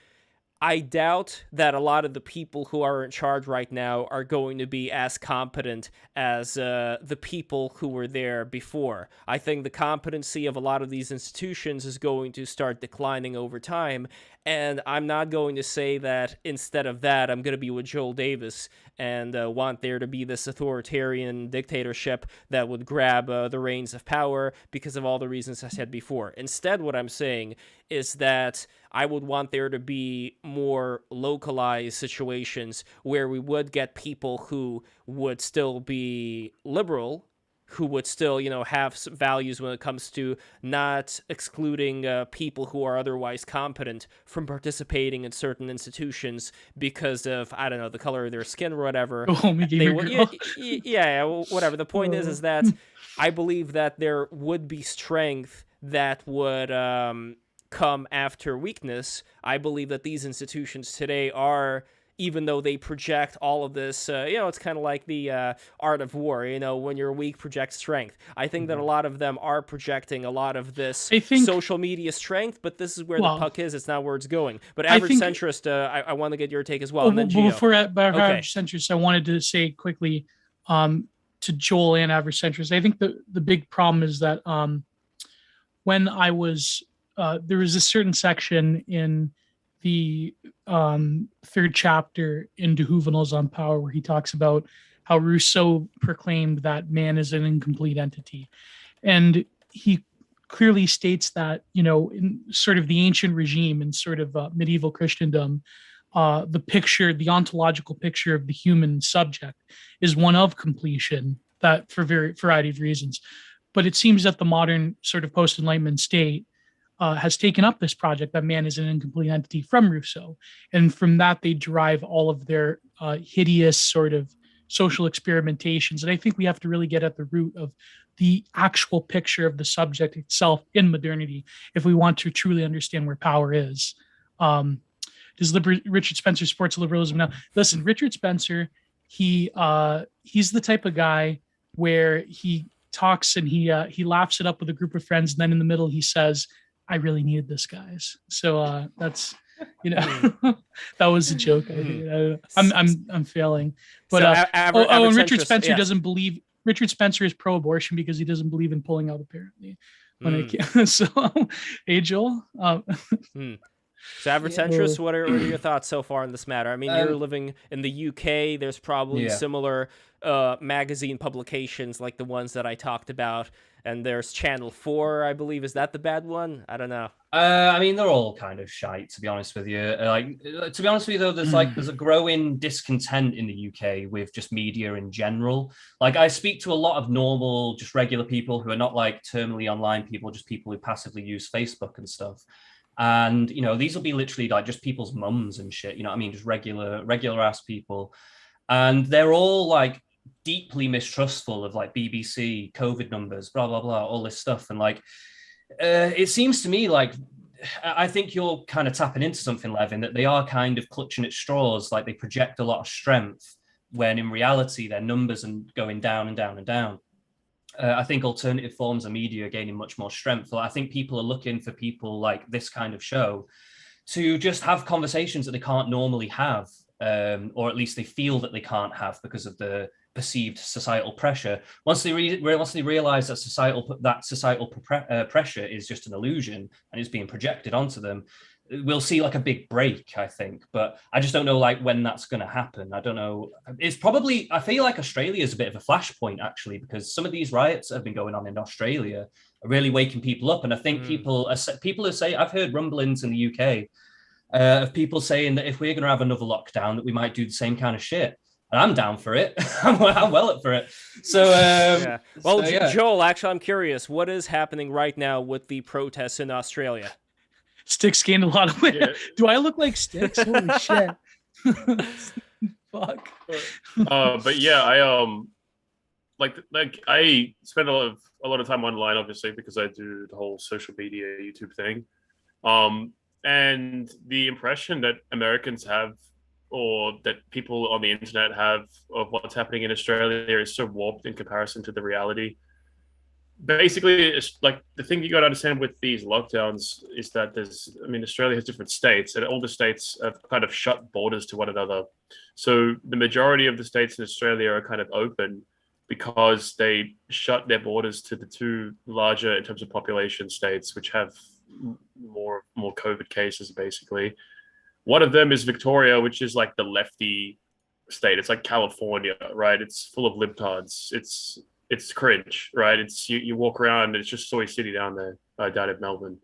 I doubt that a lot of the people who are in charge right now are going to be as competent as the people who were there before. I think the competency of a lot of these institutions is going to start declining over time, and I'm not going to say that instead of that, I'm going to be with Joel Davis and want there to be this authoritarian dictatorship that would grab the reins of power because of all the reasons I said before. Instead, what I'm saying is that I would want there to be more localized situations where we would get people who would still be liberal, who would still, have some values when it comes to not excluding people who are otherwise competent from participating in certain institutions because of, I don't know, the color of their skin or whatever. Oh, me gamer girl. Yeah, whatever. The point is that I believe that there would be strength that would come after weakness. I believe that these institutions today are, even though they project all of this, it's kind of like the art of war, when you're weak, project strength. I think that a lot of them are projecting a lot of this social media strength, but this is where the puck is. It's not where it's going. But average centrist, I want to get your take as well. And then Gio. Before average centrist, I wanted to say quickly to Joel and average centrist, I think the big problem is that when I was, there was a certain section in the third chapter in De Juveniles on Power where he talks about how Rousseau proclaimed that man is an incomplete entity. And he clearly states that, in sort of the ancient regime and sort of medieval Christendom, the ontological picture of the human subject is one of completion, that for very variety of reasons. But it seems that the modern sort of post-Enlightenment state has taken up this project that man is an incomplete entity from Rousseau. And from that, they derive all of their hideous sort of social experimentations. And I think we have to really get at the root of the actual picture of the subject itself in modernity if we want to truly understand where power is. Does Richard Spencer supports liberalism now? Listen, Richard Spencer, he's the type of guy where he talks and he laughs it up with a group of friends, and then in the middle he says, "I really needed this, guys." So that's that was a joke. I'm failing, but and Richard Spencer doesn't believe. Richard Spencer is pro-abortion because he doesn't believe in pulling out, apparently. So, hey, Joel. So, average centrist, what are your thoughts so far on this matter? I mean, you're living in the UK. There's probably similar magazine publications like the ones that I talked about. And there's Channel 4, I believe. Is that the bad one? I don't know. I mean, they're all kind of shite, to be honest with you. To be honest with you, though, there's a growing discontent in the UK with just media in general. Like, I speak to a lot of normal, just regular people who are not like terminally online people, just people who passively use Facebook and stuff. And, these will be literally like just people's mums and shit, what I mean? Just regular ass people. And they're all like deeply mistrustful of like BBC, COVID numbers, blah, blah, blah, all this stuff. And like, it seems to me like, I think you're kind of tapping into something, Levin, that they are kind of clutching at straws. Like they project a lot of strength when in reality, their numbers are going down and down and down. I think alternative forms of media are gaining much more strength. I think people are looking for people like this kind of show to just have conversations that they can't normally have, or at least they feel that they can't have because of the perceived societal pressure. Once they realize that societal pressure is just an illusion and is being projected onto them, we'll see like a big break, I think. But I just don't know like when that's going to happen. I don't know. It's probably, I feel like Australia is a bit of a flashpoint actually, because some of these riots that have been going on in Australia are really waking people up. And I think people are saying, I've heard rumblings in the UK of people saying that if we're going to have another lockdown, that we might do the same kind of shit. And I'm down for it. I'm well up for it. So, Well, Joel, actually, I'm curious. What is happening right now with the protests in Australia? Sticks gained a lot of weight. Yeah. Do I look like Sticks? Holy shit. Fuck. But yeah, I I spend a lot of time online, obviously, because I do the whole social media YouTube thing. And the impression that Americans have, or that people on the internet have, of what's happening in Australia is so warped in comparison to the reality. Basically, it's like the thing you got to understand with these lockdowns is that Australia has different states, and all the states have kind of shut borders to one another. So the majority of the states in Australia are kind of open because they shut their borders to the two larger, in terms of population, states, which have more COVID cases, basically. One of them is Victoria, which is like the lefty state. It's like California, right? It's full of libtards. It's cringe, right? It's you walk around and it's just Soy City down there, down at Melbourne.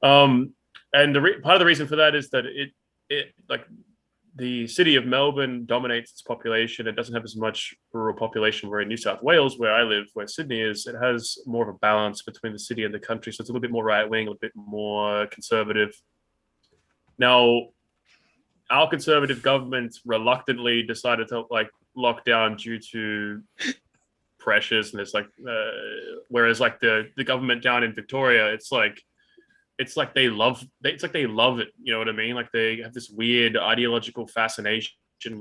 And part of the reason for that is that it like the city of Melbourne dominates its population. It doesn't have as much rural population. Where in New South Wales, where I live, where Sydney is, it has more of a balance between the city and the country. So it's a little bit more right wing, a little bit more conservative. Now, our conservative government reluctantly decided to like lock down due to pressures, and it's like whereas like the government down in Victoria, it's like they love it, you know what I mean? Like they have this weird ideological fascination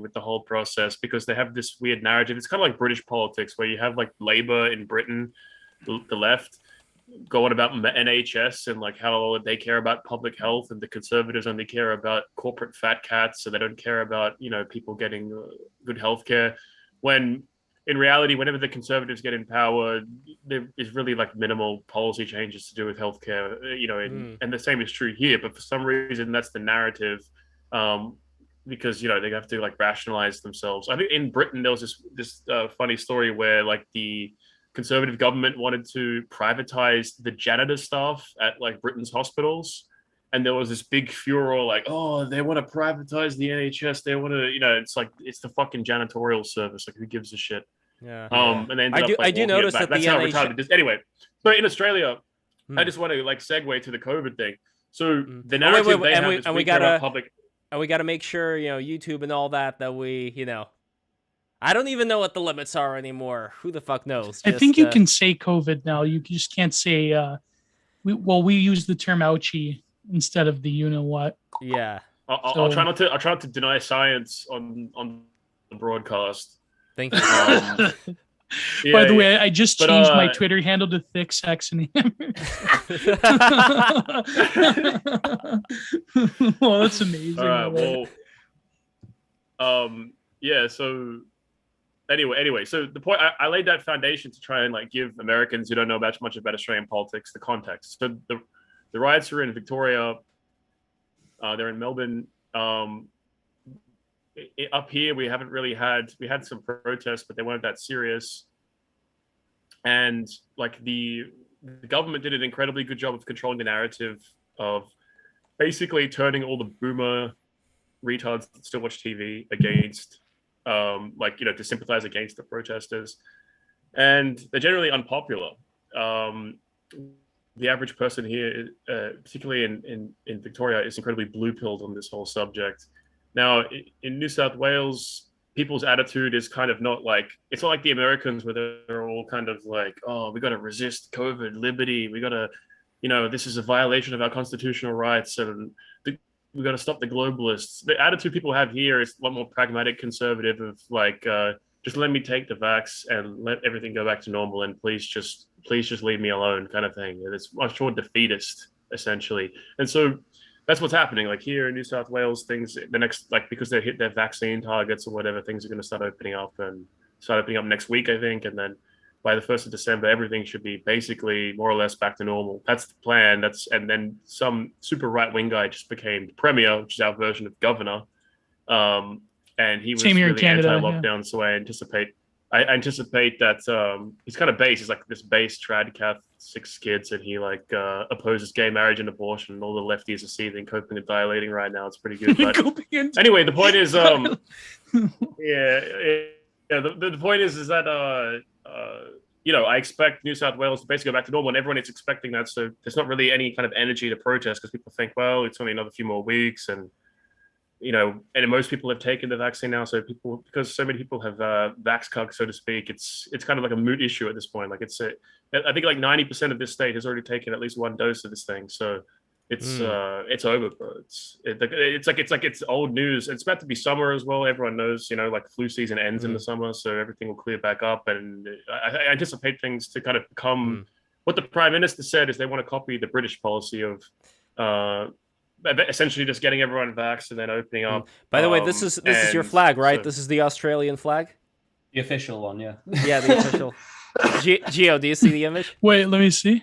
with the whole process because they have this weird narrative. It's kind of like British politics, where you have like Labour in Britain, the left, going about NHS and like how they care about public health, and the Conservatives only care about corporate fat cats, so they don't care about people getting good healthcare. When in reality, whenever the Conservatives get in power, there is really like minimal policy changes to do with healthcare, and the same is true here. But for some reason, that's the narrative, because they have to like rationalize themselves. I think in Britain there was this funny story where like the conservative government wanted to privatize the janitor staff at like Britain's hospitals. And there was this big furor like, oh, they want to privatize the NHS. They want to, it's like, it's the fucking janitorial service. Like, who gives a shit? Yeah. And they ended up, like, I do walking it notice back. that That's the how NHS retarded it is. Anyway, so in Australia, I just want to like segue to the COVID thing. So the narrative they have is we gotta public. And we got to make sure, YouTube and all that we, I don't even know what the limits are anymore. Who the fuck knows? I think you can say COVID now. You just can't say, we use the term ouchie instead of the you-know-what. Yeah. I'll try not to deny science on the broadcast. Thank you. By the way, I just changed my Twitter handle to Thick Sex and Hammer. Well, that's amazing. All right. Well, yeah. So anyway, so the point I laid that foundation to try and like give Americans who don't know much about Australian politics the context. So the riots are in Victoria. They're in Melbourne. Up here, we had some protests, but they weren't that serious. And like the government did an incredibly good job of controlling the narrative of basically turning all the boomer retards that still watch TV against, to sympathize against the protesters. And they're generally unpopular. The average person here, particularly in Victoria, is incredibly blue-pilled on this whole subject. Now, in New South Wales, people's attitude is kind of not like, it's not like the Americans where they're all kind of like, oh, we got to resist COVID, liberty, we got to, this is a violation of our constitutional rights, and we got to stop the globalists. The attitude people have here is a lot more pragmatic, conservative, of like, just let me take the vax and let everything go back to normal, and please just leave me alone, kind of thing. And it's much more defeatist, essentially. And so that's what's happening. Like here in New South Wales, things because they hit their vaccine targets or whatever, things are going to start opening up next week, I think. And then by the 1st of December, everything should be basically more or less back to normal. That's the plan. And then some super right-wing guy just became premier, which is our version of governor. And he was really anti-lockdown. Yeah. So I anticipate that he's kind of base. He's like this base trad cath, 6 kids, and he opposes gay marriage and abortion. And all the lefties are seething, coping and dilating right now. It's pretty good. But anyway, the point is, the point is that I expect New South Wales to basically go back to normal, and everyone is expecting that. So there's not really any kind of energy to protest because people think, well, it's only another few more weeks, and and most people have taken the vaccine now. So because so many people have vax cucked, so to speak, it's kind of like a moot issue at this point. Like I think like 90% of this state has already taken at least one dose of this thing. So it's over, bro. It's old news. It's about to be summer as well. Everyone knows, like flu season ends in the summer, so everything will clear back up. And I anticipate things to kind of become what the Prime Minister said is they want to copy the British policy of essentially just getting everyone vaxxed and then opening up. By the way, this is your flag, right? So, this is the Australian flag? The official one, yeah. Yeah, the official. Gio, do you see the image? Wait, let me see.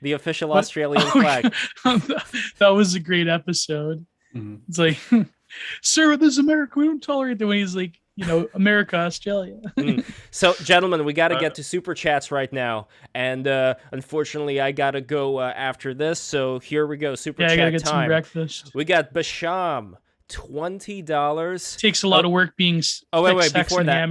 The official Australian flag. That was a great episode. Mm-hmm. It's like, sir, this is America. We don't tolerate that when he's like, America, Australia. So, gentlemen, we got to get to super chats right now, and unfortunately, I got to go after this. So here we go, super chat I gotta get time. some breakfast. We got Basham, $20. Takes a lot of work being. Wait, before that,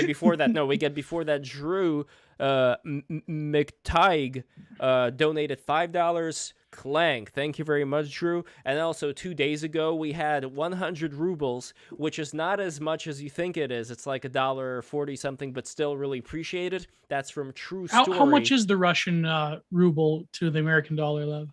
before that, no, we get before that. Drew McTighe donated $5. Clank, thank you very much, Drew. And also 2 days ago we had 100 rubles, which is not as much as you think it is. It's like $1.40 something, but still really appreciated. That's from True Story. How much is the Russian ruble to the American dollar, Lev?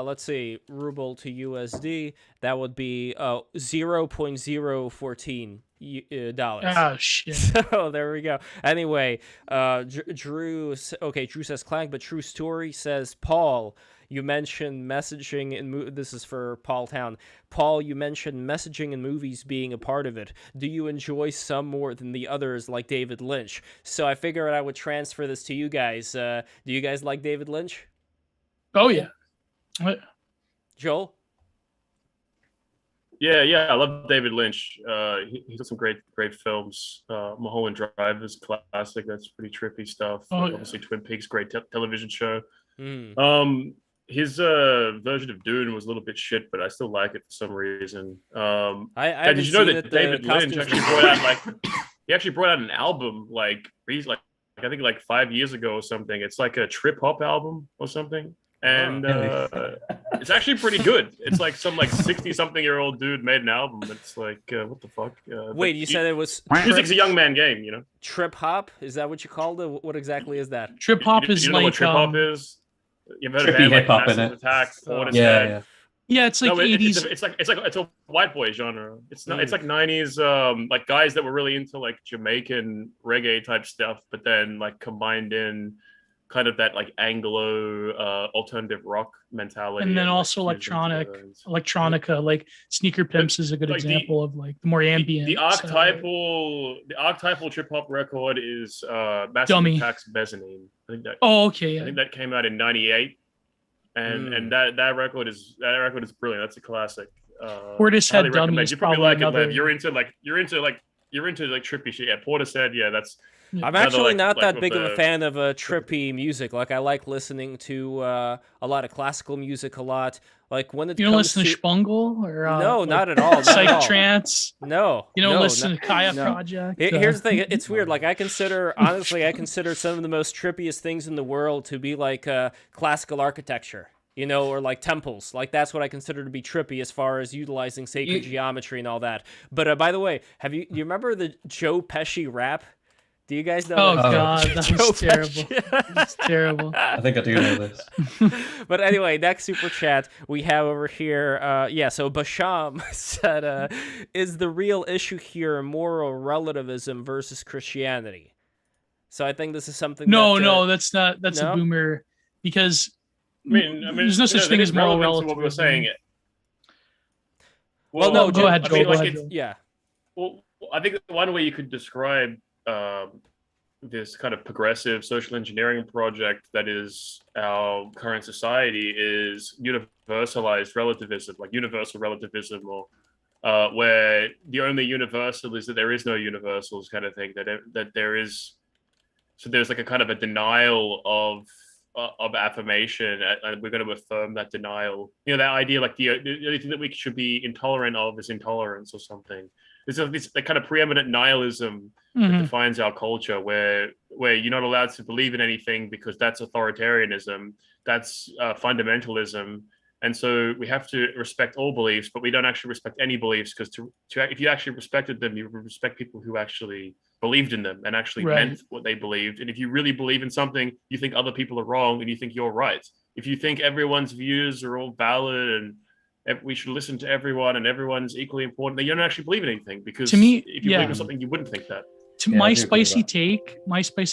Let's see, ruble to USD, that would be 0.014 dollars. Oh shit. So there we go. Anyway, Drew says Clank, but True Story says Paul. You mentioned messaging in this is for Paul Town. Paul, you mentioned messaging in movies being a part of it. Do you enjoy some more than the others, like David Lynch? So I figured I would transfer this to you guys. Do you guys like David Lynch? Oh yeah. Joel? Yeah, I love David Lynch. He does some great films. Mulholland Drive is a classic. That's pretty trippy stuff. Oh, yeah. Obviously, Twin Peaks, great television show. Mm. His version of Dune was a little bit shit, but I still like it for some reason. I Yeah, did you know haven't seen that it. David The Lynch costumes actually were brought out he actually brought out an album like I think like 5 years ago or something. It's like a trip hop album or something, and it's actually pretty good. It's like some like 60-something-year-old dude made an album. It's like what the fuck? Wait, you said it was music's a young man game, you know? trip hop? Is that what you called it? What exactly is that? Trip hop is You know like what trip hop is? You've heard of Trippy band like hip-hop, Massive innit? Attack, Oh. Portishead. Yeah. yeah, it's like No, 80s. it's a white boy genre. It's not. It's Mm. like 90s, like guys that were really into like Jamaican reggae type stuff, but then like combined in kind of that like Anglo alternative rock mentality, And then like, also fused them together. electronica, like Sneaker Pimps is a good like the- example of like the more ambient. The side. archetypal trip hop record is Massive Dummy. Attack's Mezzanine. Oh, okay, I yeah. think that came out in '98, and that record is brilliant. That's a classic. Portishead highly Dummy recommend. is You probably probably like it, another- Lev. You're into trippy shit. Yeah, Portishead. Yeah, that's. I'm Another, actually like- not like that with big of a the- fan of trippy music. Like, I like listening to a lot of classical music a lot. Like, when it You don't comes listen to to... Spungle or No, like, not at all. Not at all. Psytrance? No. You don't no, listen not- to Kaya no. Project? Here's the thing. It's weird. Like, I consider some of the most trippiest things in the world to be like classical architecture, you know, or like temples. Like, that's what I consider to be trippy as far as utilizing sacred geometry and all that. But by the way, you remember the Joe Pesci rap? Do you guys know? Oh, that? God, that Joe was terrible. Pesci. That's terrible. I think I do know this. But anyway, next super chat we have over here. So Basham said, "Is the real issue here moral relativism versus Christianity?" So I think this is something. No, that's not. That's no? a boomer because I mean, there's no such thing as moral relevant to what we were relativism. saying. Well, no, go ahead, I Joel. mean, Go like ahead, it's, Joel. Yeah. well, I think one way you could describe this kind of progressive social engineering project that is our current society is universalized relativism, like universal relativism, or where the only universal is that there is no universals kind of thing, that there is. So there's like a kind of a denial of affirmation, and we're going to affirm that denial. You know, that idea, like the only thing that we should be intolerant of is intolerance or something. There's this that kind of preeminent nihilism that Mhm. defines our culture, where you're not allowed to believe in anything because that's authoritarianism, that's fundamentalism, and so we have to respect all beliefs, but we don't actually respect any beliefs, because if you actually respected them, you would respect people who actually believed in them and actually Right. meant what they believed. And if you really believe in something, you think other people are wrong and you think you're right. If you think everyone's views are all valid and we should listen to everyone and everyone's equally important, then you don't actually believe in anything, because To me, if you yeah. believe in something, you wouldn't think that. To Yeah, my I do agree with spicy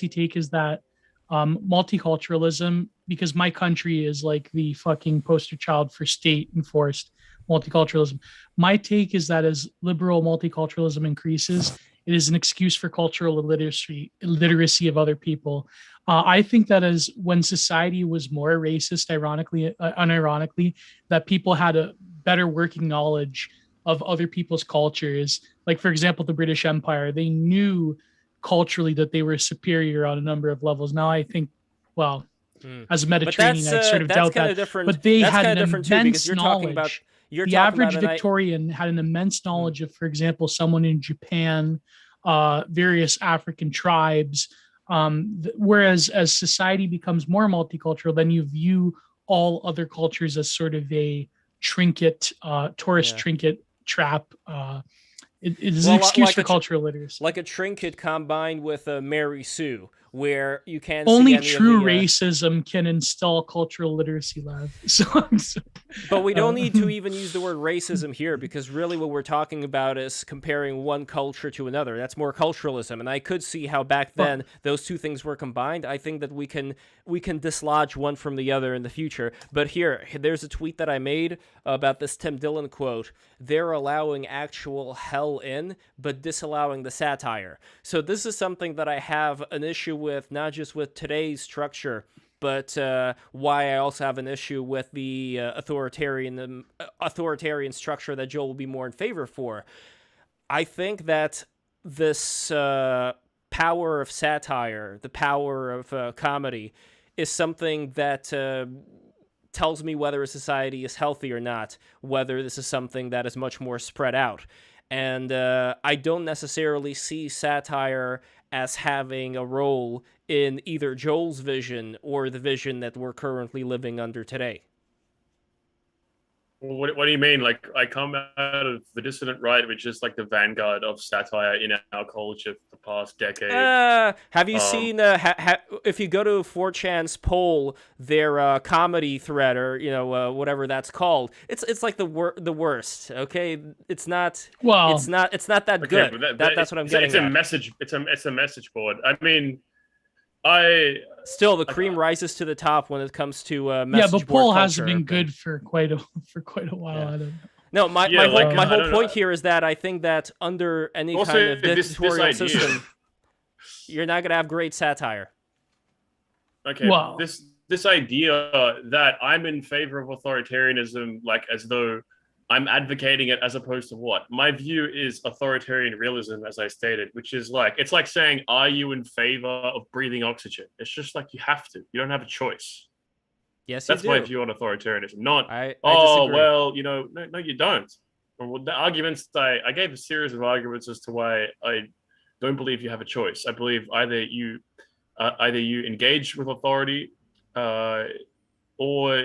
that. take is that multiculturalism, because my country is like the fucking poster child for state enforced multiculturalism. My take is that as liberal multiculturalism increases, it is an excuse for cultural illiteracy of other people. I think that as when society was more racist, unironically, that people had a better working knowledge of other people's cultures. Like, for example, the British Empire, they knew culturally that they were superior on a number of levels. Now I think, well, as a But Mediterranean, I sort of that's doubt kind that. of different. But they that's had kind an of different too, because immense you're knowledge. talking about The average Victorian had an immense knowledge of, for example, someone in Japan, various African tribes. Whereas as society becomes more multicultural, then you view all other cultures as sort of a trinket, tourist trinket trap. It is an excuse for cultural literacy. like a trinket combined with a Mary Sue, where you can't Only see any true of the, racism can install cultural literacy, Lev. So But we don't need to even use the word racism here, because really what we're talking about is comparing one culture to another. That's more culturalism, and I could see how back then those two things were combined. I think that we can dislodge one from the other in the future. But there's a tweet that I made about this Tim Dillon quote. They're allowing actual hell in, but disallowing the satire. So this is something that I have an issue with, not just with today's structure but why I also have an issue with the authoritarian structure that Joel will be more in favor for. I think that this power of satire, the power of comedy, is something that tells me whether a society is healthy or not, whether this is something that is much more spread out. And I don't necessarily see satire as having a role in either Joel's vision or the vision that we're currently living under today. What do you mean? Like, I come out of the dissident right, which is like the vanguard of satire in our culture for the past decade. Have you seen, if you go to 4chan's poll, their comedy thread, or, whatever that's called, it's like the worst, okay? It's not, it's not that okay, good. That's what I'm getting at. It's a message board. I mean, Still, the cream rises to the top when it comes to message yeah, but board poll culture, hasn't been good for quite a while. Yeah. I don't know. No, my whole point know. here is that I think that under any Also, kind of this dictatorial idea. system, you're not gonna have great satire. Okay, Wow. this idea that I'm in favor of authoritarianism, like as though I'm advocating it as opposed to what? My view is authoritarian realism, as I stated, which is like, it's like saying, are you in favor of breathing oxygen? It's just like you have to. You don't have a choice. Yes, That's you do. my view on authoritarianism. Not, I oh, disagree. well, no, you don't. Well, the arguments, I gave a series of arguments as to why I don't believe you have a choice. I believe either you engage with authority or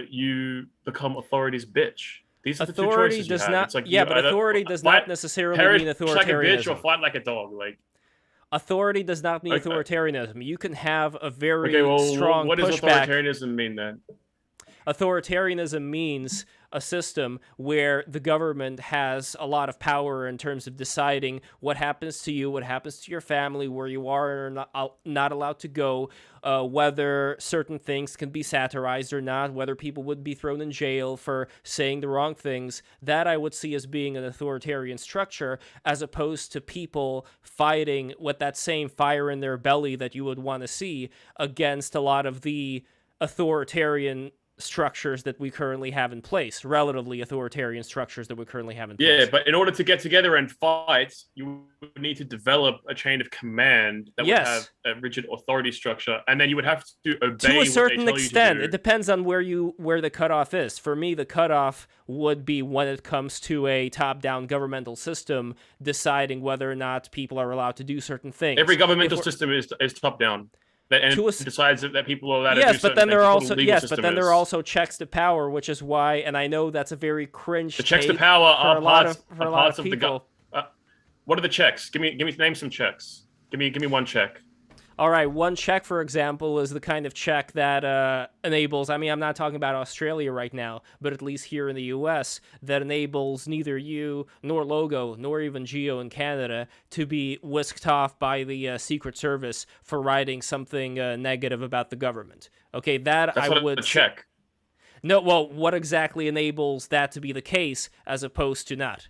you become authority's bitch. These are the two Authority choices does you have. not. It's like Yeah, you but either authority does fight- not necessarily perish mean like a bitch or authoritarianism. fight like a dog. Like, Authority does not mean Okay. authoritarianism. You can have a very okay, well, strong what does pushback. authoritarianism mean then? Authoritarianism means a system where the government has a lot of power in terms of deciding what happens to you, what happens to your family, where you are or not allowed to go, whether certain things can be satirized or not, whether people would be thrown in jail for saying the wrong things. That I would see as being an authoritarian structure, as opposed to people fighting with that same fire in their belly that you would want to see against a lot of the authoritarian structures that we currently have in place, relatively authoritarian structures that we currently have in place. Yeah, but in order to get together and fight, you would need to develop a chain of command that would have a rigid authority structure, and then you would have to obey to a certain what they tell extent. you to It do. depends on where the cutoff is. For me, the cutoff would be when it comes to a top-down governmental system deciding whether or not people are allowed to do certain things. Every governmental system is top-down. And To a it decides that people are allowed to do Yes, but certain then there are things. also The legal system there is. are also checks to power, which is why, and I know that's a very cringe. The checks to take power for are a lot parts, of for a are lot parts of of the people. What are the checks? Give me name some checks. Give me one check. All right, one check, for example, is the kind of check that enables, I mean, I'm not talking about Australia right now, but at least here in the US, that enables neither you, nor Logo, nor even Geo in Canada to be whisked off by the Secret Service for writing something negative about the government. Okay, that That's I what would a check. No, well, what exactly enables that to be the case as opposed to not?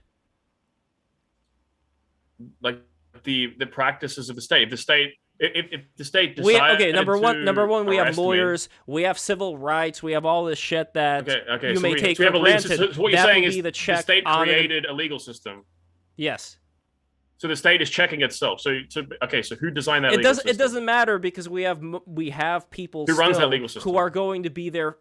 Like the practices of the state. If the state decides number one, we have arrest me- lawyers, we have civil rights, we have all this shit that Okay, you so may we take have for a legal granted. system. So what you're That saying would is be the the check state on it. created a legal system. Yes. So the state is checking itself. So who designed that legal system? It doesn't matter because we have people Who runs that still legal system? who are going to be there.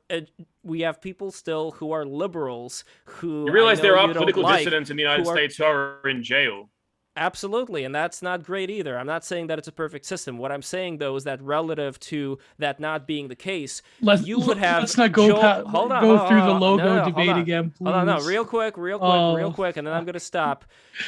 We have people still who are liberals who You realize I know there are you don't political like, dissidents in the United who are- States who are in jail. Absolutely, and that's not great either. I'm not saying that it's a perfect system. What I'm saying, though, is that relative to that not being the case, Let's not go through the logo debate again, please. Hold on, no, real quick, and then I'm going to stop.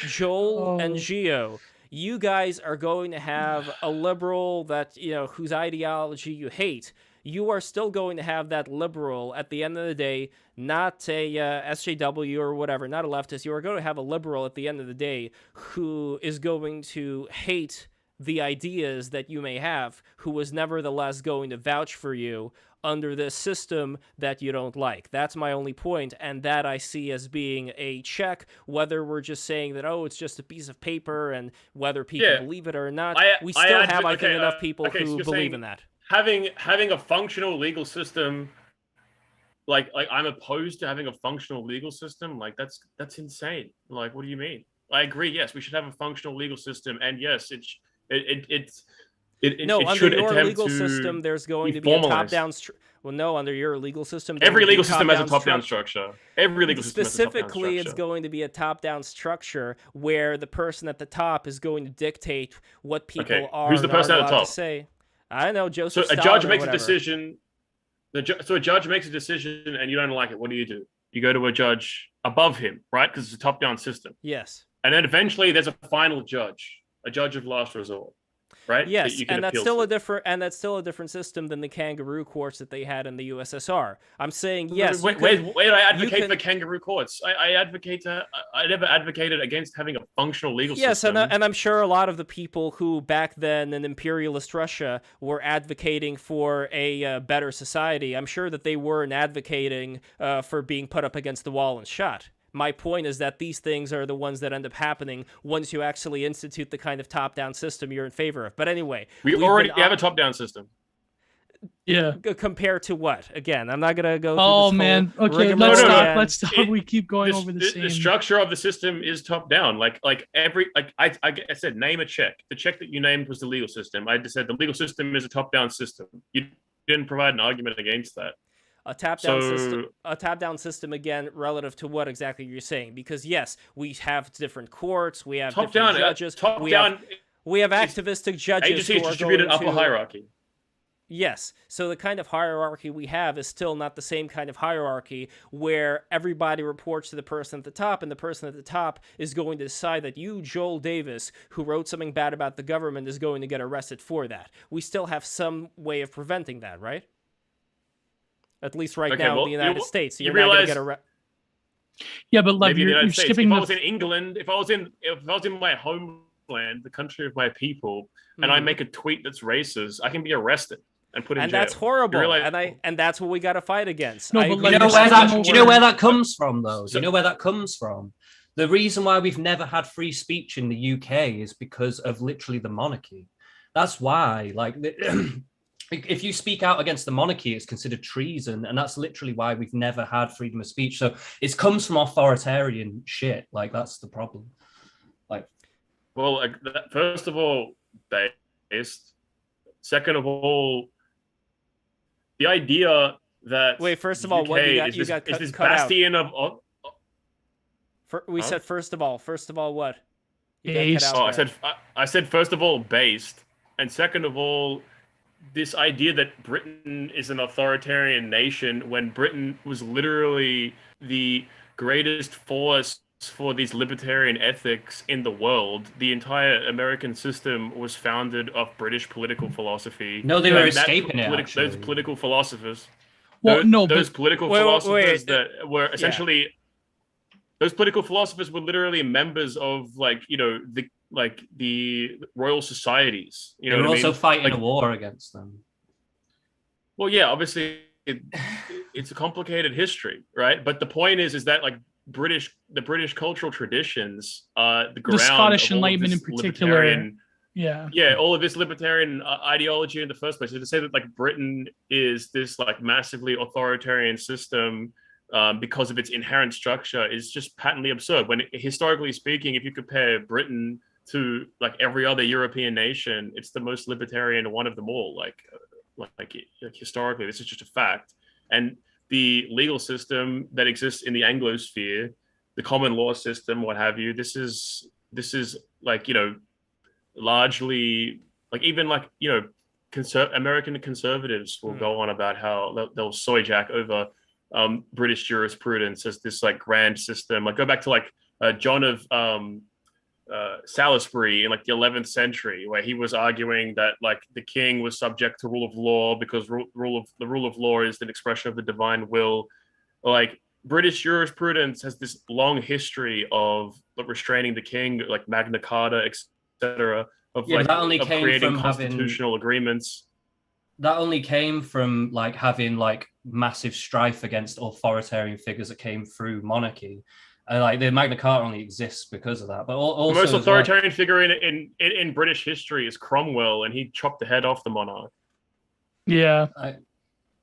Joel and Oh. Geo, you guys are going to have a liberal that, whose ideology you hate. You are still going to have that liberal at the end of the day, not a SJW or whatever, not a leftist. You are going to have a liberal at the end of the day who is going to hate the ideas that you may have, who is nevertheless going to vouch for you under this system that you don't like. That's my only point, and that I see as being a check, whether we're just saying that, it's just a piece of paper, and whether people believe it or not. We still have, I think, enough people who so you're believe saying in that. having a functional legal system, like I'm opposed to having a functional legal system. Like that's insane. Like, what do you mean? I agree. Yes, we should have a functional legal system, and yes, it under should your attempt legal to system, there's going be to be a formalized. top-down. Well, no, under your legal system, there Every would be legal system has a top-down structure. structure. Every legal system has a top-down Specifically, it's structure. going to be a top-down structure where the person at the top is going to dictate what people are. Who's the and aren't person at the allowed top? to say. I know, Joseph. So a Stalin judge or makes a whatever. decision. So a judge makes a decision, and you don't like it. What do? You go to a judge above him, right? Because it's a top-down system. Yes. And then eventually, there's a final judge, a judge of last resort, right? Yes, that you can and that's appeal still to. a different system than the kangaroo courts that they had in the USSR. I'm saying yes. Where did I advocate for kangaroo courts? I never advocated against having a functional legal system. Yes, and I'm sure a lot of the people who back then in imperialist Russia were advocating for a better society, I'm sure that they weren't advocating for being put up against the wall and shot. My point is that these things are the ones that end up happening once you actually institute the kind of top-down system you're in favor of. But anyway, we already have a top-down system. Yeah. Compared to what? Again, I'm not gonna go. Oh through this man. whole Okay, rigmarole let's stop. again. Let's stop. We keep going over the same. The structure of the system is top-down. I said, name a check. The check that you named was the legal system. I just said the legal system is a top-down system. You didn't provide an argument against that. A top-down system again, relative to what exactly you're saying? Because yes, we have different courts, we have different judges, we have activistic judges. Agencies who are distributed going upper hierarchy. Yes, so the kind of hierarchy we have is still not the same kind of hierarchy where everybody reports to the person at the top, and the person at the top is going to decide that you, Joel Davis, who wrote something bad about the government, is going to get arrested for that. We still have some way of preventing that, right? At least now in the United States. So you're not going to get arrested. Yeah, but Lev, Maybe in the you're United States. skipping If I was in England, if I was in my homeland, the country of my people, and I make a tweet that's racist, I can be arrested and put in jail. And that's horrible. And that's what we got to fight against. No, I but agree. Do you know where that comes from, though? Do you know where that comes from? The reason why we've never had free speech in the UK is because of literally the monarchy. That's why, if you speak out against the monarchy, it's considered treason, and that's literally why we've never had freedom of speech. So it comes from authoritarian shit. That's the problem. First of all, based. Second of all, the idea that first of all, what you got is this cut bastion out. of. We said first of all what? Based. I said first of all based, and second of all, this idea that Britain is an authoritarian nation when Britain was literally the greatest force for these libertarian ethics in the world. The entire American system was founded off British political philosophy. No, they were escaping it. Those political philosophers. Those political philosophers that were essentially. Those political philosophers were literally members of the royal societies. They were also fighting a war against them. Well, yeah, obviously it's a complicated history, right? But the point is that the British cultural traditions, the Scottish Enlightenment in particular. Yeah, all of this libertarian ideology in the first place. So to say that Britain is this massively authoritarian system because of its inherent structure is just patently absurd. When historically speaking, if you compare Britain to every other European nation, it's the most libertarian one of them all. Historically, this is just a fact. And the legal system that exists in the Anglosphere, the common law system, what have you, this is largely American conservatives will go on about how they'll soy jack over British jurisprudence as this grand system. Go back to John of Salisbury in the 11th century, where he was arguing that the king was subject to rule of law because the rule of law is an expression of the divine will. British jurisprudence has this long history of restraining the king, Magna Carta, etc. Of creating constitutional agreements. That only came from having massive strife against authoritarian figures that came through monarchy. The Magna Carta only exists because of that. But also, the most authoritarian figure in British history is Cromwell, and he chopped the head off the monarch. Yeah.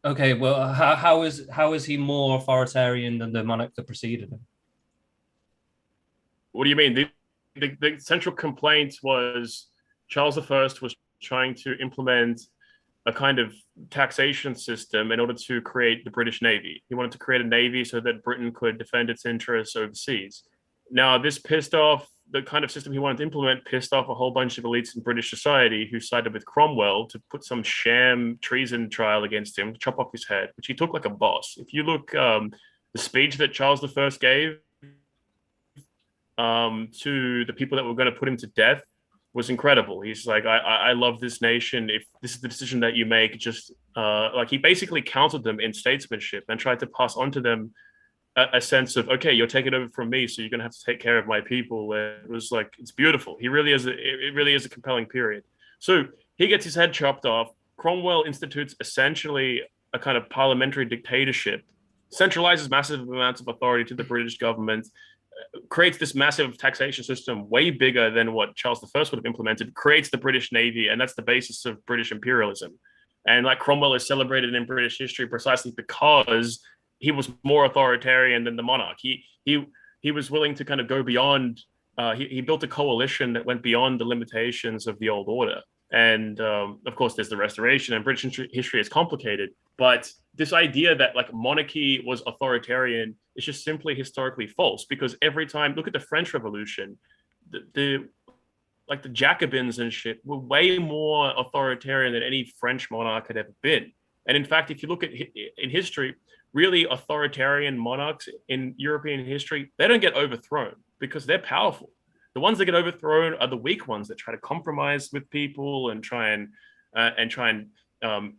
Okay, well, how is he more authoritarian than the monarch that preceded him? What do you mean? The central complaint was Charles I was trying to implement a kind of taxation system in order to create the British Navy. He wanted to create a navy so that Britain could defend its interests overseas. Now, this pissed off the kind of system he wanted to implement, pissed off a whole bunch of elites in British society who sided with Cromwell to put some sham treason trial against him, chop off his head, which he took like a boss. If you look, the speech that Charles I gave to the people that were going to put him to death was incredible. He's like, I love this nation. If this is the decision that you make, just like he basically counseled them in statesmanship and tried to pass on to them a sense of, okay, you're taking over from me, so you're going to have to take care of my people. It was like, it's beautiful. It really is a compelling period. So he gets his head chopped off. Cromwell institutes essentially a kind of parliamentary dictatorship, centralizes massive amounts of authority to the British government, creates this massive taxation system way bigger than what Charles I would have implemented, creates the British Navy, and that's the basis of British imperialism. And like Cromwell is celebrated in British history precisely because he was more authoritarian than the monarch. He was willing to kind of go beyond. He built a coalition that went beyond the limitations of the old order. And of course, there's the Restoration, and British history is complicated. But this idea that like monarchy was authoritarian is just simply historically false, because every time, look at the French Revolution, the Jacobins and shit were way more authoritarian than any French monarch had ever been. And in fact, if you look at in history, really authoritarian monarchs in European history, they don't get overthrown because they're powerful. The ones that get overthrown are the weak ones that try to compromise with people and try and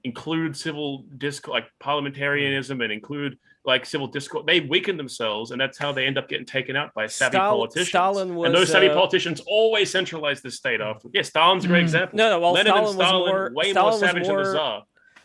include civil discourse, like parliamentarianism, and include like civil discourse. They weaken themselves, and that's how they end up getting taken out by savvy politicians. And those savvy politicians always centralize the state after. Yeah, Stalin's a great example. No, well, Lenin Stalin and Stalin was more way Stalin more savage than the Tsar.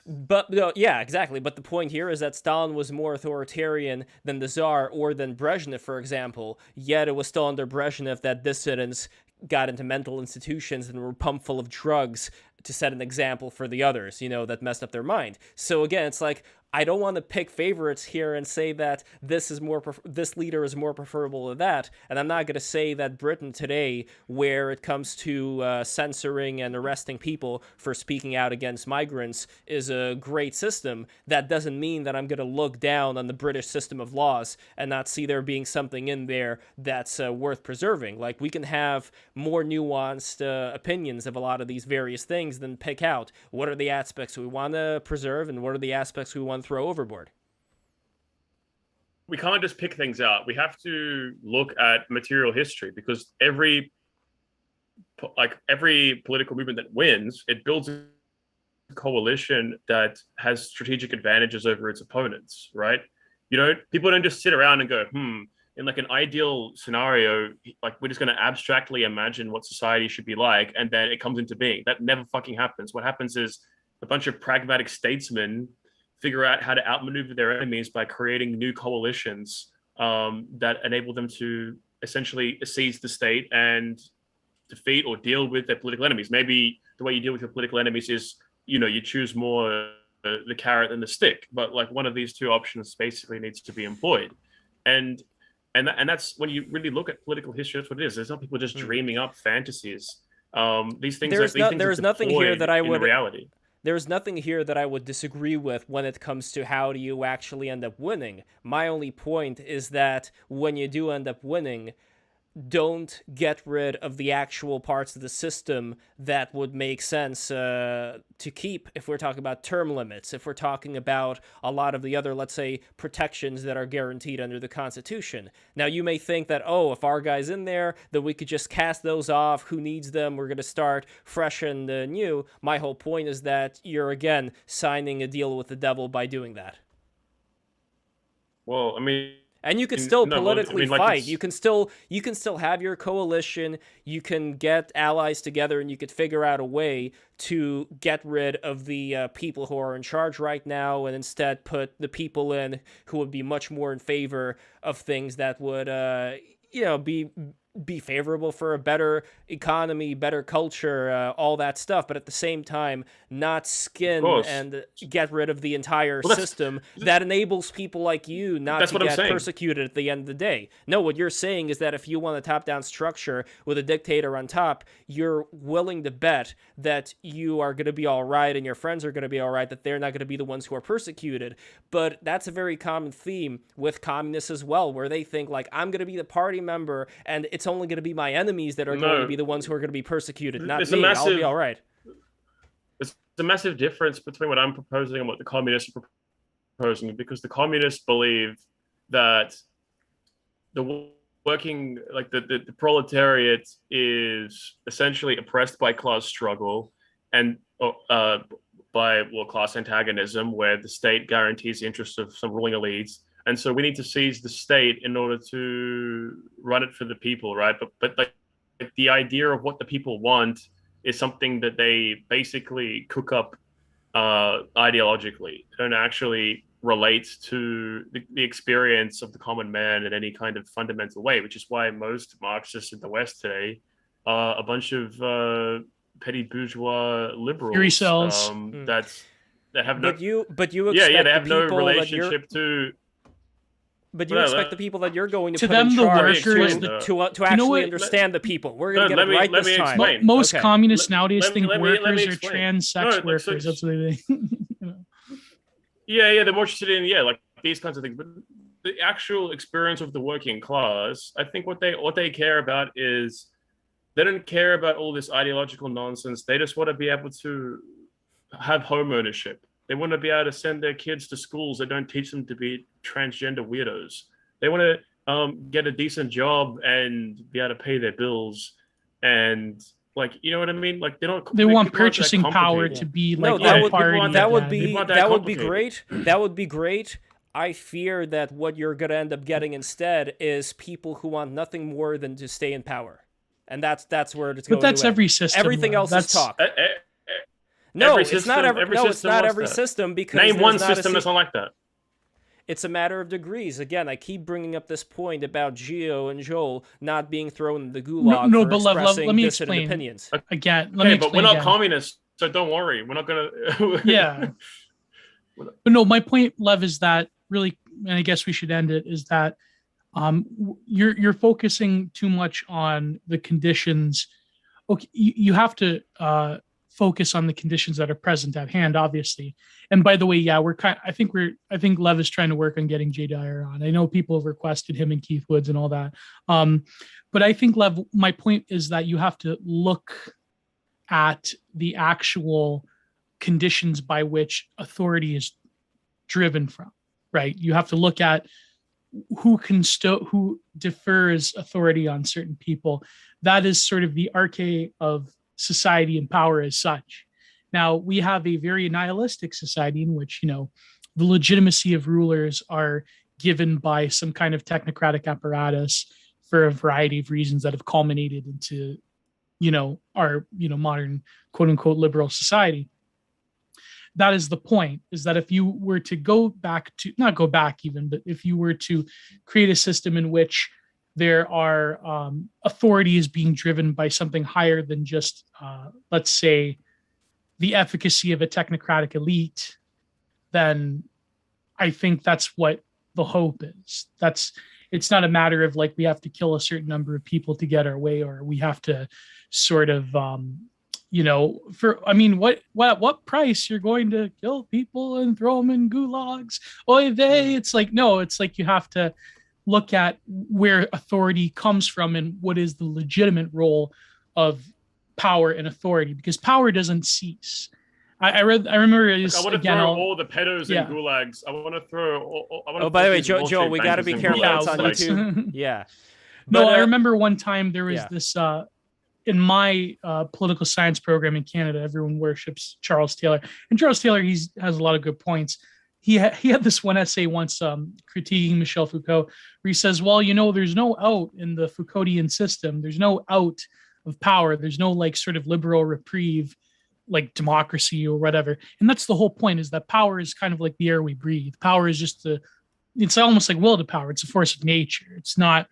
But no, yeah, exactly. But the point here is that Stalin was more authoritarian than the Tsar or than Brezhnev, for example. Yet it was still under Brezhnev that dissidents got into mental institutions and were pumped full of drugs to set an example for the others, that messed up their mind. So again, it's like, I don't want to pick favorites here and say that this leader is more preferable to that. And I'm not going to say that Britain today, where it comes to censoring and arresting people for speaking out against migrants, is a great system. That doesn't mean that I'm going to look down on the British system of laws and not see there being something in there that's worth preserving. Like, we can have more nuanced opinions of a lot of these various things than pick out what are the aspects we want to preserve and what are the aspects we want to throw overboard. We can't just pick things out. We have to look at material history, because every political movement that wins, it builds a coalition that has strategic advantages over its opponents, right? People don't just sit around and go, in like an ideal scenario, like we're just going to abstractly imagine what society should be like, and then it comes into being. That never fucking happens. What happens is a bunch of pragmatic statesmen figure out how to outmaneuver their enemies by creating new coalitions that enable them to essentially seize the state and defeat or deal with their political enemies. Maybe the way you deal with your political enemies is, you choose more the carrot than the stick, but like one of these two options basically needs to be employed. And that's when you really look at political history. That's what it is. There's not people just dreaming up fantasies. These things. There's nothing here that I would. Reality. There's nothing here that I would disagree with when it comes to how do you actually end up winning. My only point is that when you do end up winning, don't get rid of the actual parts of the system that would make sense to keep if we're talking about term limits, if we're talking about a lot of the other, let's say, protections that are guaranteed under the Constitution. Now, you may think that, if our guy's in there, then we could just cast those off. Who needs them? We're going to start fresh and new. My whole point is that you're, again, signing a deal with the devil by doing that. Well, I mean... And you could still politically fight. You can still have your coalition. You can get allies together, and you could figure out a way to get rid of the people who are in charge right now, and instead put the people in who would be much more in favor of things that would, be be favorable for a better economy, better culture, all that stuff, but at the same time, not skin and get rid of the entire system that enables people like you not to get persecuted at the end of the day. No, what you're saying is that if you want a top-down structure with a dictator on top, you're willing to bet that you are going to be all right and your friends are going to be all right, that they're not going to be the ones who are persecuted. But that's a very common theme with communists as well, where they think, like, I'm going to be the party member and it's only going to be my enemies that are going to be the ones who are going to be persecuted, not me. I'll be all right. It's a massive difference between what I'm proposing and what the communists are proposing, because the communists believe that the working, like the proletariat is essentially oppressed by class struggle and by class antagonism, where the state guarantees the interests of some ruling elites. And so we need to seize the state in order to run it for the people, right? But like the idea of what the people want is something that they basically cook up ideologically. They don't actually relate to the experience of the common man in any kind of fundamental way, which is why most Marxists in the West today are a bunch of petty bourgeois liberals. Fury cells. That have no. But you expect they have no relationship to. But you expect the people that you're going to put them, in charge the to actually understand the people. We're going to get it right this time. Most communists nowadays think workers are trans sex workers. That's what they think. Yeah, they're more interested in like these kinds of things. But the actual experience of the working class, I think what they care about is they don't care about all this ideological nonsense. They just want to be able to have home ownership. They want to be able to send their kids to schools that don't teach them to be transgender weirdos. They want to get a decent job and be able to pay their bills, and like, you know what I mean? Like they want purchasing power to be like that would be great. That would be great. I fear that what you're going to end up getting instead is people who want nothing more than to stay in power, and that's where it's going. But that's every system. Everything else is talk. No, it's not every system, because name one system that's not like that. It's a matter of degrees. Again, I keep bringing up this point about Gio and Joel not being thrown in the gulag for expressing let me dissident explain. Opinions. Again, but we're not communists, so don't worry. We're not going to... Yeah. But no, my point, Lev, is that really, and I guess we should end it, is that you're focusing too much on the conditions. Okay, you have to... focus on the conditions that are present at hand, obviously. And by the way, yeah, I think Lev is trying to work on getting Jay Dyer on. I know people have requested him and Keith Woods and all that. But I think, Lev, my point is that you have to look at the actual conditions by which authority is driven from, right? You have to look at who defers authority on certain people. That is sort of the arche of society and power as such. Now, we have a very nihilistic society in which, the legitimacy of rulers are given by some kind of technocratic apparatus for a variety of reasons that have culminated into, our, modern quote unquote liberal society. That is the point, is that if you were to not go back even, but if you were to create a system in which there are authority is being driven by something higher than just, let's say, the efficacy of a technocratic elite, then I think that's what the hope is. It's not a matter of like we have to kill a certain number of people to get our way, or we have to sort of, what price you're going to kill people and throw them in gulags? Oy vey! It's like, no, it's like you have to look at where authority comes from and what is the legitimate role of power and authority, because power doesn't cease. I remember this, I want to throw all the pedos in gulags. I want to throw. By the way, Joe, we got to be careful. It's on YouTube. Yeah. But, I remember one time there was this in my political science program in Canada. Everyone worships Charles Taylor, and Charles Taylor has a lot of good points. He had this one essay once critiquing Michel Foucault, where he says, well, there's no out in the Foucauldian system. There's no out of power. There's no like sort of liberal reprieve, like democracy or whatever. And that's the whole point, is that power is kind of like the air we breathe. Power is just it's almost like will to power. It's a force of nature. It's not,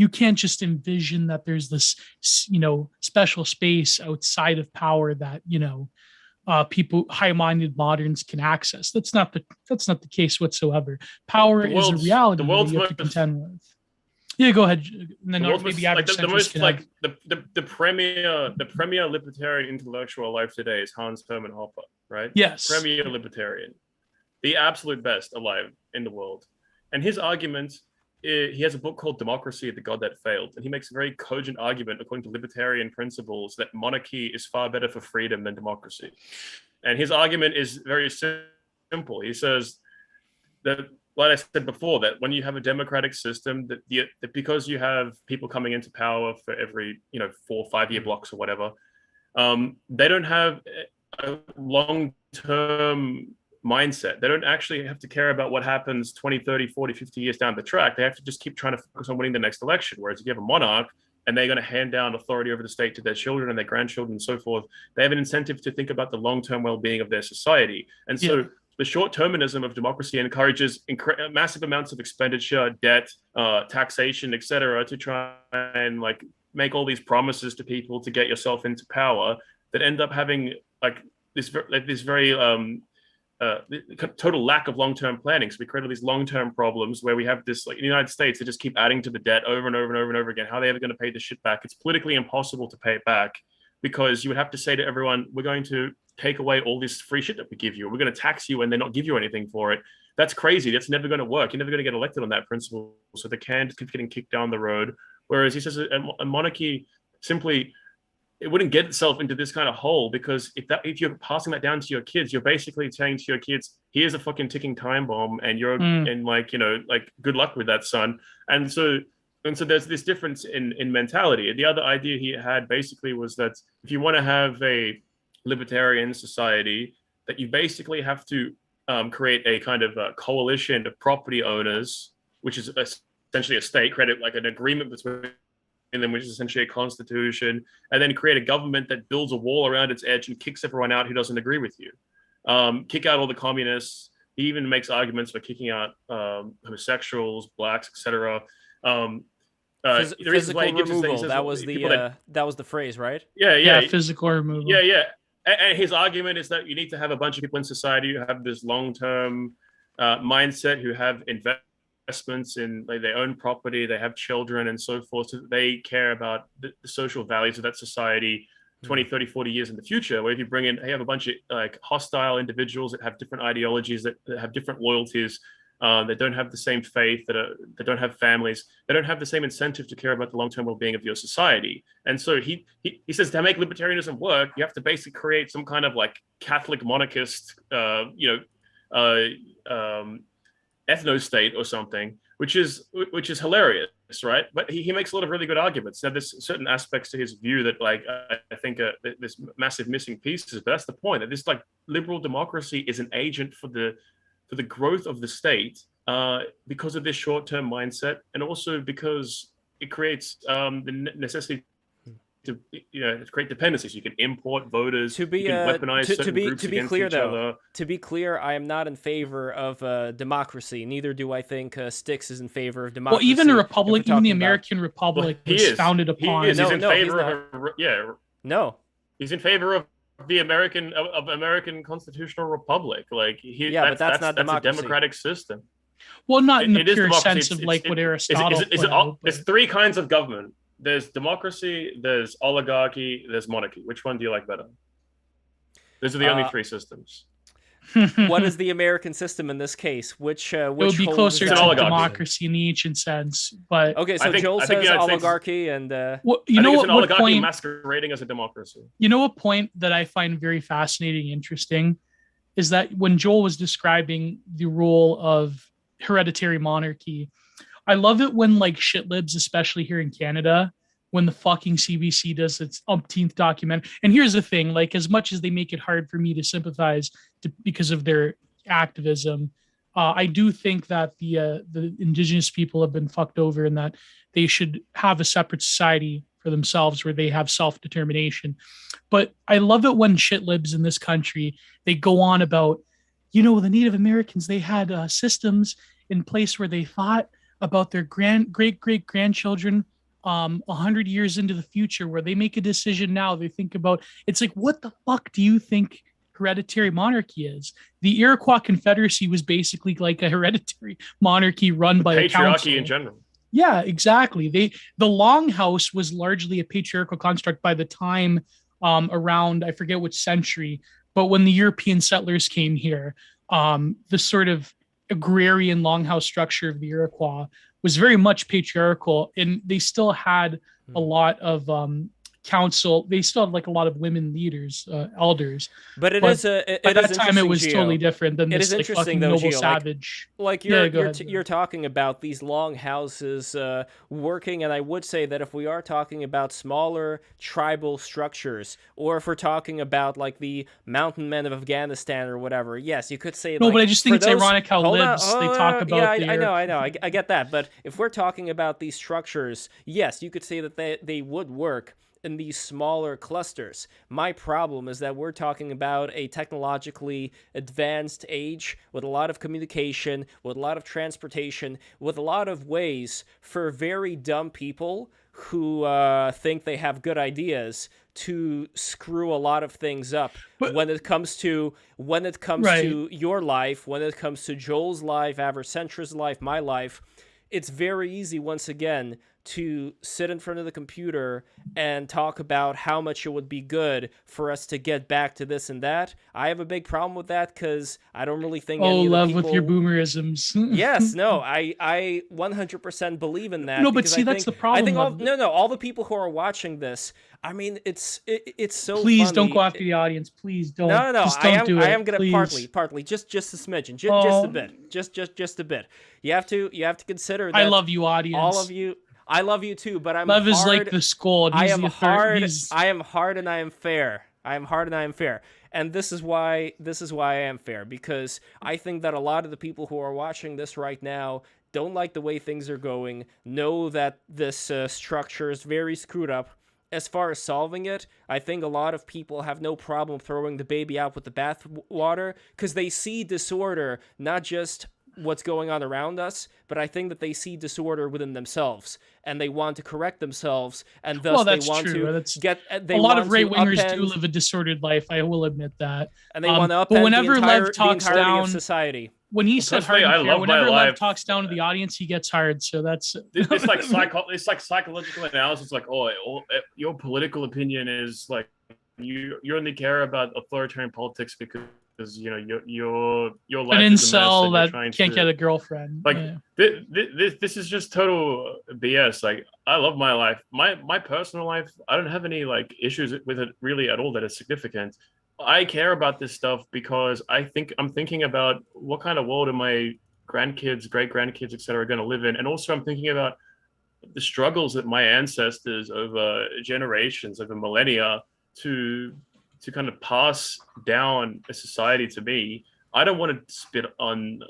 you can't just envision that there's this, special space outside of power that, people, high-minded moderns can access. That's not the case whatsoever. Power is a reality that you have to contend with. Yeah, go ahead. And then maybe the premier libertarian intellectual alive today is Hans Hermann Hoppe, right? Yes. Premier libertarian, the absolute best alive in the world. And his argument, he has a book called Democracy, the God That Failed. And he makes a very cogent argument according to libertarian principles that monarchy is far better for freedom than democracy. And his argument is very simple. He says that, like I said before, that when you have a democratic system, that because you have people coming into power for every 4 or 5 year blocks or whatever, they don't have a long-term mindset. They don't actually have to care about what happens 20, 30, 40, 50 years down the track. They have to just keep trying to focus on winning the next election. Whereas if you have a monarch and they're going to hand down authority over the state to their children and their grandchildren and so forth, they have an incentive to think about the long-term well-being of their society. And so the short-termism of democracy encourages massive amounts of expenditure, debt, taxation, etc., to try and make all these promises to people to get yourself into power that end up having this very total lack of long-term planning. So we create all these long-term problems where we have this, in the United States, they just keep adding to the debt over and over and over and over again. How are they ever going to pay this shit back? It's politically impossible to pay it back, because you would have to say to everyone, we're going to take away all this free shit that we give you. We're going to tax you and then not give you anything for it. That's crazy. That's never going to work. You're never going to get elected on that principle. So the can just keeps getting kicked down the road. Whereas he says a monarchy simply, it wouldn't get itself into this kind of hole, because if you're passing that down to your kids, you're basically saying to your kids, here's a fucking ticking time bomb, and you're and good luck with that, son. And so there's this difference in mentality. The other idea he had basically was that if you want to have a libertarian society, that you basically have to create a kind of a coalition of property owners, which is essentially a state, create an agreement between them, which is essentially a constitution, and then create a government that builds a wall around its edge and kicks everyone out who doesn't agree with you. Kick out all the communists. He even makes arguments for kicking out homosexuals, blacks, etc. Physical removal. That was the phrase, right? Yeah. Physical removal. Yeah. And his argument is that you need to have a bunch of people in society who have this long-term mindset, who have investments in their own property, they have children and so forth, so that they care about the social values of that society 20, 30, 40 years in the future. Where if you bring in, have a bunch of hostile individuals that have different ideologies, that have different loyalties, that don't have the same faith, that don't have families, they don't have the same incentive to care about the long-term well-being of your society. And so he says to make libertarianism work, you have to basically create some kind of Catholic monarchist, ethno-state or something, which is hilarious, right? But he makes a lot of really good arguments. Now, there's certain aspects to his view that I think there's massive missing pieces, but that's the point, that this liberal democracy is an agent for the growth of the state, because of this short-term mindset, and also because it creates the necessity to create dependencies. You can import voters. You can weaponize certain groups against each other. To be clear, I am not in favor of democracy. Neither do I think Styx is in favor of democracy. Well, even a republic, even the American Republic was founded upon. He's in favor of No. He's in favor of the American constitutional republic. But that's not democracy. A democratic system. Well, not in the pure sense of what Aristotle. There's three kinds of government. There's democracy, there's oligarchy, there's monarchy. Which one do you like better? Those are the only three systems. What is the American system in this case? Which it would be closer to democracy in the ancient sense, but okay. So Joel says oligarchy, and it's an oligarchy masquerading as a democracy. You know, a point that I find very fascinating, interesting, is that when Joel was describing the role of hereditary monarchy, I love it when shit libs, especially here in Canada, when the fucking CBC does its umpteenth documentary. And here's the thing, as much as they make it hard for me to sympathize because of their activism, I do think that the Indigenous people have been fucked over, and that they should have a separate society for themselves where they have self-determination. But I love it when shit libs in this country, they go on about, the Native Americans, they had systems in place where they thought about their great-great-grandchildren 100 years into the future, where they make a decision now, they think about, it's like, what the fuck do you think hereditary monarchy is? The Iroquois Confederacy was basically like a hereditary monarchy run by a council. Patriarchy in general. Yeah, exactly. The longhouse was largely a patriarchal construct by the time around, I forget which century, but when the European settlers came here, the sort of agrarian longhouse structure of the Iroquois was very much patriarchal, and they still had a lot of council. They still had like a lot of women leaders, elders. But By that time, it was totally different than It this is like interesting, fucking though, noble Gio, savage. Like you're talking about these long houses working, and I would say that if we are talking about smaller tribal structures, or if we're talking about like the mountain men of Afghanistan or whatever, yes, you could say. No, like, but I just think it's those, ironic how hold libs on, they talk about. Yeah, I know, I get that. But if we're talking about these structures, yes, you could say that they would work in these smaller clusters. My problem is that we're talking about a technologically advanced age with a lot of communication, with a lot of transportation, with a lot of ways for very dumb people who think they have good ideas to screw a lot of things up. But when it comes to your life, when it comes to Joel's life, Average Centrist's life, my life, it's very easy, once again, to sit in front of the computer and talk about how much it would be good for us to get back to this and that. I have a big problem with that because I don't really think any of the people... with your boomerisms. Yes, no, I 100% believe in that. No, but see, that's the problem. I think all the people who are watching this, I mean, it's so Please funny. don't go after the audience. Please don't. No, just don't do it. I am gonna please. partly, just a smidgen, just a bit, just a bit. You have to consider that. I love you, audience. All of you. I love you too, but I'm Lev hard. is like the scold. I am hard. I am hard, and I am fair. I am hard, and I am fair. And this is why I am fair, because I think that a lot of the people who are watching this right now don't like the way things are going, know that this structure is very screwed up. As far as solving it, I think a lot of people have no problem throwing the baby out with the bathwater, because they see disorder, not just what's going on around us, but I think that they see disorder within themselves, and they want to correct themselves, and thus they want to get. A lot of right wingers do live a disordered life. I will admit that, and they want to upend but whenever the entire, Lev talks down of society. When he said hard and fair, whenever Lev talks down to the audience, he gets hard. So that's it's like psychological analysis. Like, your political opinion is like you only care about authoritarian politics because your life an is a mess incel that can't get a girlfriend. Like this is just total BS. Like, I love my life, my personal life. I don't have any like issues with it really at all that is significant. I care about this stuff because I'm thinking about what kind of world are my grandkids, great grandkids, etc. are going to live in, and also I'm thinking about the struggles that my ancestors over generations, over millennia, to kind of pass down a society to me. I don't want to spit on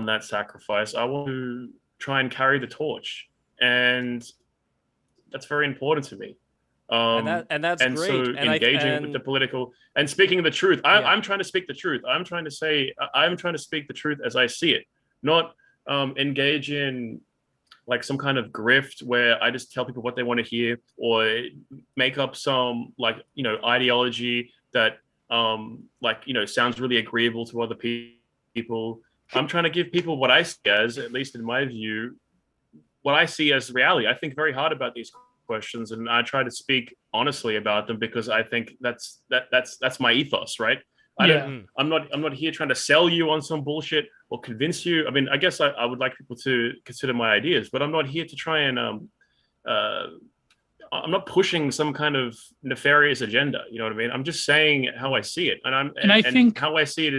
that sacrifice. I want to try and carry the torch, and that's very important to me. And that's great. So engaging with the political and speaking the truth. I'm trying to speak the truth. I'm trying to speak the truth as I see it, not engage in like some kind of grift where I just tell people what they want to hear, or make up some ideology that sounds really agreeable to other people. I'm trying to give people what I see as, at least in my view, what I see as reality. I think very hard about these questions, and I try to speak honestly about them because I think that's my ethos, right? I'm not here trying to sell you on some bullshit or convince you. I mean, I guess I would like people to consider my ideas, but I'm not here to try and I'm not pushing some kind of nefarious agenda. You know what I mean? I'm just saying how I see it, and I think how I see it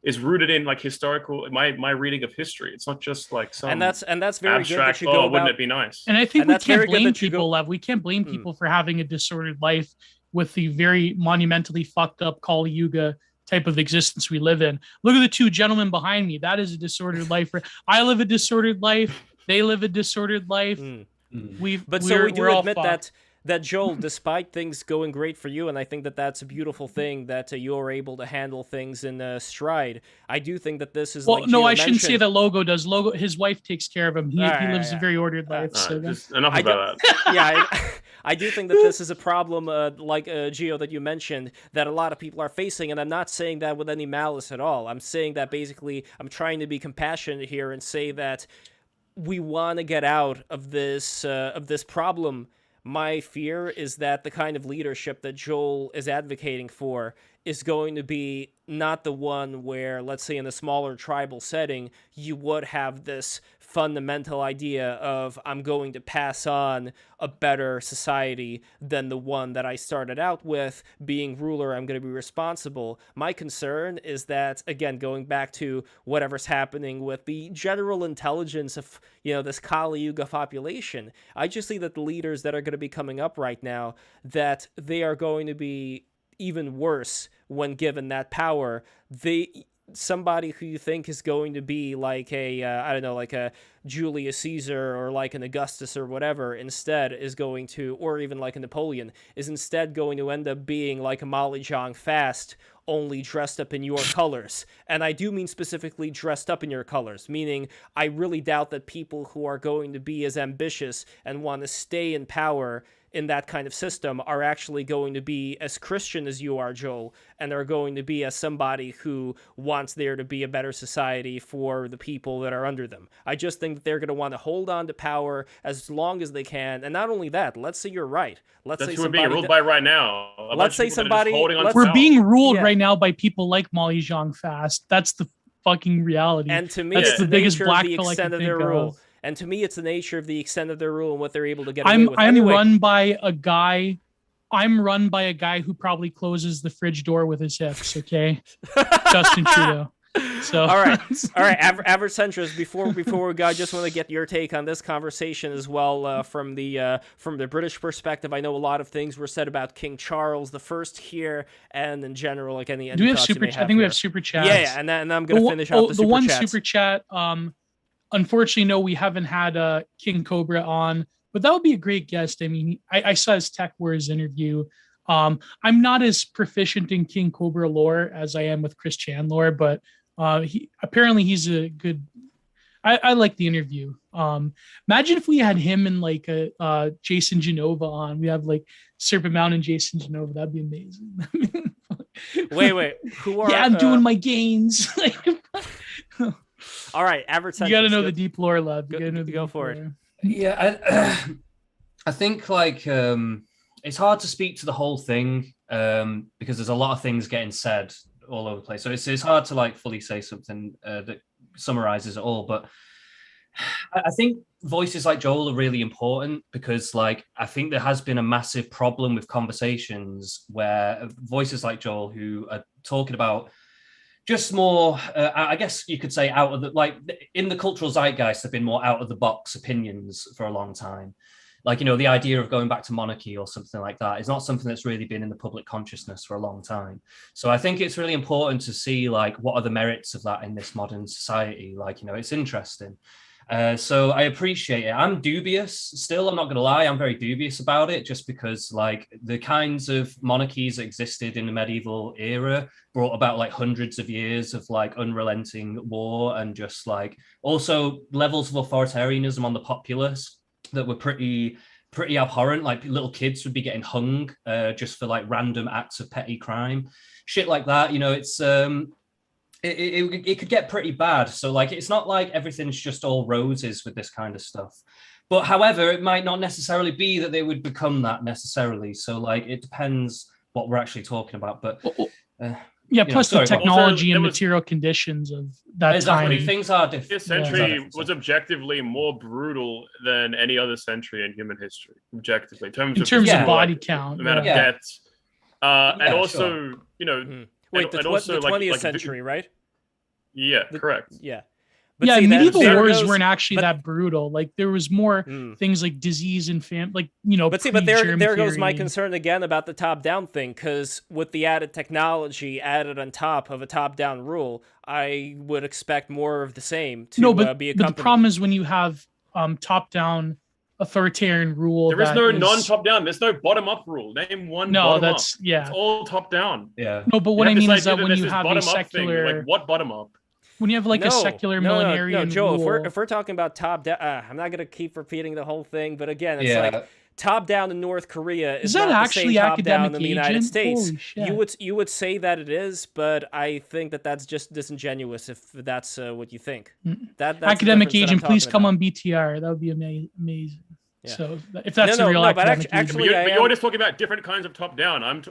is rooted in like historical my reading of history. It's not just like some and that's very abstract, good that you go wouldn't it be nice? And I think we can't blame people, Lev. We can't blame people for having a disordered life with the very monumentally fucked up Kali Yuga type of existence we live in. Look at the two gentlemen behind me. That is a disordered life. I live a disordered life. They live a disordered life. But so we do admit that Joel, despite things going great for you, and I think that that's a beautiful thing that you are able to handle things in stride. I do think that this is Well, like no, Gio I shouldn't say mentioned- that Logo does. Logo, his wife takes care of him. He lives yeah. a very ordered life. All So right, just enough about that. Yeah, I do think that this is a problem, like Gio, that you mentioned, that a lot of people are facing, and I'm not saying that with any malice at all. I'm saying that basically I'm trying to be compassionate here and say that we want to get out of this problem. My fear is that the kind of leadership that Joel is advocating for is going to be not the one where, let's say in a smaller tribal setting, you would have this fundamental idea of I'm going to pass on a better society than the one that I started out with. Being ruler, I'm going to be responsible. My concern is that, again, going back to whatever's happening with the general intelligence of, this Kali Yuga population, I just see that the leaders that are going to be coming up right now, that they are going to be even worse when given that power. Somebody who you think is going to be like like a Julius Caesar or like an Augustus or whatever, instead is going to, or even like a Napoleon, is instead going to end up being like a Molly Jong Fast, only dressed up in your colors. And I do mean specifically dressed up in your colors, meaning I really doubt that people who are going to be as ambitious and want to stay in power in that kind of system are actually going to be as Christian as you are, Joel, and are going to be as somebody who wants there to be a better society for the people that are under them. I just think that they're going to want to hold on to power as long as they can. And not only that, let's say you're right. That's who we're being ruled by right now. Let's say somebody... We're being ruled right now by people like Molly Jong Fast. That's the fucking reality. And to me, that's the biggest black pill I can think of. And to me, it's the nature of the extent of their rule and what they're able to get away with. I'm run by a guy who probably closes the fridge door with his hips. Okay, Justin Trudeau. So all right, average centrist. Before we go, I just want to get your take on this conversation as well, from the British perspective. I know a lot of things were said about King Charles the First here, and in general, like any. Do we have super? I think we have super chats. Yeah, and I'm going to finish off the super one chats. Super chat. Unfortunately, no, we haven't had King Cobra on, but that would be a great guest. I mean, I saw his Tech Wars interview. I'm not as proficient in King Cobra lore as I am with Chris Chan lore, but he's a good. I like the interview. Imagine if we had him and like a Jason Genova on. We have like Serpent Mountain Jason Genova. That'd be amazing. Wait, who are? Yeah, I'm doing my gains. All right, average centrist. You got to know the deep lore, Lev. Go for it. Yeah, I think like it's hard to speak to the whole thing because there's a lot of things getting said all over the place. So it's hard to like fully say something that summarizes it all. But I think voices like Joel are really important because like I think there has been a massive problem with conversations where voices like Joel who are talking about just more, I guess you could say out of the, like in the cultural zeitgeist, have been more out of the box opinions for a long time. Like, the idea of going back to monarchy or something like that is not something that's really been in the public consciousness for a long time. So I think it's really important to see like, what are the merits of that in this modern society? Like, it's interesting. So I appreciate it. I'm dubious still. I'm not going to lie. I'm very dubious about it just because like the kinds of monarchies that existed in the medieval era brought about like hundreds of years of like unrelenting war and just like also levels of authoritarianism on the populace that were pretty abhorrent. Like little kids would be getting hung just for like random acts of petty crime, shit like that. It's it could get pretty bad. So like, it's not like everything's just all roses with this kind of stuff. But however, it might not necessarily be that they would become that necessarily. So like, it depends what we're actually talking about. But plus the technology and material conditions of that time. Things are different. This century was objectively more brutal than any other century in human history, objectively, in terms of body count, the amount of deaths, and also, sure. Wait, the 20th century, right? Yeah, correct. Yeah. But yeah, medieval wars weren't actually that brutal. Like there was more things like disease and But there goes my concern again about the top-down thing, because with the added technology added on top of a top-down rule, I would expect more of the same to be accompanied. But the problem is when you have top-down authoritarian rule. There is that no non-top down. There's no bottom up rule. Name one. No, bottom that's up. yeah. It's all top down. Yeah. No, but You what I have this mean is idea that when there's you this have a bottom-up thing, secular, like what bottom up? when you have like a secular millenarian Joe, rule, if we're talking about top down, I'm not gonna keep repeating the whole thing, but again, it's Yeah. like top down in North Korea is that not actually the same top down academic in the United agent? States. Holy shit. You would say that it is, but I think that that's just disingenuous if that's what you think. That's the academic difference that I'm agent, please talking come about. on BTR. That would be amazing. Yeah. So if that's No, a real no, but academic actually, agent. But you're just talking about different kinds of top down.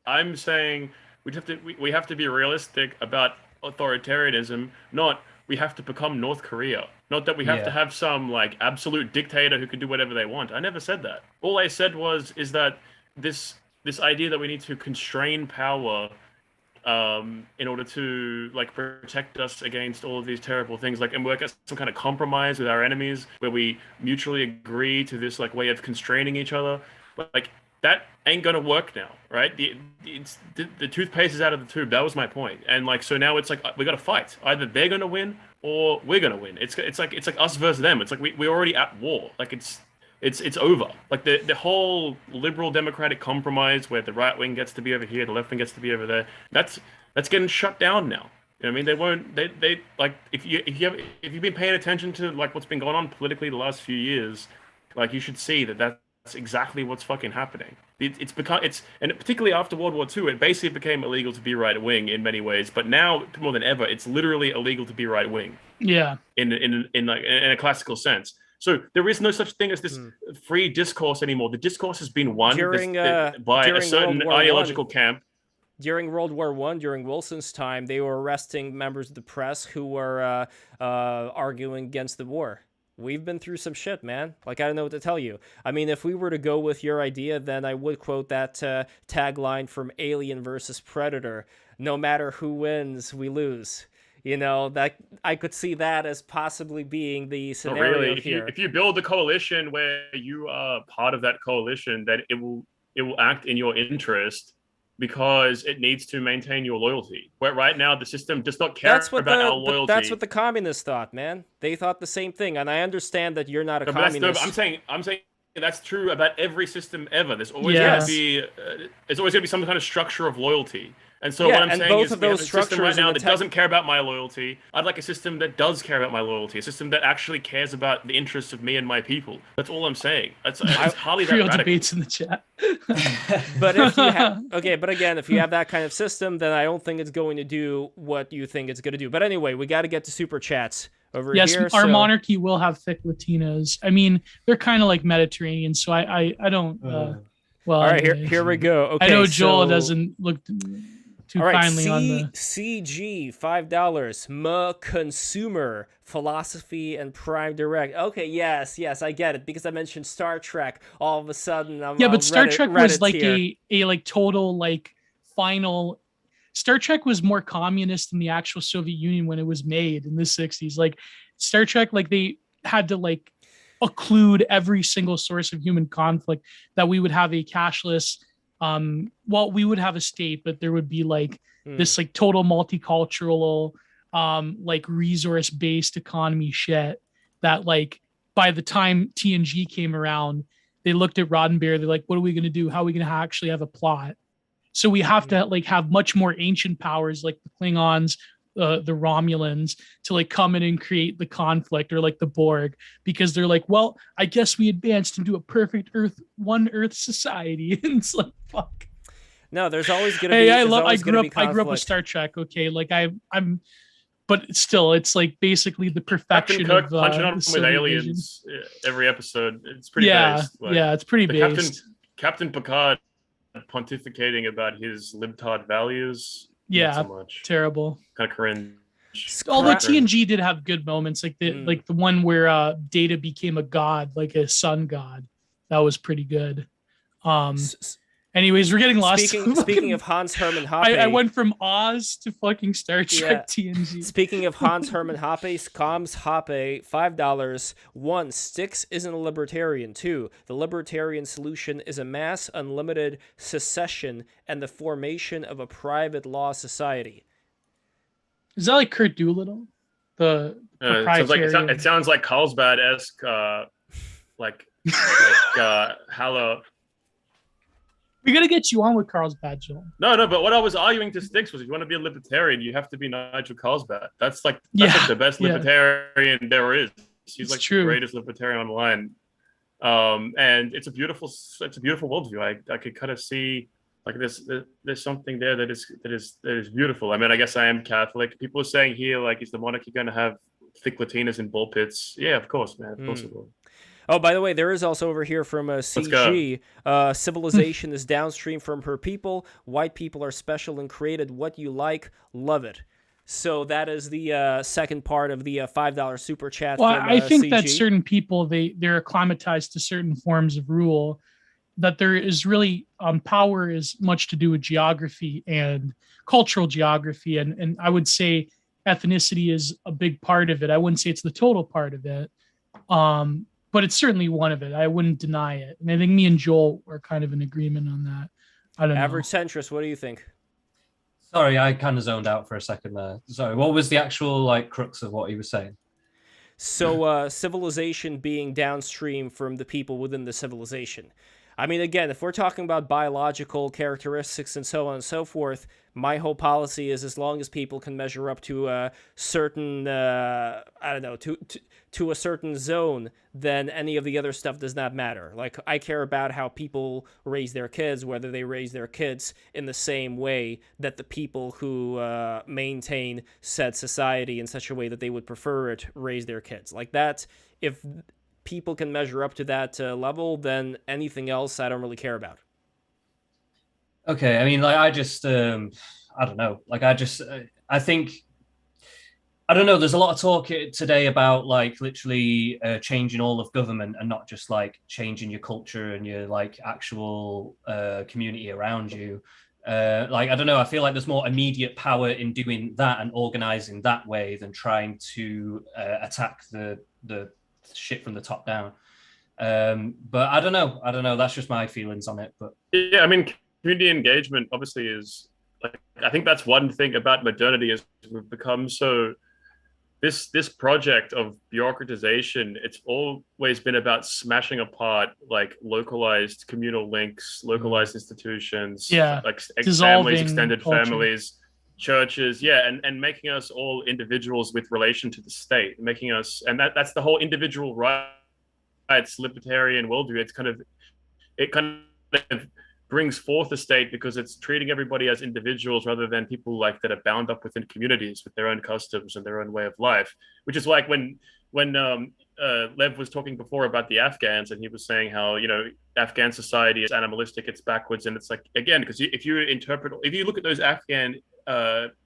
I'm saying we have to be realistic about authoritarianism, not we have to become North Korea. Not that we have to have some like absolute dictator who can do whatever they want. I never said that. All I said is that this idea that we need to constrain power in order to like protect us against all of these terrible things, like, and work out some kind of compromise with our enemies where we mutually agree to this like way of constraining each other, like that ain't gonna work now, right? The toothpaste is out of the tube. That was my point. And like, so now it's like we gotta fight. Either they're gonna win or we're gonna win. It's like us versus them. It's like we're already at war. Like it's over. Like the whole liberal democratic compromise where the right wing gets to be over here, the left wing gets to be over there. That's getting shut down now. You know what I mean? They won't. They like if you've been paying attention to like what's been going on politically the last few years, like you should see that that's exactly what's fucking happening. It's become and particularly after World War II, it basically became illegal to be right wing in many ways. But now more than ever, it's literally illegal to be right wing. Yeah. In a classical sense. So there is no such thing as this free discourse anymore. The discourse has been won by a certain ideological camp. During World War I, during Wilson's time, they were arresting members of the press who were arguing against the war. We've been through some shit, man. Like, I don't know what to tell you. I mean, if we were to go with your idea, then I would quote that tagline from Alien versus Predator. No matter who wins, we lose. You know, that I could see that as possibly being the scenario really, here. If you build a coalition where you are part of that coalition, then it will act in your interest because it needs to maintain your loyalty. Where right now the system does not care about our loyalty. That's what the communists thought, man. They thought the same thing, and I understand that you're not a communist. I'm saying that's true about every system ever. There's always going to be there's always going to be some kind of structure of loyalty. And so what I'm saying is we have a system right now that doesn't care about my loyalty. I'd like a system that does care about my loyalty, a system that actually cares about the interests of me and my people. That's all I'm saying. It's hardly that Real radical. debates in the chat. But if you but again, if you have that kind of system, then I don't think it's going to do what you think it's going to do. But anyway, we got to get to super chats over here. Yes, our monarchy will have thick Latinas. I mean, they're kind of like Mediterranean, so I don't. Well, all right, here we go. Okay, I know Joel doesn't look too all right, kindly on the CG $5. Consumer philosophy and Prime Direct. Okay, yes, I get it because I mentioned Star Trek. All of a sudden, I'm but Star Trek was like here. a like total like final. Star Trek was more communist than the actual Soviet Union when it was made in the 60s. Like Star Trek, like they had to like occlude every single source of human conflict, that we would have a cashless. Well, we would have a state, but there would be like this like total multicultural, like resource based economy shit that like by the time TNG came around, they looked at Roddenberry. They're like, what are we going to do? How are we going to actually have a plot? So we have to like have much more ancient powers like the Klingons, the Romulans to like come in and create the conflict, or like the Borg, because they're like, well, I guess we advanced into a perfect one Earth society. And it's like, fuck. No, there's always gonna be. I grew up with Star Trek. Okay, like I'm, but still, it's like basically the perfection Captain Kirk of punching on with aliens every episode. It's pretty based. Like, it's pretty based. Captain Picard pontificating about his libtard values. Yeah, not so much. Terrible. Kind of cringe. Although TNG did have good moments, like the one where Data became a god, like a sun god. That was pretty good. Anyways, we're getting lost. Speaking of Hans Hermann Hoppe, I went from Oz to fucking Star Trek TNG. Speaking of Hans Hermann Hoppe, Comms Hoppe, $5. 1. Styx isn't a libertarian. 2. The libertarian solution is a mass unlimited secession and the formation of a private law society. Is that like Kurt Doolittle? The it sounds like Carlsbad-esque like Haller. We got to get you on with Carlsbad, Joel. No, but what I was arguing to Sticks was, if you want to be a libertarian, you have to be Nigel Carlsbad. That's like the best libertarian there is. He's like the greatest libertarian online. And it's a beautiful worldview. I could kind of see like there's something there that is beautiful. I mean, I guess I am Catholic. People are saying here, like, is the monarchy going to have thick Latinas in bull pits? Yeah, of course, man. Of course it will. Oh, by the way, there is also over here from CG, civilization is downstream from her people. White people are special and created what you like. Love it. So that is the second part of the $5 super chat. Well, from, I think CG. that certain people, they're acclimatized to certain forms of rule, that there is really power is much to do with geography and cultural geography. And I would say ethnicity is a big part of it. I wouldn't say it's the total part of it. But it's certainly one of it. I wouldn't deny it. And I think me and Joel are kind of in agreement on that. I don't know. Average centrist, what do you think? Sorry, I kind of zoned out for a second there. Sorry, what was the actual like crux of what he was saying? So civilization being downstream from the people within the civilization. I mean, again, if we're talking about biological characteristics and so on and so forth, my whole policy is, as long as people can measure up to a certain, to a certain zone, then any of the other stuff does not matter. Like, I care about how people raise their kids, whether they raise their kids in the same way that the people who maintain said society in such a way that they would prefer it raise their kids. Like that, if people can measure up to that level, then anything else I don't really care about. Okay, I mean, like, I just, I don't know. Like, I think, I don't know. There's a lot of talk today about like literally changing all of government and not just like changing your culture and your like actual community around you. Like, I don't know. I feel like there's more immediate power in doing that and organizing that way than trying to attack the shit from the top down. But I don't know. That's just my feelings on it. But yeah, I mean, community engagement obviously is like, I think that's one thing about modernity is we've become so this project of bureaucratization, it's always been about smashing apart like localized communal links, localized institutions, like families, extended families, churches, and making us all individuals with relation to the state, making us, and that's the whole individual rights libertarian worldview. It kind of brings forth the state because it's treating everybody as individuals rather than people like that are bound up within communities with their own customs and their own way of life. Which is like when Lev was talking before about the Afghans, and he was saying how, you know, Afghan society is animalistic, it's backwards, and it's like, again, because if you look at those Afghan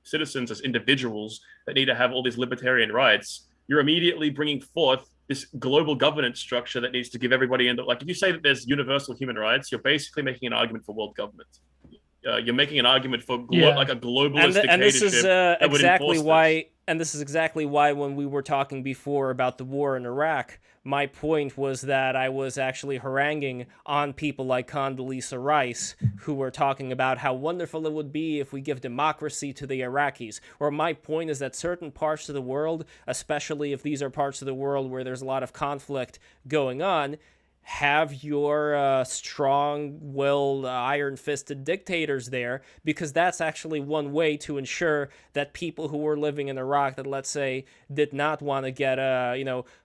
citizens as individuals that need to have all these libertarian rights, you're immediately bringing forth this global governance structure that needs to give everybody, like, if you say that there's universal human rights, you're basically making an argument for world government. You're making an argument for like a globalist dictatorship. And this is exactly why. And this is exactly why, when we were talking before about the war in Iraq, my point was that I was actually haranguing on people like Condoleezza Rice, who were talking about how wonderful it would be if we give democracy to the Iraqis. Or my point is that certain parts of the world, especially if these are parts of the world where there's a lot of conflict going on, have your strong-willed, iron-fisted dictators there, because that's actually one way to ensure that people who were living in Iraq that, let's say, did not want to get,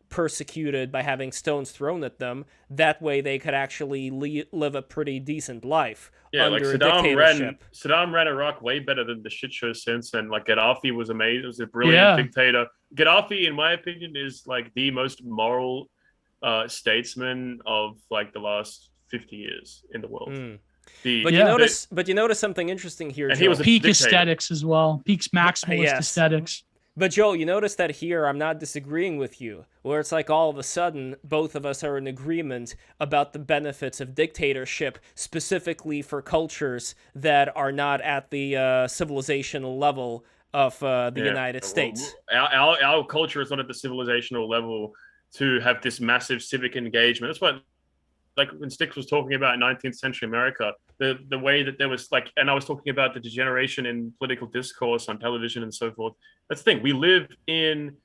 persecuted by having stones thrown at them, that way they could actually live a pretty decent life under a dictatorship. Saddam ran Iraq way better than the shit show since, and like Gaddafi was amazing. He was a brilliant dictator. Gaddafi, in my opinion, is like the most moral statesman of like the last 50 years in the world. But you notice something interesting here, and Joe. he was peak aesthetics as well. Peak's maximalist aesthetics. But Joe, you notice that here I'm not disagreeing with you, where it's like all of a sudden both of us are in agreement about the benefits of dictatorship, specifically for cultures that are not at the civilizational level of the United States. Our culture is not at the civilizational level to have this massive civic engagement. That's what, like when Sticks was talking about 19th century America, the way that there was like, and I was talking about the degeneration in political discourse on television and so forth. That's the thing. We live in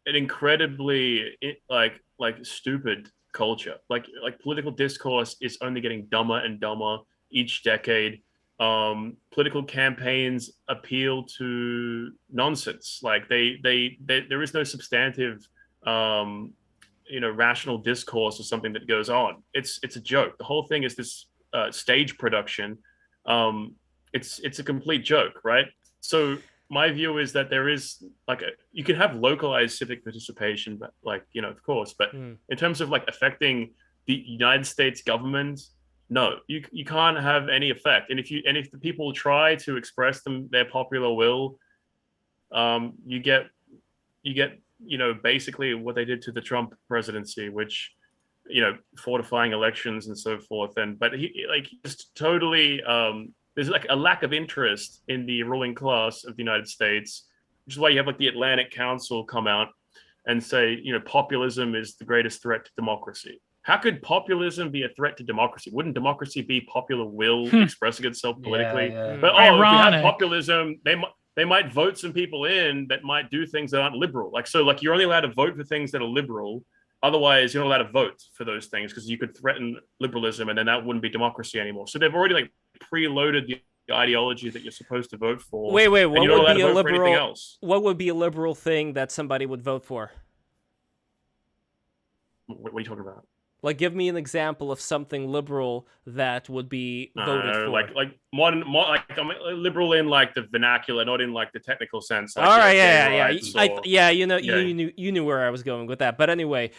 an incredibly like stupid culture. Like political discourse is only getting dumber and dumber each decade. Political campaigns appeal to nonsense. Like there is no substantive rational discourse or something that goes on. It's a joke. The whole thing is this stage production. It's a complete joke, right? So my view is that there is you can have localized civic participation, but of course, but in terms of affecting the United States government, no, you can't have any effect. And if the people try to express their popular will, you get basically what they did to the Trump presidency, which fortifying elections and so forth. But he just totally there's a lack of interest in the ruling class of the United States, which is why you have the Atlantic Council come out and say populism is the greatest threat to democracy. How could populism be a threat to democracy? Wouldn't democracy be popular will expressing itself politically? Yeah. But Ironic. if you have populism, they might vote some people in that might do things that aren't liberal. You're only allowed to vote for things that are liberal. Otherwise, you're not allowed to vote for those things because you could threaten liberalism, and then that wouldn't be democracy anymore. So they've already preloaded the ideology that you're supposed to vote for. Wait, what would be a liberal? Else. What would be a liberal thing that somebody would vote for? What are you talking about? Give me an example of something liberal that would be voted for. Modern, I'm liberal in the vernacular, not in the technical sense. All right, yeah. You knew where I was going with that. But anyway,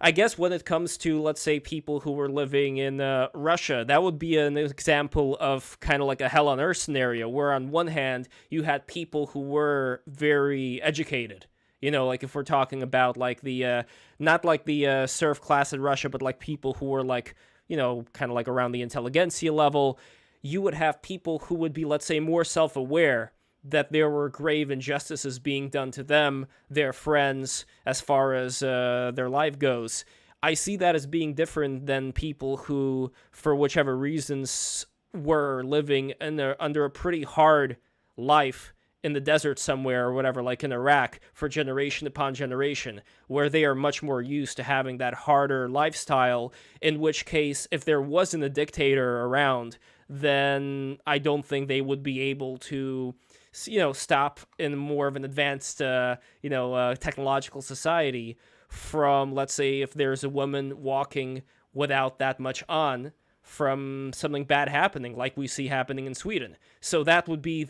I guess when it comes to, let's say, people who were living in Russia, that would be an example of kind of a hell on earth scenario, where on one hand you had people who were very educated. If we're talking about the not the serf class in Russia, but people who were kind of around the intelligentsia level, you would have people who would be, let's say, more self-aware that there were grave injustices being done to them, their friends, as far as their life goes. I see that as being different than people who, for whichever reasons, were living under a pretty hard life in the desert somewhere or whatever, like in Iraq, for generation upon generation, where they are much more used to having that harder lifestyle, in which case, if there wasn't a dictator around, then I don't think they would be able to, stop in more of an advanced, technological society from, let's say, if there's a woman walking without that much on, from something bad happening, like we see happening in Sweden. So that would be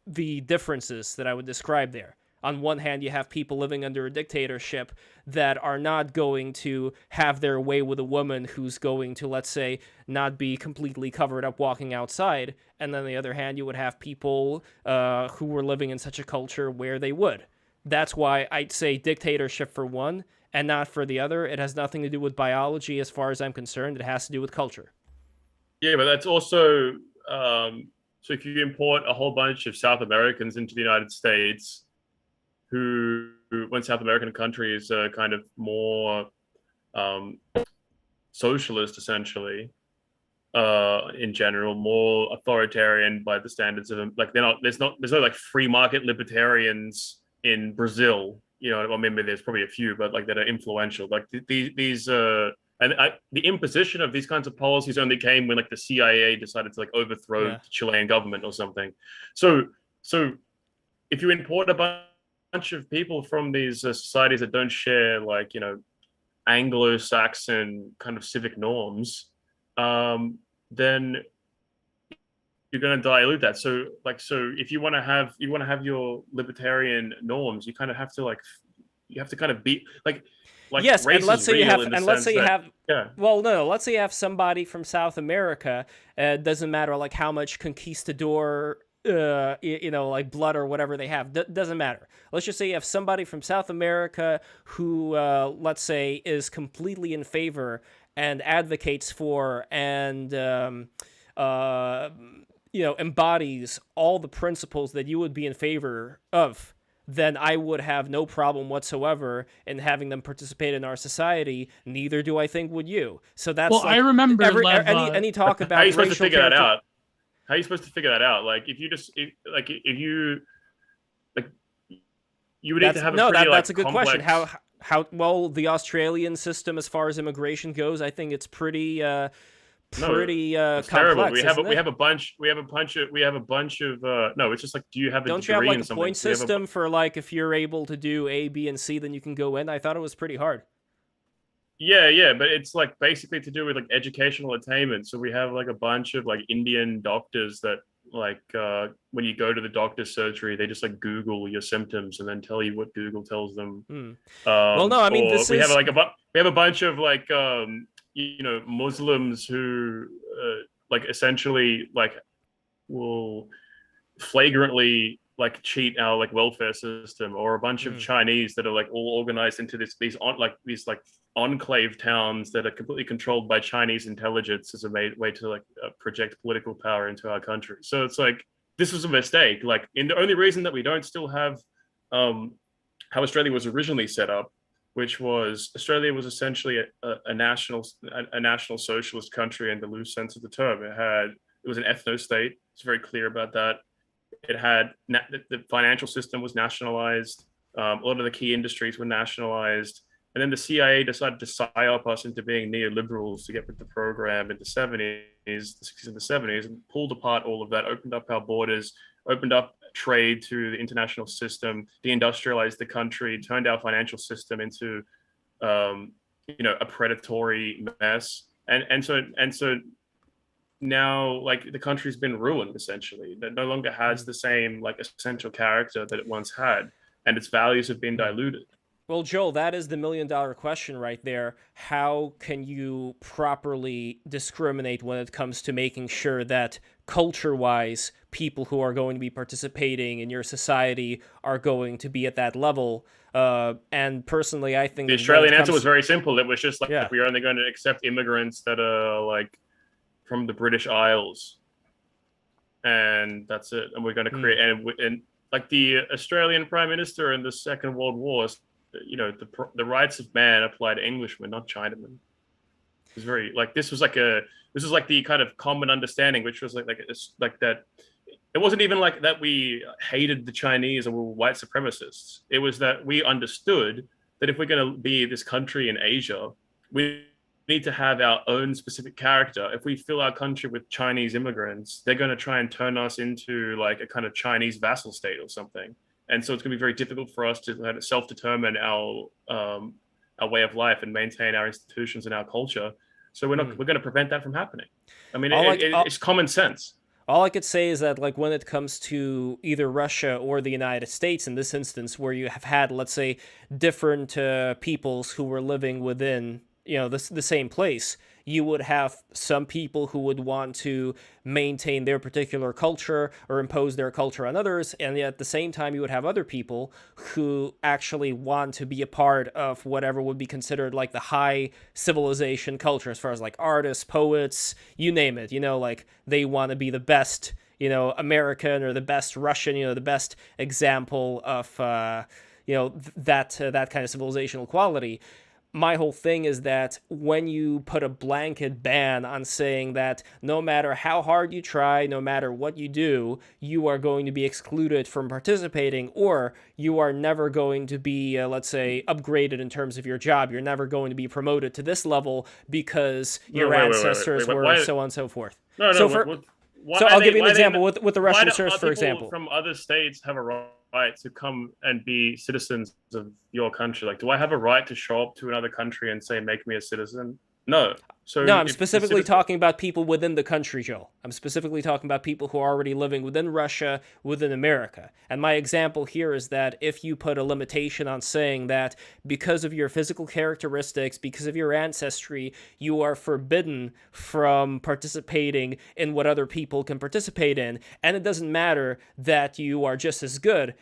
the differences that I would describe there. On one hand, you have people living under a dictatorship that are not going to have their way with a woman who's going to, let's say, not be completely covered up walking outside. And then on the other hand, you would have people who were living in such a culture where they would. That's why I'd say dictatorship for one and not for the other. It has nothing to do with biology as far as I'm concerned. It has to do with culture. Yeah, but that's also... So if you import a whole bunch of South Americans into the United States, who when South American countries are kind of more socialist, essentially, in general, more authoritarian by the standards of there's no free market libertarians in Brazil. Maybe there's probably a few, but that are influential. These the imposition of these kinds of policies only came when the CIA decided to overthrow the Chilean government or something. So if you import a bunch of people from these societies that don't share Anglo-Saxon kind of civic norms, then you're going to dilute that. So if you want to have your libertarian norms, you kind of have to kind of be yes, and let's say you have somebody from South America. Doesn't matter how much conquistador, blood or whatever they have. Doesn't matter. Let's just say you have somebody from South America who, let's say, is completely in favor and advocates for and embodies all the principles that you would be in favor of. Then I would have no problem whatsoever in having them participate in our society. Neither do I think would you. So that's I remember any talk about how are you supposed to figure that out? How are you supposed to figure that out? you would need to have a pretty that's a like good question. complex. How well the Australian system as far as immigration goes, I think it's pretty It's complex, terrible. isn't it? We have a bunch of no, it's just like, do you have a Don't you have degree like in a something? point Do you have a system for like if you're able to do A, B, and C, then you can go in? I thought it was pretty hard. Yeah, but it's like basically to do with like educational attainment. So we have like a bunch of like Indian doctors that like when you go to the doctor's surgery, they just like Google your symptoms and then tell you what Google tells them. Well, no, I mean, or this we is have like we have a bunch of like Muslims who like essentially like will flagrantly like cheat our like welfare system, or a bunch of Chinese that are like all organized into these enclave towns that are completely controlled by Chinese intelligence as a way to like project political power into our country. So it's like, this was a mistake. Like, in the only reason that we don't still have how Australia was originally set up, which was Australia was essentially a national socialist country in the loose sense of the term. It was an ethno state. It's very clear about that. It had the financial system was nationalized. A lot of the key industries were nationalized. And then the CIA decided to psyop us into being neoliberals to get with the program in the 70s, the 60s and the 70s, and pulled apart all of that, opened up our borders, opened up trade to the international system, deindustrialized the country, turned our financial system into, a predatory mess. And so now, like, the country's been ruined, essentially. That no longer has the same, like, essential character that it once had, and its values have been diluted. Well, Joel, that is the million-dollar question right there. How can you properly discriminate when it comes to making sure that culture-wise, people who are going to be participating in your society are going to be at that level? And personally, I think the Australian answer was very simple. It was just like, we're only going to accept immigrants that are like from the British Isles, and that's it. And we're going to create and like the Australian Prime Minister in the Second World War. The rights of man apply to Englishmen, not Chinamen. It was very like this was like the kind of common understanding, which was like that. It wasn't even like that we hated the Chinese or we were white supremacists. It was that we understood that if we're going to be this country in Asia, we need to have our own specific character. If we fill our country with Chinese immigrants, they're going to try and turn us into like a kind of Chinese vassal state or something. And so it's going to be very difficult for us to self-determine our way of life and maintain our institutions and our culture. So we're going to prevent that from happening. I mean, it's common sense. All I could say is that, like, when it comes to either Russia or the United States, in this instance, where you have had, let's say, different peoples who were living within, the same place, you would have some people who would want to maintain their particular culture or impose their culture on others, and at the same time you would have other people who actually want to be a part of whatever would be considered like the high civilization culture, as far as like artists, poets, you name it, like they want to be the best, American or the best Russian, the best example of, that kind of civilizational quality. My whole thing is that when you put a blanket ban on saying that no matter how hard you try, no matter what you do, you are going to be excluded from participating, or you are never going to be, let's say, upgraded in terms of your job. You're never going to be promoted to this level because your ancestors were so on and so forth. So I'll give you an example with the Russian Sirs, for example. From other states have a right to come and be citizens of your country. Like, do I have a right to show up to another country and say, make me a citizen? No. No, I'm specifically talking about people within the country, Joel. I'm specifically talking about people who are already living within Russia, within America. And my example here is that if you put a limitation on saying that because of your physical characteristics, because of your ancestry, you are forbidden from participating in what other people can participate in, and it doesn't matter that you are just as good,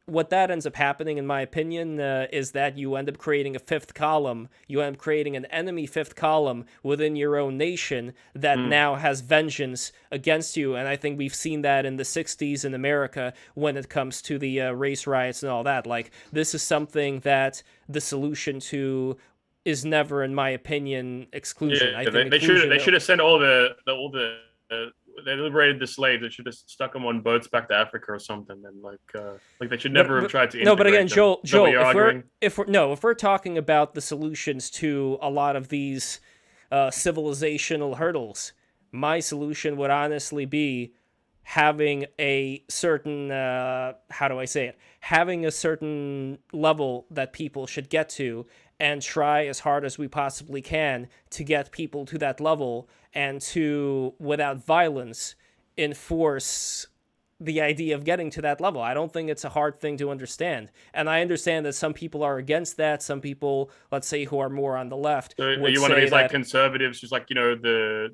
what that ends up happening, in my opinion, is that you end up creating a fifth column. You end up creating an enemy fifth column within your own nation that now has vengeance against you. And I think we've seen that in the 60s in America when it comes to the race riots and all that. Like, this is something that the solution to is never, in my opinion, exclusion. Yeah, they should have sent all the they liberated the slaves. They should have stuck them on boats back to Africa or something. And like they should never have tried to. No, but again, integrate them. Joel, Is if we're talking about the solutions to a lot of these civilizational hurdles, my solution would honestly be having a certain how do I say it? Having a certain level that people should get to, and try as hard as we possibly can to get people to that level, and to, without violence, enforce the idea of getting to that level. I don't think it's a hard thing to understand. And I understand that some people are against that. Some people, let's say, who are more on the left, So would you want to say be that, like conservatives, who's like, the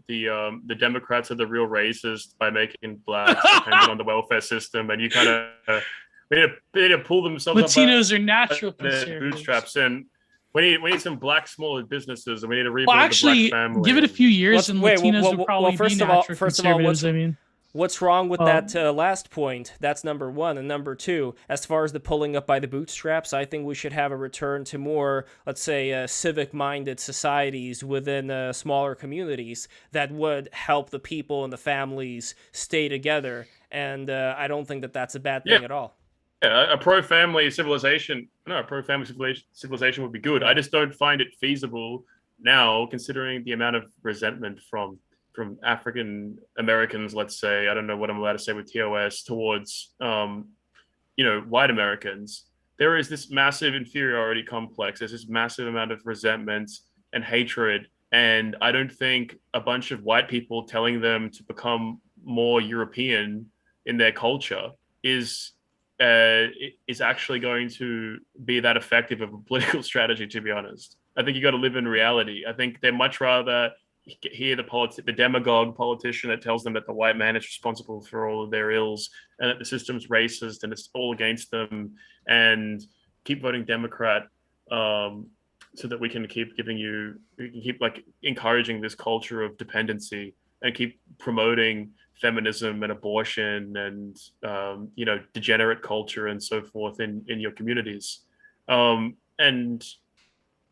Democrats are the real racists by making blacks dependent on the welfare system, and you kind of they need to pull themselves Latinos up are natural by their conservatives. bootstraps, and we need some black smaller businesses, and we need to rebuild Well, actually, the black family. give it a few years, Let's- and wait, Latinos well, will probably be first of all- natural first of all, conservatives. I mean, what's wrong with that last point? That's number one. And number two, as far as the pulling up by the bootstraps, I think we should have a return to more, let's say, civic-minded societies within smaller communities that would help the people and the families stay together. And I don't think that that's a bad thing at all. Yeah, a pro-family civilization, civilization would be good. I just don't find it feasible now, considering the amount of resentment from African Americans, let's say, I don't know what I'm allowed to say with TOS, towards, white Americans. There is this massive inferiority complex. There's this massive amount of resentment and hatred. And I don't think a bunch of white people telling them to become more European in their culture is actually going to be that effective of a political strategy, to be honest. I think you got to live in reality. I think they'd much rather hear the demagogue politician that tells them that the white man is responsible for all of their ills and that the system's racist and it's all against them, and keep voting Democrat, so that we can keep encouraging this culture of dependency and keep promoting feminism and abortion and degenerate culture and so forth in your communities. And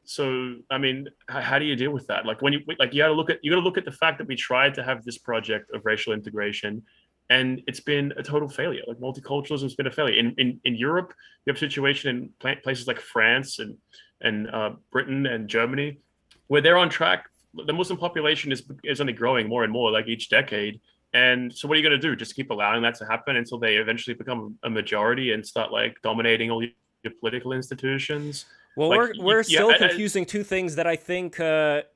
so, I mean, how do you deal with that? Like, when you got to look at the fact that we tried to have this project of racial integration, and it's been a total failure. Like, multiculturalism has been a failure. In Europe, you have a situation in places like France and Britain and Germany, where they're on track. The Muslim population is only growing more and more, like, each decade. And so what are you going to do? Just keep allowing that to happen until they eventually become a majority and start, like, dominating all your political institutions? Well, Like, we're still confusing two things that I think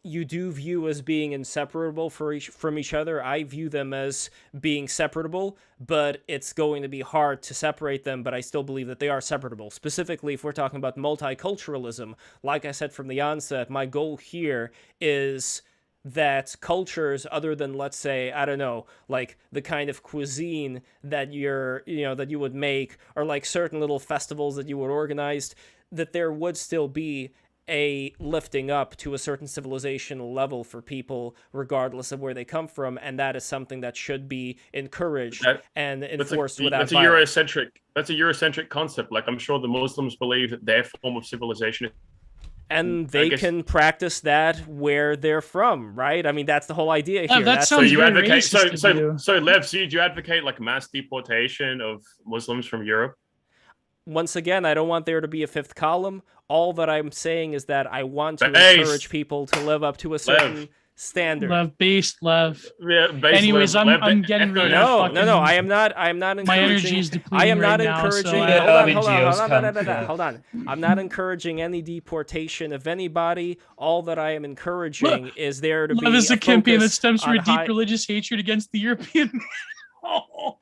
you do view as being inseparable from each other. I view them as being separable, but it's going to be hard to separate them, but I still believe that they are separable. Specifically, if we're talking about multiculturalism, like I said from the onset, my goal here is that cultures other than, let's say, I don't know, like the kind of cuisine that that you would make, or like certain little festivals that you would organize, that there would still be a lifting up to a certain civilizational level for people, regardless of where they come from, and that is something that should be encouraged and enforced without violence. That's a Eurocentric concept. Like, I'm sure the Muslims believe that their form of civilization is, and they can practice that where they're from, right? I mean, that's the whole idea here. That sounds very racist of you. So Lev, do you advocate like mass deportation of Muslims from Europe? Once again, I don't want there to be a fifth column. All that I'm saying is that I want to encourage people to live up to a certain standard. Lev. Yeah, anyways, I'm getting really no. I am not encouraging. My energy is depleting. I am not right encouraging. Now, Hold on. I'm not encouraging any deportation of anybody. All that I am encouraging is there to be Lev is a campaign that focus stems from on a deep religious hatred against the European. Oh,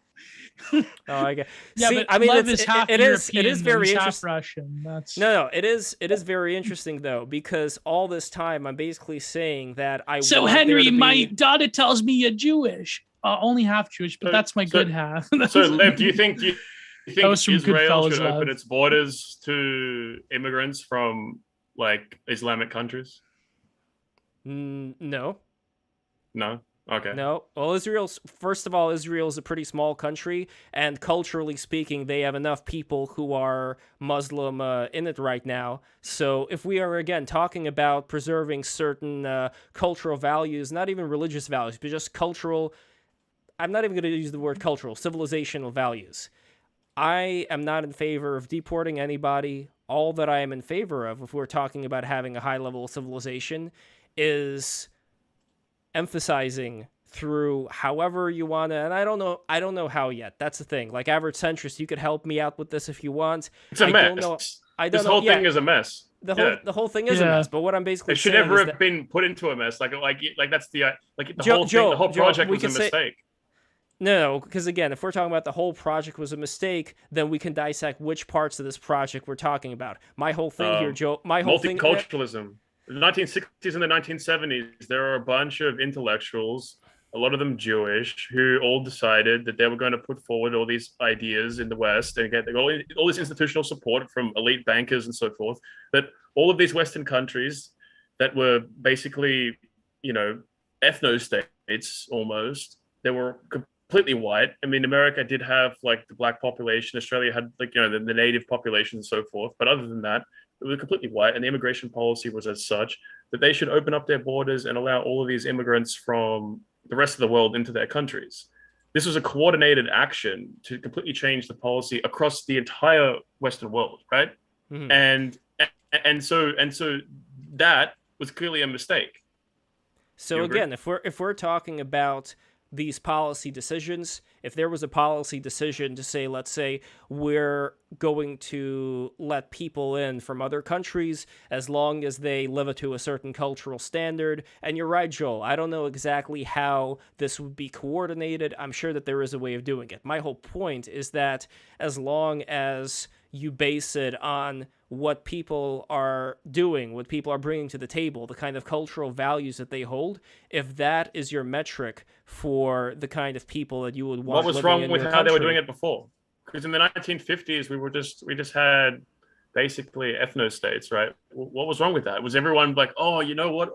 I get. Yeah, See, but I mean, Lev is half it is European, very he's half interesting. Russian. That's No, it is very interesting though, because all this time I'm basically saying that I. So want Henry, there to my be... daughter tells me you're Jewish. Only half Jewish, but that's my good half. So Lev, do you think Israel should open Lev. its borders to immigrants from like Islamic countries? No. No. Okay. No. Well, first of all, Israel is a pretty small country, and culturally speaking, they have enough people who are Muslim in it right now. So if we are, again, talking about preserving certain cultural values, not even religious values, but just cultural I'm not even going to use the word cultural, civilizational values. I am not in favor of deporting anybody. All that I am in favor of, if we're talking about having a high level of civilization, is emphasizing through however you want to, and I don't know how yet. That's the thing. Like Average Centrist, you could help me out with this if you want. It's a mess. This whole thing is a mess. The whole thing is a mess. But what I'm basically it should saying never is have been put into a mess. Like that's the the whole project was a mistake. No, because again, if we're talking about the whole project was a mistake, then we can dissect which parts of this project we're talking about. My whole thing here, Joe. My whole thing. Multiculturalism. In the 1960s and the 1970s, there are a bunch of intellectuals, a lot of them Jewish, who all decided that they were going to put forward all these ideas in the West and get all this institutional support from elite bankers and so forth, that all of these Western countries that were basically, ethno-states almost, they were completely white. I mean, America did have like the black population. Australia had the native population and so forth. But other than that, it was completely white, and the immigration policy was as such that they should open up their borders and allow all of these immigrants from the rest of the world into their countries. This was a coordinated action to completely change the policy across the entire Western world, right? Mm-hmm. And so that was clearly a mistake. So again, if we're talking about these policy decisions, if there was a policy decision to say, let's say, we're going to let people in from other countries as long as they live up to a certain cultural standard, and you're right, Joel, I don't know exactly how this would be coordinated. I'm sure that there is a way of doing it. My whole point is that as long as you base it on what people are doing, what people are bringing to the table, the kind of cultural values that they hold, if that is your metric for the kind of people that you would want. What was wrong with how they were doing it before? Because in the 1950s, we just had basically ethno-states, right? What was wrong with that? Was everyone like, oh, you know what?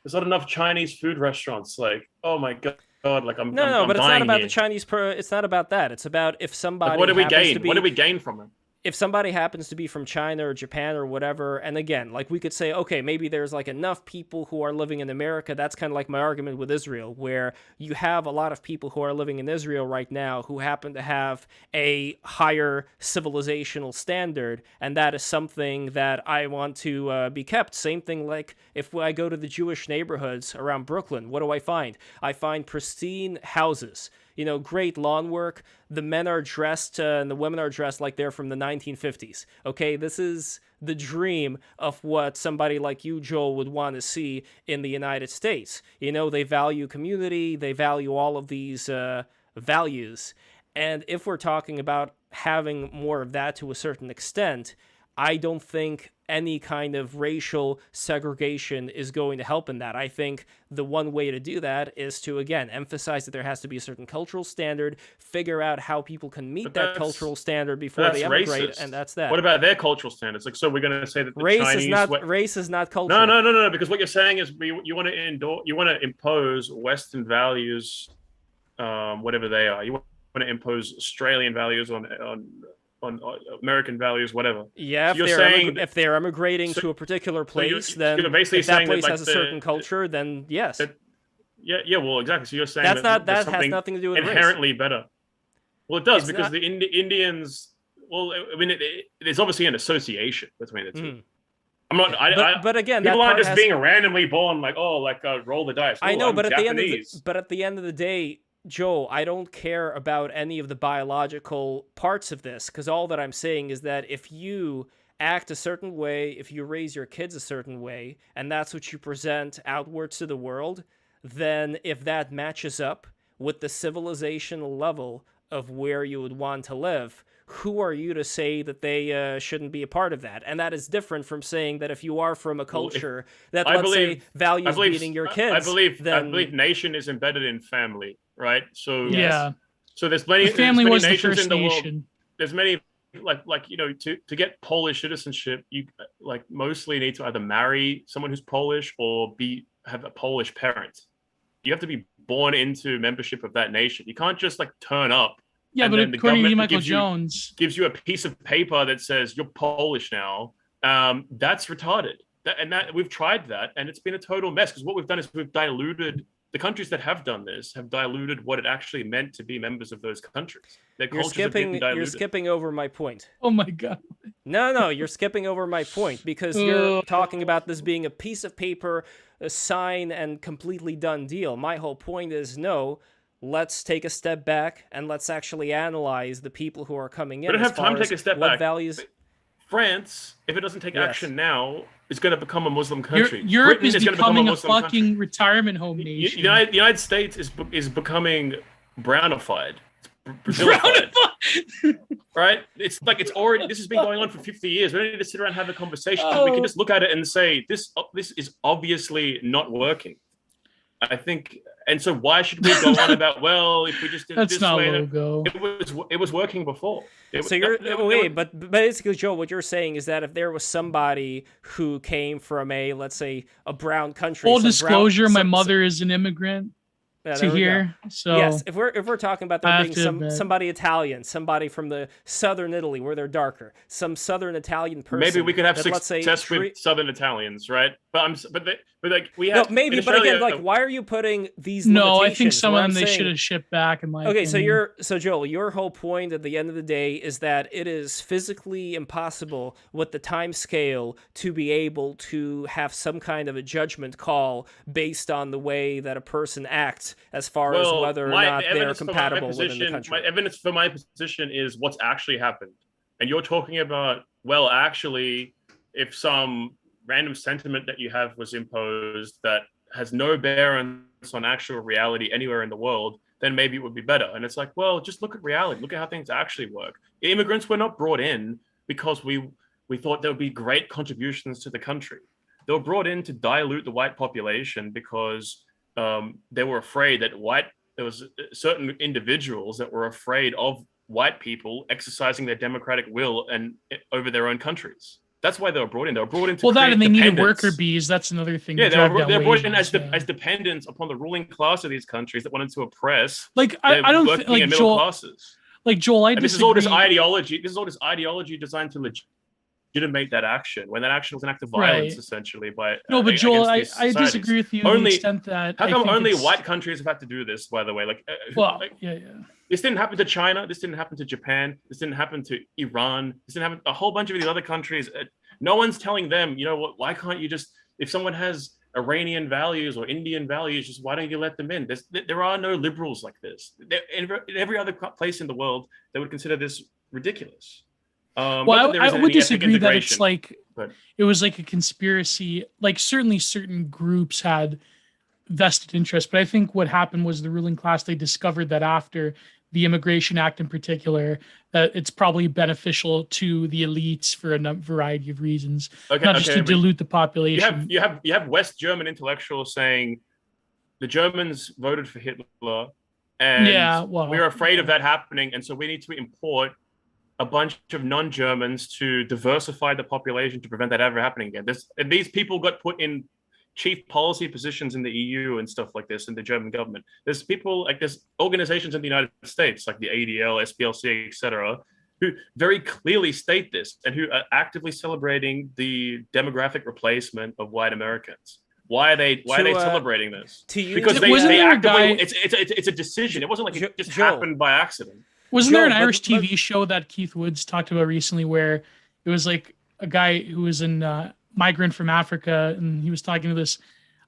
There's not enough Chinese food restaurants. Like, oh my God. Like I'm but it's not about here. the Chinese. It's not about that. It's about if somebody. Like, what do we gain? What do we gain from it? If somebody happens to be from China or Japan or whatever, and again, like we could say, okay, maybe there's like enough people who are living in America. That's kind of like my argument with Israel, where you have a lot of people who are living in Israel right now who happen to have a higher civilizational standard, and that is something that I want to be kept. Same thing like if I go to the Jewish neighborhoods around Brooklyn, what do I find? I find pristine houses. Great lawn work. The men are dressed and the women are dressed like they're from the 1950s. Okay, this is the dream of what somebody like you, Joel, would want to see in the United States. They value community. They value all of these values. And if we're talking about having more of that to a certain extent, I don't think any kind of racial segregation is going to help in that. I think the one way to do that is to, again, emphasize that there has to be a certain cultural standard, figure out how people can meet that cultural standard before they emigrate, and that's that. What about their cultural standards? Like, so we're going to say that the race Chinese... is not culture. No, because what you're saying is you want to impose Western values, whatever they are. You want to impose Australian values on American values, whatever. Yeah, so if they're immigrating to a particular place, then if that place has a certain culture, then yes. Well, exactly. So you're saying that has nothing to do with inherently race. Better. Well, it does, because the Indians. Well, I mean, there's obviously an association between the two. Mm. I'm not. But again, people aren't just being randomly born like roll the dice. I know, but at the end of the day, Joe, I don't care about any of the biological parts of this, because all that I'm saying is that if you act a certain way, if you raise your kids a certain way, and that's what you present outwards to the world, then if that matches up with the civilizational level of where you would want to live, who are you to say that they shouldn't be a part of that? And that is different from saying that if you are from a culture that, values beating your kids. I believe nation is embedded in family. Right. So yeah. So there's many nations in the world. There's many to get Polish citizenship, you mostly need to either marry someone who's Polish or have a Polish parent. You have to be born into membership of that nation. You can't just turn up. Yeah, but according to Michael Jones, gives you a piece of paper that says you're Polish now. That's retarded. That we've tried that, and it's been a total mess, because what we've done is we've diluted the countries that have done this have diluted what it actually meant to be members of those countries. Their You're cultures have been skipping. diluted. You're skipping over my point. Oh my god. No, you're skipping over my point because you're talking about this being a piece of paper, a sign, and completely done deal. My whole point is no. Let's take a step back and let's actually analyze the people who are coming in. We don't have time to take a step back. Values. France, if it doesn't take action now, is going to become a Muslim country. Europe Britain is becoming a fucking country. retirement home nation. The United States is becoming brownified. Brazilified. Right? It's like it's already. This has been going on for 50 years. We don't need to sit around and have a conversation. We can just look at it and say this is obviously not working. I think, and so why should we go on about, well, if we just did it this way, it was working before. But basically, Joe, what you're saying is that if there was somebody who came from let's say, a brown country. Full disclosure, my mother is an immigrant. To here, so yes, if we're talking about there being somebody Italian, somebody from the southern Italy where they're darker, some southern Italian person. Maybe we could have success with southern Italians, right? But like we have maybe. But again, like, why are you putting these? No, I think some of them they should have shipped back. In my opinion. So Joel, your whole point at the end of the day is that it is physically impossible with the time scale to be able to have some kind of a judgment call based on the way that a person acts, as far as whether or not they're compatible within the country. My evidence for my position is what's actually happened, and you're talking about, well, actually, if some random sentiment that you have was imposed that has no bearing on actual reality anywhere in the world, then maybe it would be better. And it's like, well, just look at reality. Look at how things actually work. Immigrants were not brought in because we thought there would be great contributions to the country. They were brought in to dilute the white population because they were afraid that there was certain individuals that were afraid of white people exercising their democratic will and over their own countries. That's why they were brought in. They were brought in to create and they needed worker bees. That's another thing. Yeah, they were brought in as dependents upon the ruling class of these countries that wanted to oppress. Like I don't think like middle classes. Like Joel, this is all this ideology. This is all this ideology designed to legitimate that action, when that action was an act of violence, essentially. But Joel, I disagree with you to the extent that how come only white countries have had to do this? By the way, this didn't happen to China. This didn't happen to Japan. This didn't happen to Iran. This didn't happen to a whole bunch of these other countries. No one's telling them, you know what? Why can't you just, if someone has Iranian values or Indian values, just why don't you let them in? There are no liberals like this. In every other place in the world, they would consider this ridiculous. I would disagree that it's like it was like a conspiracy. Like certainly certain groups had vested interest, but I think what happened was the ruling class, they discovered that after the Immigration Act in particular, that it's probably beneficial to the elites for a variety of reasons, not just to dilute the population. You have West German intellectuals saying the Germans voted for Hitler, and we're afraid of that happening, and so we need to import a bunch of non-Germans to diversify the population to prevent that ever happening again. And these people got put in chief policy positions in the EU and stuff like this in the German government. There's people like there's organizations in the United States like the ADL, SPLC, etc., who very clearly state this and who are actively celebrating the demographic replacement of white Americans. Why are they celebrating this? Because they actively it's a decision. It wasn't like it just happened by accident. Wasn't there an Irish TV show that Keith Woods talked about recently where it was like a guy who was in migrant from Africa, and he was talking to this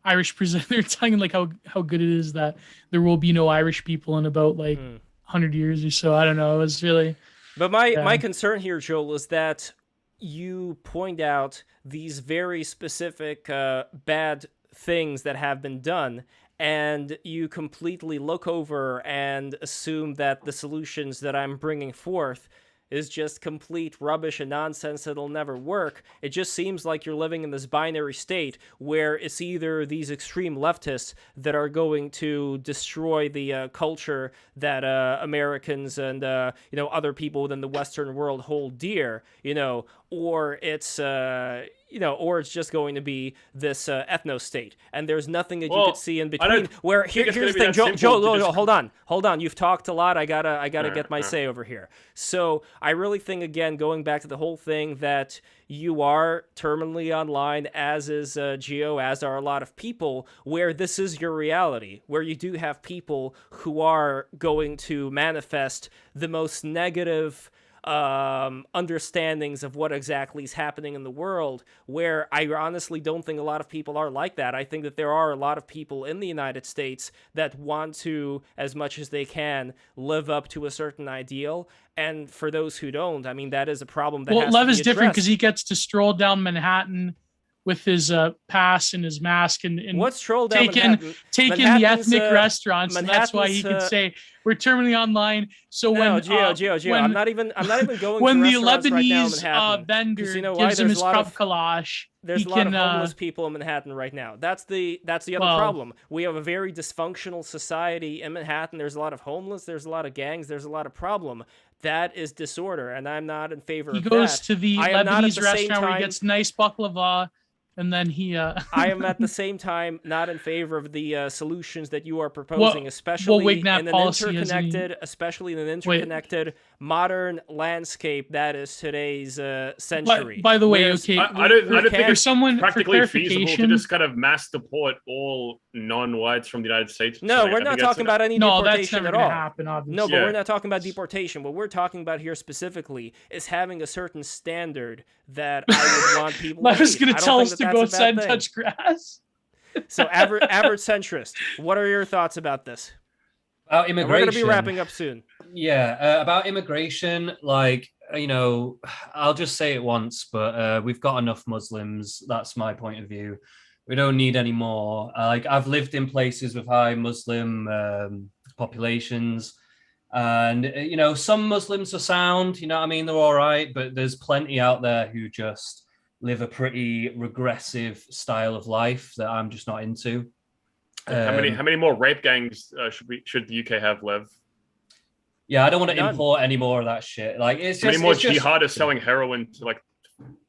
Irish presenter, telling him like how good it is that there will be no Irish people in about like 100 years or so. I don't know. It was really. But my concern here, Joel, is that you point out these very specific bad things that have been done, and you completely look over and assume that the solutions that I'm bringing forth is just complete rubbish and nonsense that'll never work. It just seems like you're living in this binary state where it's either these extreme leftists that are going to destroy the culture that Americans and other people within the Western world hold dear, or it's or it's just going to be this ethno-state, and there's nothing that you Well, could see in I between. don't Where think it's here's the gonna be thing, that Joe, simple to just- hold on. You've talked a lot. I gotta get my Alright. say over here. So I really think, again, going back to the whole thing, that you are terminally online, as is Geo, as are a lot of people, where this is your reality, where you do have people who are going to manifest the most negative understandings of what exactly is happening in the world, where I honestly don't think a lot of people are like that. I think that there are a lot of people in the United States that want to, as much as they can, live up to a certain ideal. And for those who don't, I mean, that is a problem that has Lev to be is different because addressed. he gets to stroll down Manhattan with his pass and his mask and What's troll down taking Manhattan? the Manhattan's, ethnic restaurants, and that's why he Manhattan's, can say we're terminally online. So No, when Geo, when, I'm not even going when to the restaurants right now in Lebanese Manhattan. vendor 'Cause you know why? gives him There's his a lot krab of- kalash, There's he a lot can, of homeless people in Manhattan right now. That's the other Well- problem. We have a very dysfunctional society in Manhattan. There's a lot of homeless. There's a lot of gangs. There's a lot of problem. That is disorder, and I'm not in favor he of goes that. to the I am not at Lebanese the same restaurant where he time- gets nice baklava, and then he I am at the same time not in favor of the solutions that you are proposing, especially Wignat in an policy has any- interconnected modern landscape that is today's century. by the way, Whereas- okay, I don't think for it's someone for practically feasible to clarification, just kind of mass deport all non-whites from the United States. No, tonight. we're I not think that's- talking about any no, that's deportation never at going all. to happen. Obviously, No, but Yeah. we're not talking about deportation. What we're talking about here specifically is having a certain standard that I would want people Lev to is meet. going I to don't tell think us that to go that's a bad outside and thing. touch grass. So, average centrist, what are your thoughts about this? About And immigration. we're going to be wrapping up soon. Yeah, about immigration, I'll just say it once, but we've got enough Muslims. That's my point of view. We don't need any more. I've lived in places with high Muslim populations, and some Muslims are sound. You know what I mean? They're all right, but there's plenty out there who just live a pretty regressive style of life that I'm just not into. How many more rape gangs should the UK have, Lev? Yeah, I don't want to None. import any more of that shit. Like, it's How many just more it's just- jihadists selling heroin to like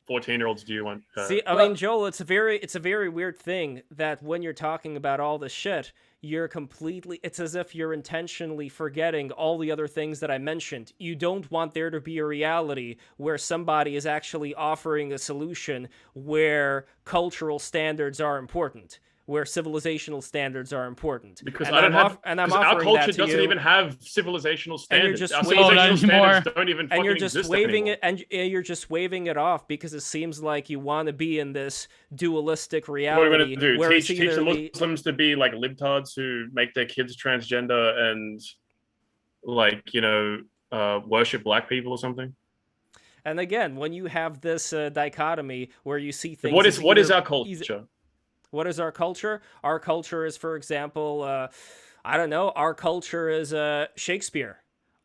14-year-olds do you want? See, I mean, Joel, it's a very weird thing that when you're talking about all this shit, it's as if you're intentionally forgetting all the other things that I mentioned. You don't want there to be a reality where somebody is actually offering a solution where cultural standards are important, where civilizational standards are important. Because and I don't have, and I'm because our offering culture that to doesn't you. even have civilizational And you're standards. just Our waving- civilizational Not standards anymore. don't even And fucking you're just exist waving anymore. it, and you're just waving it off because it seems like you want to be in this dualistic What are we reality. going to do? where it's Teach either the the- Muslims to be like libtards who make their kids transgender and worship black people or something? And again, when you have this dichotomy where you see things, What as is either- our culture? What is our culture? Our culture is, for example, I don't know. Our culture is Shakespeare.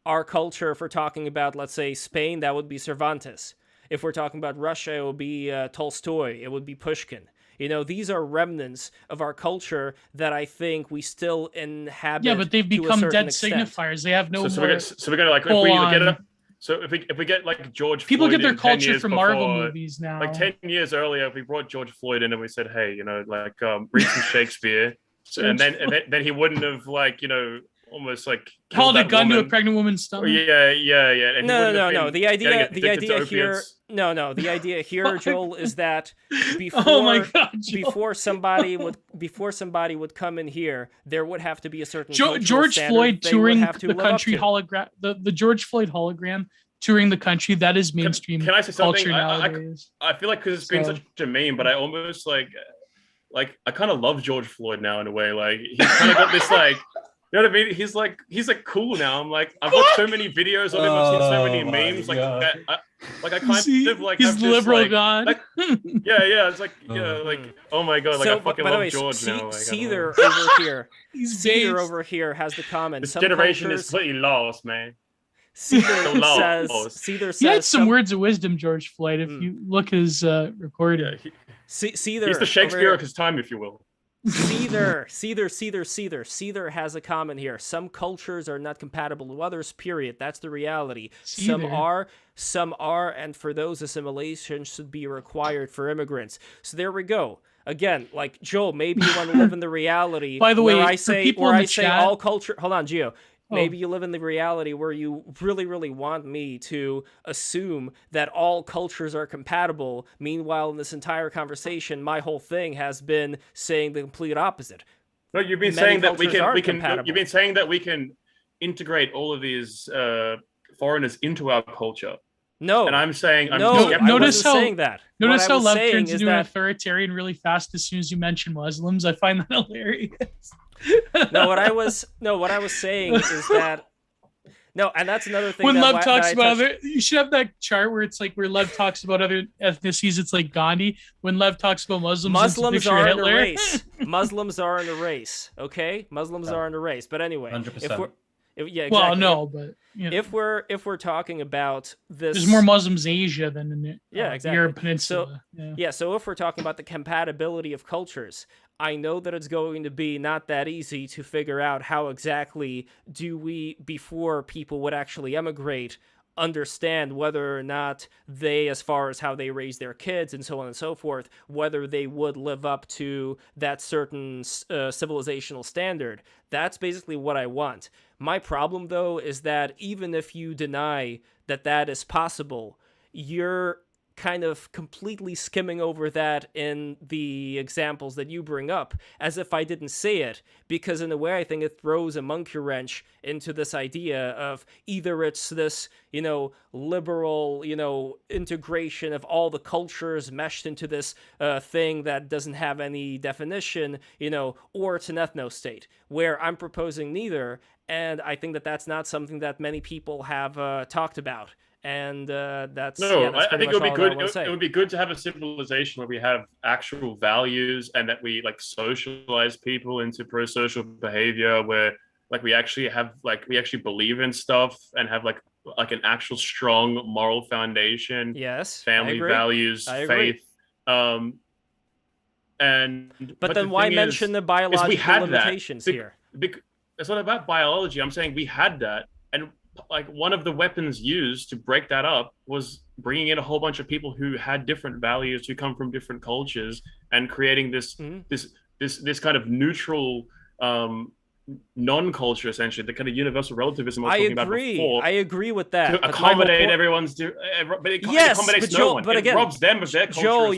Our culture, if we're talking about, let's say, Spain, that would be Cervantes. If we're talking about Russia, it would be Tolstoy. It would be Pushkin. These are remnants of our culture that I think we still inhabit. Yeah, but they've to a become certain dead extent. signifiers. They have no So more. we're gonna like if full we on- get up. So if we get like George People Floyd get their in 10 culture years from Marvel before- movies now. Like 10 years earlier, if we brought George Floyd in and we said, hey, read some Shakespeare, and then he wouldn't have almost like killed Held a that gun to a woman. pregnant woman's stomach. Yeah. And he No. wouldn't have The been getting idea addicted to here. opiates. No. The idea here, Joel, is that before Oh my God, Joel. before somebody would come in here, there would have to be a certain cultural George standard Floyd they would touring have to the live up country to. hologram. The George Floyd hologram touring the country. That is mainstream Can I say something? culture nowadays. I feel like because it's been So- such a meme, but I almost like I kind of love George Floyd now in a way. Like he's kind of got this you know what I mean? He's like cool now. I'm like I've watched so many videos of him. I've seen so many Oh my memes. Like God. I kind See, of like he's have this, liberal like, god. like- yeah. It's like oh my God, like I fucking by the love way, George now. Like, I don't Cedar know. over here. He's Cedar based. over here has the comment. This Some generation cultures, is pretty lost, man. Cedar low. says. Cedar He had says some words of wisdom, George Floyd. If you look his recording, Yeah, Cedar. he's the over Shakespeare here- of his time, if you will. Seether has a comment here. Some cultures are not compatible with others, period. That's the reality. Some are, and for those, assimilation should be required for immigrants. So there we go. Again, like, Joel, maybe you want to live in the reality. By the way, where I for say, people where in I the say chat- all culture. Hold on, Gio. Oh. Maybe you live in the reality where you really, really want me to assume that all cultures are compatible. Meanwhile, in this entire conversation, my whole thing has been saying the complete opposite. No, you've been Many saying that we cultures can. aren't We can. compatible. You've been saying that we can integrate all of these foreigners into our culture. No. And I'm saying, I'm no, skeptical. I wasn't saying that. Notice What I how was Lev saying turns is into an that authoritarian really fast as soon as you mention Muslims. I find that hilarious. what I was saying is that no, and that's another thing. When that Lev talks I about touched- other, you should have that chart where it's like where Lev talks about other ethnicities. It's like Gandhi. When Lev talks about Muslims, it's a Muslims picture of are in a Hitler. race. Muslims are in a race. Okay, Muslims are in a race. But anyway, 100%. yeah, exactly. Well, no, but you know, If we're talking about this, there's more Muslims in Asia than in the exactly. Europe Peninsula. So if we're talking about the compatibility of cultures, I know that it's going to be not that easy to figure out how exactly do we, before people would actually emigrate, understand whether or not they, as far as how they raise their kids and so on and so forth, whether they would live up to that certain civilizational standard. That's basically what I want. My problem, though, is that even if you deny that that is possible, you're kind of completely skimming over that in the examples that you bring up, as if I didn't say it, because in a way I think it throws a monkey wrench into this idea of either it's this, liberal, integration of all the cultures meshed into this thing that doesn't have any definition, or it's an ethno-state, where I'm proposing neither, and I think that that's not something that many people have talked about. And that's I think it would be good. It would be good to have a civilization where we have actual values and that we socialize people into pro-social behavior, where we actually have we actually believe in stuff and have like an actual strong moral foundation. Yes, family values, faith. But then why mention the biological limitations here? It's not about biology. I'm saying we had that, and one of the weapons used to break that up was bringing in a whole bunch of people who had different values, who come from different cultures, and creating this kind of neutral non-culture, essentially, the kind of universal relativism I was talking about before. I agree with that. To accommodate everyone's, but it accommodates no one. But again, it robs them of their culture Joel,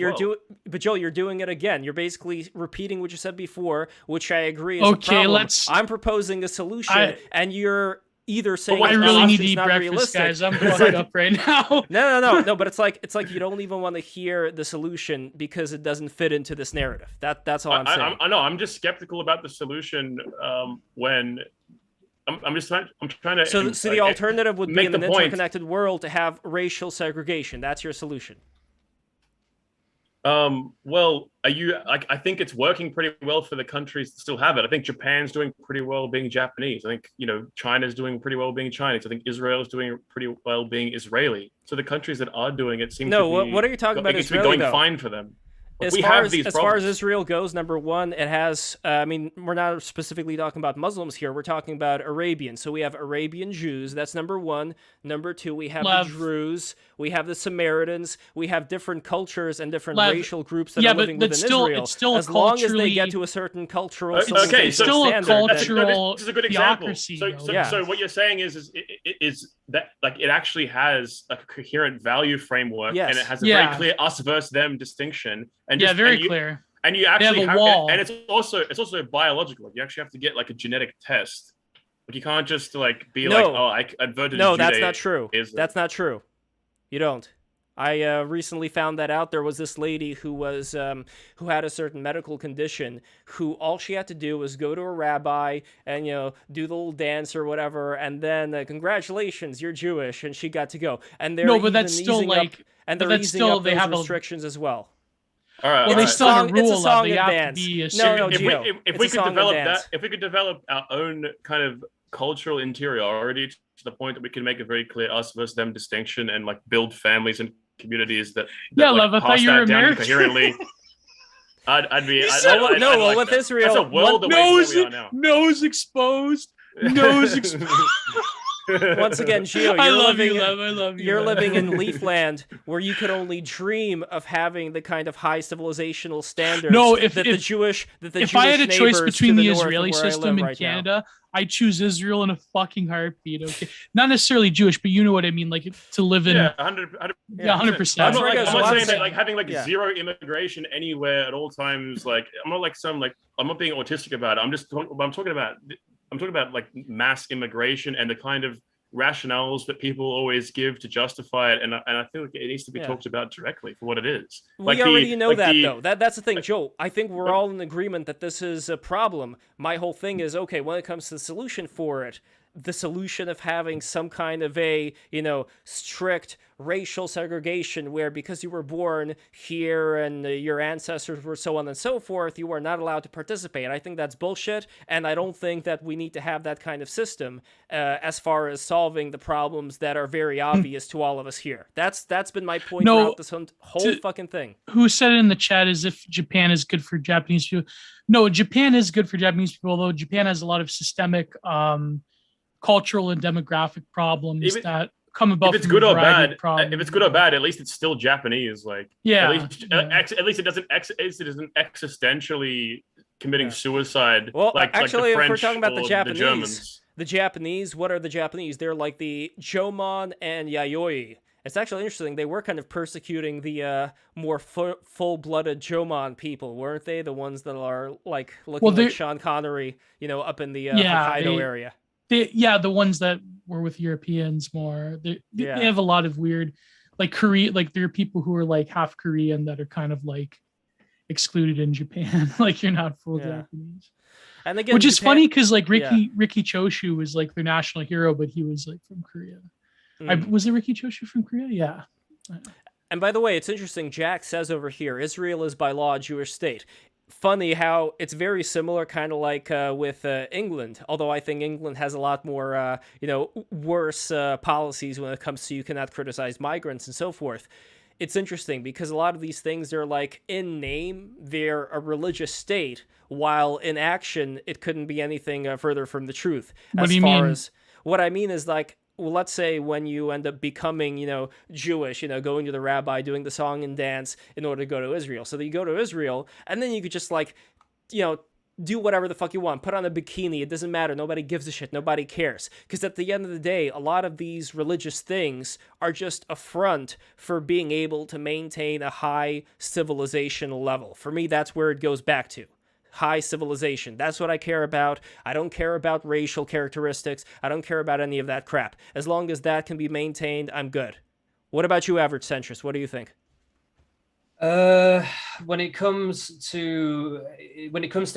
you're doing it again. You're basically repeating what you said before, which I agree is a Okay, problem. I'm proposing a solution, and you're either saying I really need to eat breakfast, realistic. guys. I'm fucked up right now. No. But it's like you don't even want to hear the solution because it doesn't fit into this narrative. That's all I'm saying. I know. I'm just skeptical about the solution when I'm trying to. So the alternative would be in an interconnected world to have racial segregation. That's your solution. Well, I think it's working pretty well for the countries that still have it. I think Japan's doing pretty well being Japanese. I think, China's doing pretty well being Chinese. I think Israel is doing pretty well being Israeli. So the countries that are doing it seem to be... what are you talking about Israeli, going though? fine for them. As far as Israel goes, number one, it has, we're not specifically talking about Muslims here. We're talking about Arabians. So we have Arabian Jews. That's number one. Number two, we have the Druze. We have the Samaritans. We have different cultures and different racial groups that are living within Israel. It's still as long as they get to a certain cultural it's still a cultural this is a good example. So what you're saying is that it actually has a coherent value framework, and it has a very clear us versus them distinction. And clear. And you actually have a wall. And it's also biological. You actually have to get a genetic test. You can't just be I adverted. No, that's not true. That's not true. You don't. I recently found that out. There was this lady who was who had a certain medical condition, who all she had to do was go to a rabbi and do the little dance or whatever, and then congratulations, you're Jewish, and she got to go. And they're but that's still easing up those restrictions as well. All right. Well, they still have a rule of they have to be if we could develop our own kind of cultural interiority to the point that we can make a very clear us versus them distinction and build families and communities that Lev, I thought you were American. Coherently. I'd be. With Israel, that's a world away from where we are now. Nose exposed. Nose exposed. Once again, Gio, I love you, Lev. You're living in Leafland, where you could only dream of having the kind of high civilizational standards if I had a choice between the Israeli system and right Canada, I choose Israel in a fucking heartbeat. Okay, not necessarily Jewish, but you know what I mean. Like to live in, 100%. I'm not saying that like having like zero immigration anywhere at all times. Like I'm not being autistic about it. I'm talking about like mass immigration and the kind of rationales that people always give to justify it, and I feel like it needs to be talked about directly for what it is. We already know that, though. That's the thing, Joe. I think we're all in agreement that this is a problem. My whole thing is, okay, when it comes to the solution for it, the solution of having some kind of a, strict racial segregation where because you were born here and your ancestors were so on and so forth, you are not allowed to participate. I think that's bullshit, and I don't think that we need to have that kind of system as far as solving the problems that are very obvious to all of us here. That's been my point throughout this whole fucking thing. Who said it in the chat as if Japan is good for Japanese people? No, Japan is good for Japanese people, although Japan has a lot of systemic cultural and demographic problems that come about. If it's good or bad, at least it's still Japanese. Like, at least it doesn't existentially committing suicide. Well, like actually, like the French if we're talking about the Japanese, what are the Japanese? They're like the Jomon and Yayoi. It's actually interesting. They were kind of persecuting the more full-blooded Jomon people, weren't they? The ones that are like looking like Sean Connery, up in the Hokkaido area. The ones that were with Europeans more. They have a lot of weird, like Korea. Like there are people who are like half Korean that are kind of like excluded in Japan. Like you're not full Japanese. And again, which is funny because like Ricky Choshu was like their national hero, but he was like from Korea. Was it Ricky Choshu from Korea? Yeah. And by the way, it's interesting. Jack says over here, Israel is by law a Jewish state. Funny how it's very similar, kind of like with England, although I think England has a lot more, worse policies when it comes to you cannot criticize migrants and so forth. It's interesting because a lot of these things, they're like, in name, they're a religious state, while in action, it couldn't be anything further from the truth. What do you mean? What I mean is like, well, let's say when you end up becoming, Jewish, going to the rabbi, doing the song and dance in order to go to Israel. So that you go to Israel, and then you could just like, do whatever the fuck you want. Put on a bikini. It doesn't matter. Nobody gives a shit. Nobody cares. Because at the end of the day, a lot of these religious things are just a front for being able to maintain a high civilizational level. For me, that's where it goes back to. High civilization. That's what I care about. I don't care about racial characteristics. I don't care about any of that crap. As long as that can be maintained, I'm good. What about you, average centrist? What do you think? When it comes to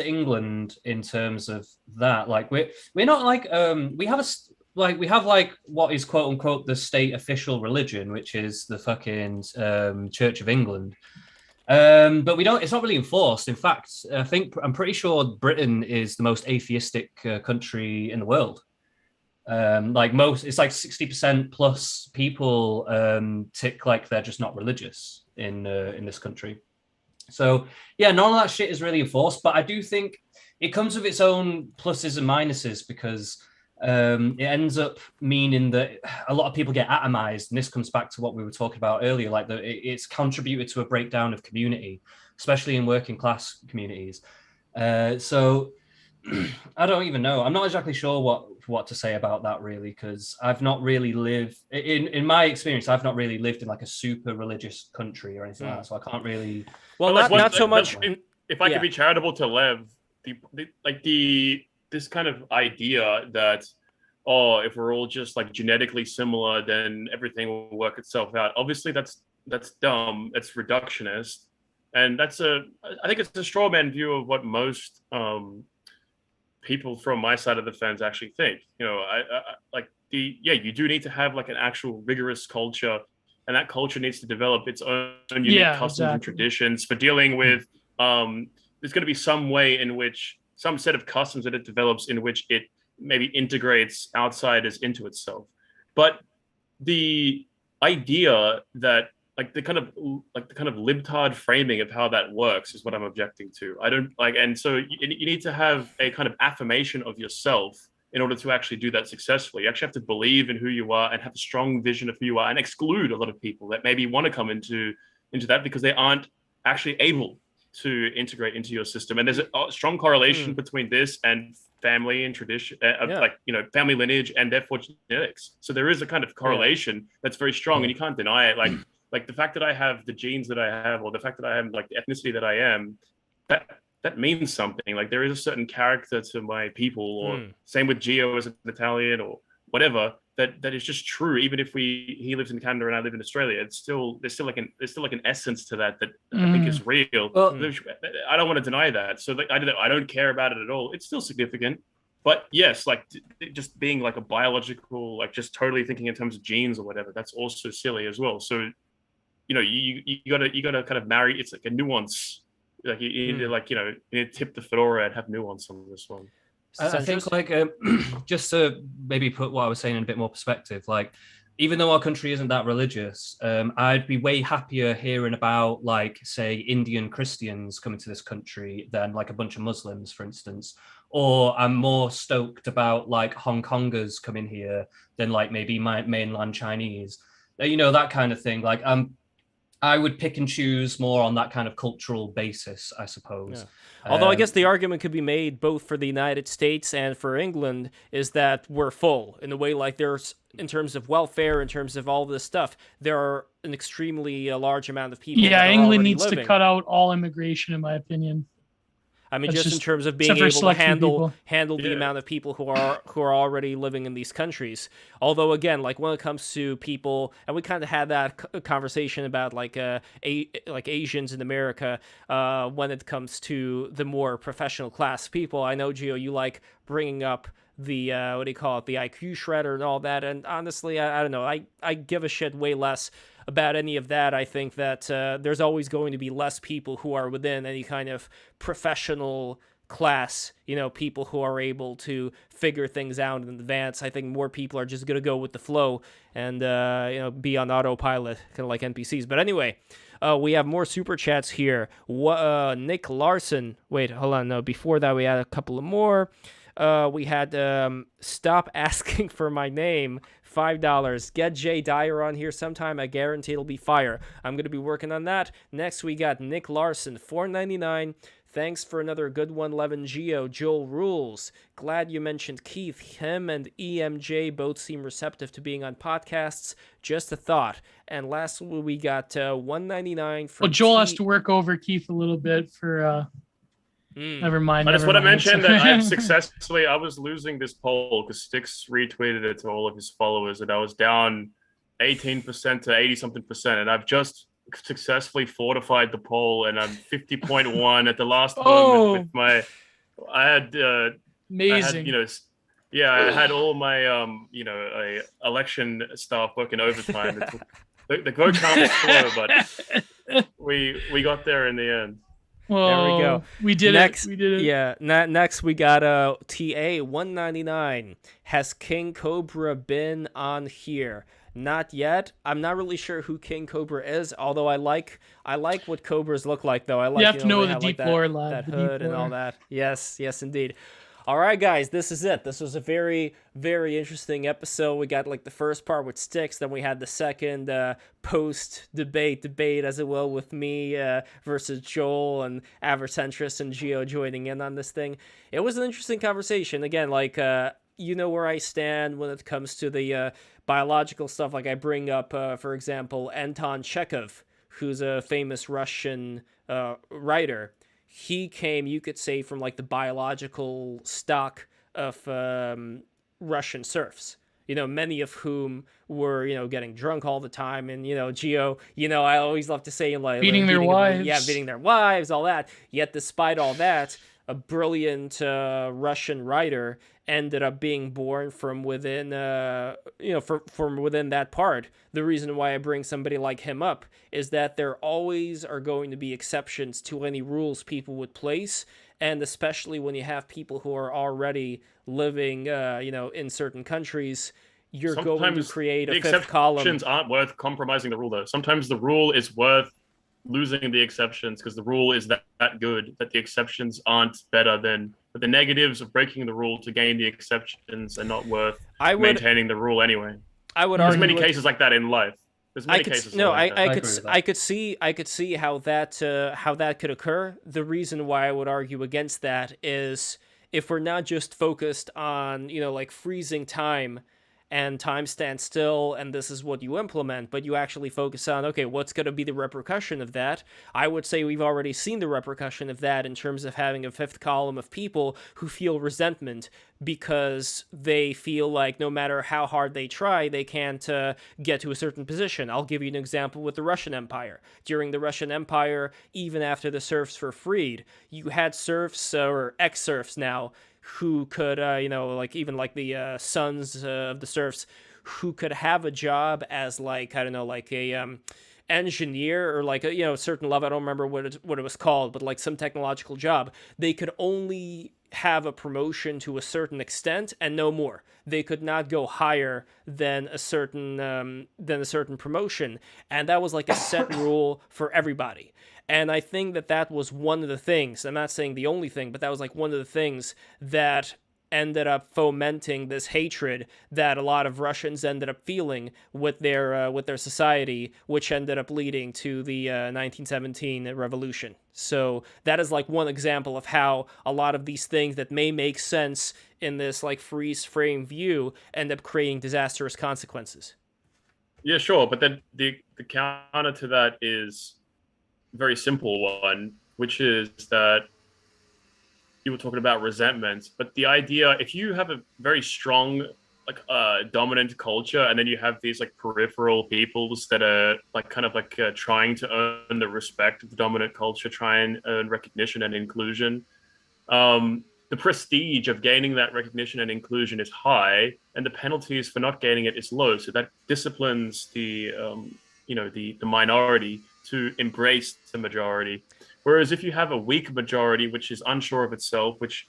England, in terms of that, like we're not like we have what is quote unquote the state official religion, which is the fucking Church of England. But it's not really enforced. In fact, I'm pretty sure Britain is the most atheistic country in the world. It's like 60% plus people tick like they're just not religious in this country. So none of that shit is really enforced. But I do think it comes with its own pluses and minuses because it ends up meaning that a lot of people get atomized, and this comes back to what we were talking about earlier, like it's contributed to a breakdown of community, especially in working class communities. So I don't even know. I'm not exactly sure what to say about that, really, because I've not really lived in my experience. I've not really lived in like a super religious country or anything like that, so I can't really. Well, not so much. If I could be charitable to Lev, this kind of idea that, if we're all just like genetically similar, then everything will work itself out. Obviously, that's dumb. It's reductionist, and I think it's a straw man view of what most people from my side of the fence actually think. You do need to have like an actual rigorous culture, and that culture needs to develop its own unique customs and traditions for dealing with. There's going to be some set of customs that it develops in which it maybe integrates outsiders into itself. But the idea that like the kind of libtard framing of how that works is what I'm objecting to. I don't like, and so you need to have a kind of affirmation of yourself in order to actually do that successfully. You actually have to believe in who you are and have a strong vision of who you are, and exclude a lot of people that maybe want to come into that because they aren't actually able to integrate into your system. And there's a strong correlation between this and family and tradition, like, you know, family lineage and therefore genetics. So there is a kind of correlation that's very strong, and you can't deny it. Like the fact that I have the genes that I have, or the fact that I have like the ethnicity that I am, that means something. Like there is a certain character to my people, or same with Gio as an Italian or whatever, that is just true. Even if he lives in Canada and I live in Australia, there's still like an essence to that I think is real. Well, I don't want to deny that. So like, I don't care about it at all. It's still significant. But yes, like just being like a biological, like just totally thinking in terms of genes or whatever, that's also silly as well. So, you know, you gotta kind of marry. It's like a nuance. Like you need to, like, you know, you need to tip the fedora and have nuance on this one. I think like just to maybe put what I was saying in a bit more perspective, like even though our country isn't that religious, I'd be way happier hearing about, like, say, Indian Christians coming to this country than like a bunch of Muslims, for instance. Or I'm more stoked about like Hong Kongers coming here than like maybe mainland Chinese, you know, that kind of thing. Like I would pick and choose more on that kind of cultural basis, I suppose. Yeah. Although I guess the argument could be made both for the United States and for England is that we're full in a way, like there's, in terms of welfare, in terms of all this stuff, there are an extremely large amount of people. Yeah, England needs to cut out all immigration, in my opinion. I mean, just in terms of being able to handle the amount of people who are already living in these countries. Although, again, like when it comes to people, and we kind of had that conversation about like Asians in America, when it comes to the more professional class people. I know, Gio, you like bringing up the what do you call it, the IQ shredder and all that. And honestly, I don't know. I give a shit way less about any of that. I think that there's always going to be less people who are within any kind of professional class, you know, people who are able to figure things out in advance. I think more people are just going to go with the flow and, you know, be on autopilot, kind of like NPCs. But anyway, we have more super chats here. Nick Larson. Wait, hold on. No, before that, we had a couple of more. We had Stop Asking for My Name, $5. Get Jay Dyer on here sometime. I guarantee it'll be fire. I'm going to be working on that. Next, we got Nick Larson, $4.99. Thanks for another good one, Levin Geo. Joel Rules. Glad you mentioned Keith. Him and EMJ both seem receptive to being on podcasts. Just a thought. And lastly, we got $1.99 from Joel has to work over Keith a little bit for... Never mind. I just want to mention that I was losing this poll because Styx retweeted it to all of his followers, and I was down 18% to 80-something%, and I've just successfully fortified the poll, and I'm 50.1 at the last moment with my. I had amazing. I had all my election staff working overtime. The vote count was slow, but we got there in the end. Whoa, there we go. We did it. We did it. Yeah. Next, we got TA $1.99. Has King Cobra been on here? Not yet. I'm not really sure who King Cobra is. Although I like what Cobras look like, though. I like. You have to know the deep lore, that hood and all that. Yes, indeed. All right, guys, this is it. This was a very, very interesting episode. We got like the first part with Styx, then we had the second post-debate, as it will, with me versus Joel and Centrist and Geo joining in on this thing. It was an interesting conversation. Again, like, you know where I stand when it comes to the biological stuff. Like I bring up, for example, Anton Chekhov, who's a famous Russian writer. He came, you could say, from like the biological stock of Russian serfs, you know, many of whom were, you know, getting drunk all the time. And, you know, Geo, you know, I always love to say, like, beating their wives. Beating their wives, all that. Yet despite all that, a brilliant Russian writer ended up being born from within, from within that part. The reason why I bring somebody like him up is that there always are going to be exceptions to any rules people would place, and especially when you have people who are already living, in certain countries, you're going to create a fifth the column. exceptions aren't worth compromising the rule, though. Sometimes the rule is worth losing the exceptions because the rule is that good that the exceptions aren't better than. But the negatives of breaking the rule to gain the exceptions are not worth maintaining the rule anyway. I would There's argue many cases like that in life. There's many cases. I could see how that could occur. The reason why I would argue against that is if we're not just focused on, like freezing time and time stands still and this is what you implement, but you actually focus on, okay, what's going to be the repercussion of that? I would say we've already seen the repercussion of that in terms of having a fifth column of people who feel resentment because they feel like no matter how hard they try, they can't get to a certain position. I'll give you an example with the Russian Empire. During the Russian Empire, even after the serfs were freed, you had serfs or ex-serfs now who could, even like the sons of the serfs, who could have a job as a engineer or like a certain level. I don't remember what it was called, but like some technological job. They could only have a promotion to a certain extent and no more. They could not go higher than a certain promotion, and that was like a set rule for everybody. And I think that was one of the things, I'm not saying the only thing, but that was like one of the things that ended up fomenting this hatred that a lot of Russians ended up feeling with their society, which ended up leading to the 1917 revolution. So that is like one example of how a lot of these things that may make sense in this like freeze frame view end up creating disastrous consequences. Yeah, sure. But then the counter to that is a very simple one, which is that you were talking about resentment, but the idea, if you have a very strong, dominant culture, and then you have these like peripheral peoples that are trying to earn the respect of the dominant culture, try and earn recognition and inclusion, the prestige of gaining that recognition and inclusion is high, and the penalties for not gaining it is low. So that disciplines the minority to embrace the majority. Whereas if you have a weak majority, which is unsure of itself, which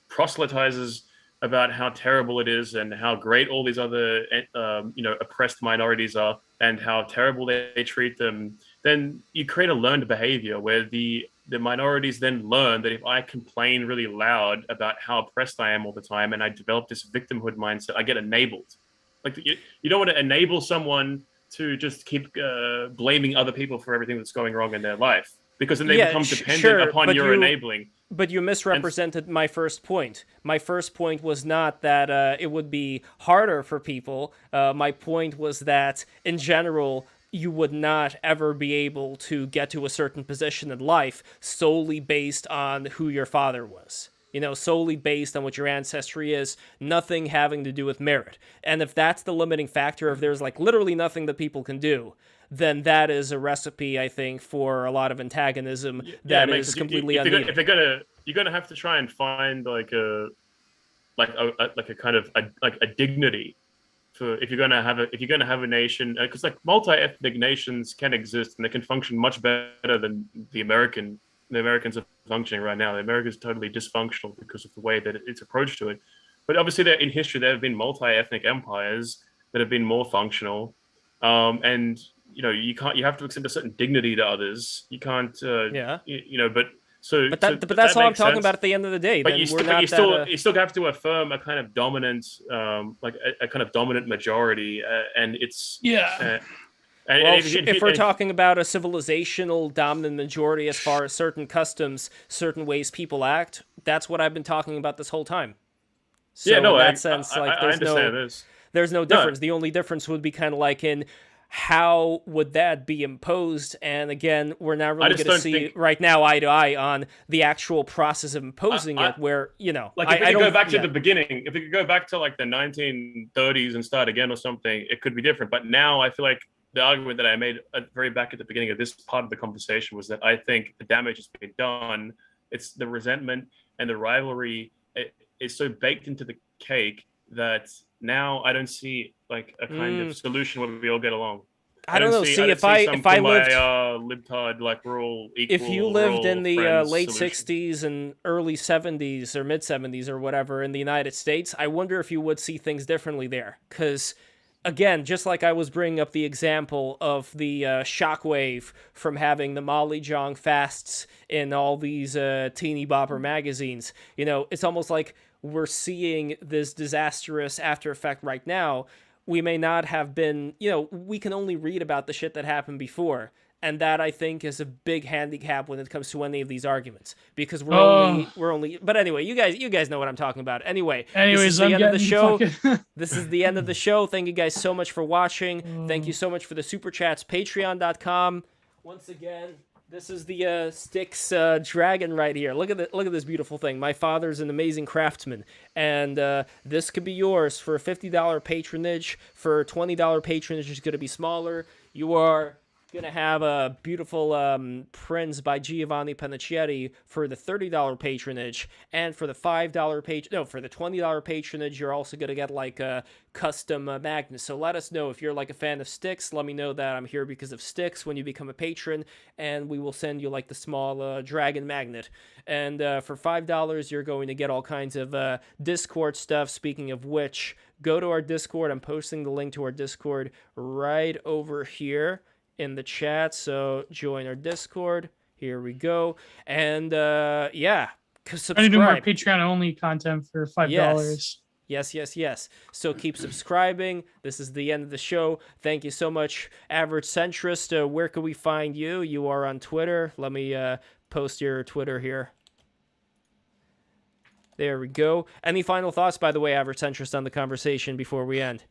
proselytizes about how terrible it is and how great all these other, oppressed minorities are and how terrible they treat them, then you create a learned behavior where the minorities then learn that if I complain really loud about how oppressed I am all the time and I develop this victimhood mindset, I get enabled. Like you don't want to enable someone to just keep blaming other people for everything that's going wrong in their life. Because then they become dependent upon your enabling. But you misrepresented my first point. My first point was not that it would be harder for people. My point was that, in general, you would not ever be able to get to a certain position in life solely based on who your father was. Solely based on what your ancestry is, nothing having to do with merit. And if that's the limiting factor, if there's like literally nothing that people can do, then that is a recipe, I think, for a lot of antagonism that is completely unneeded. If you're gonna have to try and find a dignity for if you're gonna have a nation, because like multi-ethnic nations can exist and they can function much better than the Americans are functioning right now. The Americans are totally dysfunctional because of the way that it's approached to it. But obviously, in history, there have been multi-ethnic empires that have been more functional, and you have to extend a certain dignity to others. You can't, but that's all I'm talking about at the end of the day. But you still have to affirm a kind of dominant, a kind of dominant majority, and it's if we're talking about a civilizational dominant majority as far as certain customs, certain ways people act, that's what I've been talking about this whole time. So in that sense, there's no difference. The only difference would be kind of like in how would that be imposed? And again, we're not really going to see right now eye to eye on the actual process of imposing it. Where if we could go back to the beginning, if we could go back to like the 1930s and start again or something, it could be different. But now I feel like the argument that I made very back at the beginning of this part of the conversation was that I think the damage has been done. It's the resentment and the rivalry is so baked into the cake that now I don't see like a kind of solution where we all get along. I don't know. See, didn't if I some if I for my, lived, libtard like rural if equal. you lived in rural the friends late solution. 60s and early 70s or mid 70s or whatever in the United States, I wonder if you would see things differently there. Because, again, just like I was bringing up the example of the shockwave from having the Molly Jong fasts in all these teeny bopper magazines, you know, it's almost like we're seeing this disastrous after effect right now. We may not have been, you know, we can only read about the shit that happened before. And that, I think, is a big handicap when it comes to any of these arguments, because we're only. But anyway, you guys know what I'm talking about. Anyway, Anyways, this is the I'm end of the getting show. fucking- This is the end of the show. Thank you guys so much for watching. Thank you so much for the super chats. Patreon.com. Once again, this is the Styx dragon right here. Look at this beautiful thing. My father's an amazing craftsman, and this could be yours for a $50 patronage. For a $20 patronage, it's going to be smaller. You are gonna have a beautiful prints by Giovanni Pennacchietti for the $30 patronage, and for the for the $20 patronage, you're also gonna get like a custom magnets. So let us know if you're like a fan of Styx. Let me know that I'm here because of Styx when you become a patron, and we will send you like the small dragon magnet. And for $5, you're going to get all kinds of Discord stuff. Speaking of which, go to our Discord. I'm posting the link to our Discord right over here in the chat, so join our Discord. Here we go. And yeah, subscribe. I need to do more Patreon only content for $5. Yes. So keep subscribing. This is the end of the show. Thank you so much, Average Centrist. Where can we find you? You are on Twitter. Let me post your Twitter here. There we go. Any final thoughts, by the way, Average Centrist, on the conversation before we end?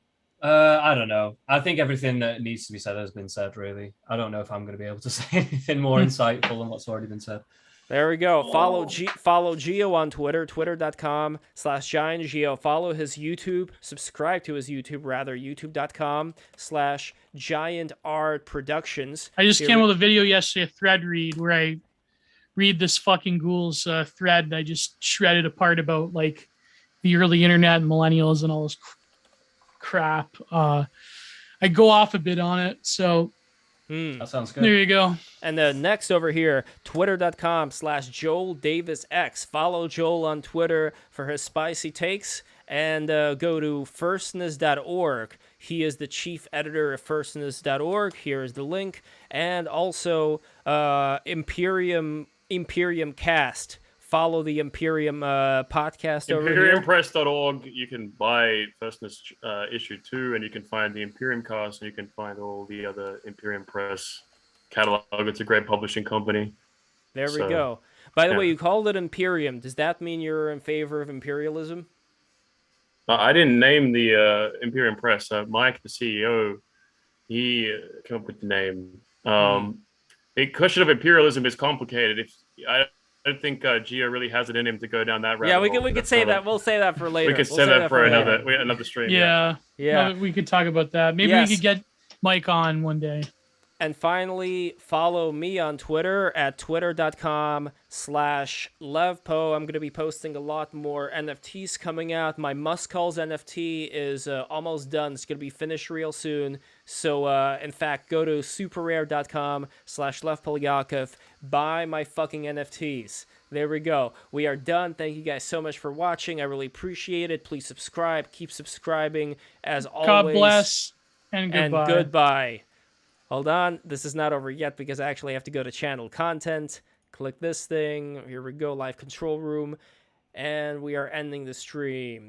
I don't know. I think everything that needs to be said has been said, really. I don't know if I'm going to be able to say anything more insightful than what's already been said. There we go. Follow Gio on Twitter, twitter.com/GiantGio. Follow his YouTube. Subscribe to his YouTube, rather, youtube.com/GiantArtProductions. I just came with a video yesterday, a thread read, where I read this fucking ghoul's thread that I just shredded apart about like the early internet and millennials and all this crap. I go off a bit on it, so that sounds good. there you go. And next over here, twitter.com/JoelDavisX. Follow Joel on Twitter for his spicy takes, and go to firstness.org. He is the chief editor of firstness.org. Here is the link. And also Imperium Cast. Follow the Imperium podcast over here. ImperiumPress.org. You can buy Firstness issue 2, and you can find the Imperium cast, and you can find all the other Imperium Press catalog. It's a great publishing company. There we go. By the way, you called it Imperium. Does that mean you're in favor of imperialism? I didn't name the Imperium Press. Mike, the CEO, he came up with the name. The question of imperialism is complicated. I don't think Gio really has it in him to go down that route. Yeah, we could say that. We'll say that for later. We could say that for another stream. Yeah. Yeah. We could talk about that. Maybe we could get Mike on one day. And finally, follow me on Twitter at twitter.com/LevPo. I'm going to be posting a lot more NFTs coming out. My Muskulls NFT is almost done. It's going to be finished real soon. So, in fact, go to superrare.com/Lev Polyakov. Buy my fucking NFTs. There we go. We are done. Thank you guys so much for watching. I really appreciate it. Please subscribe. Keep subscribing. As always. God bless and goodbye. And goodbye. Hold on, this is not over yet because I actually have to go to channel content. Click this thing. Here we go, live control room. And we are ending the stream.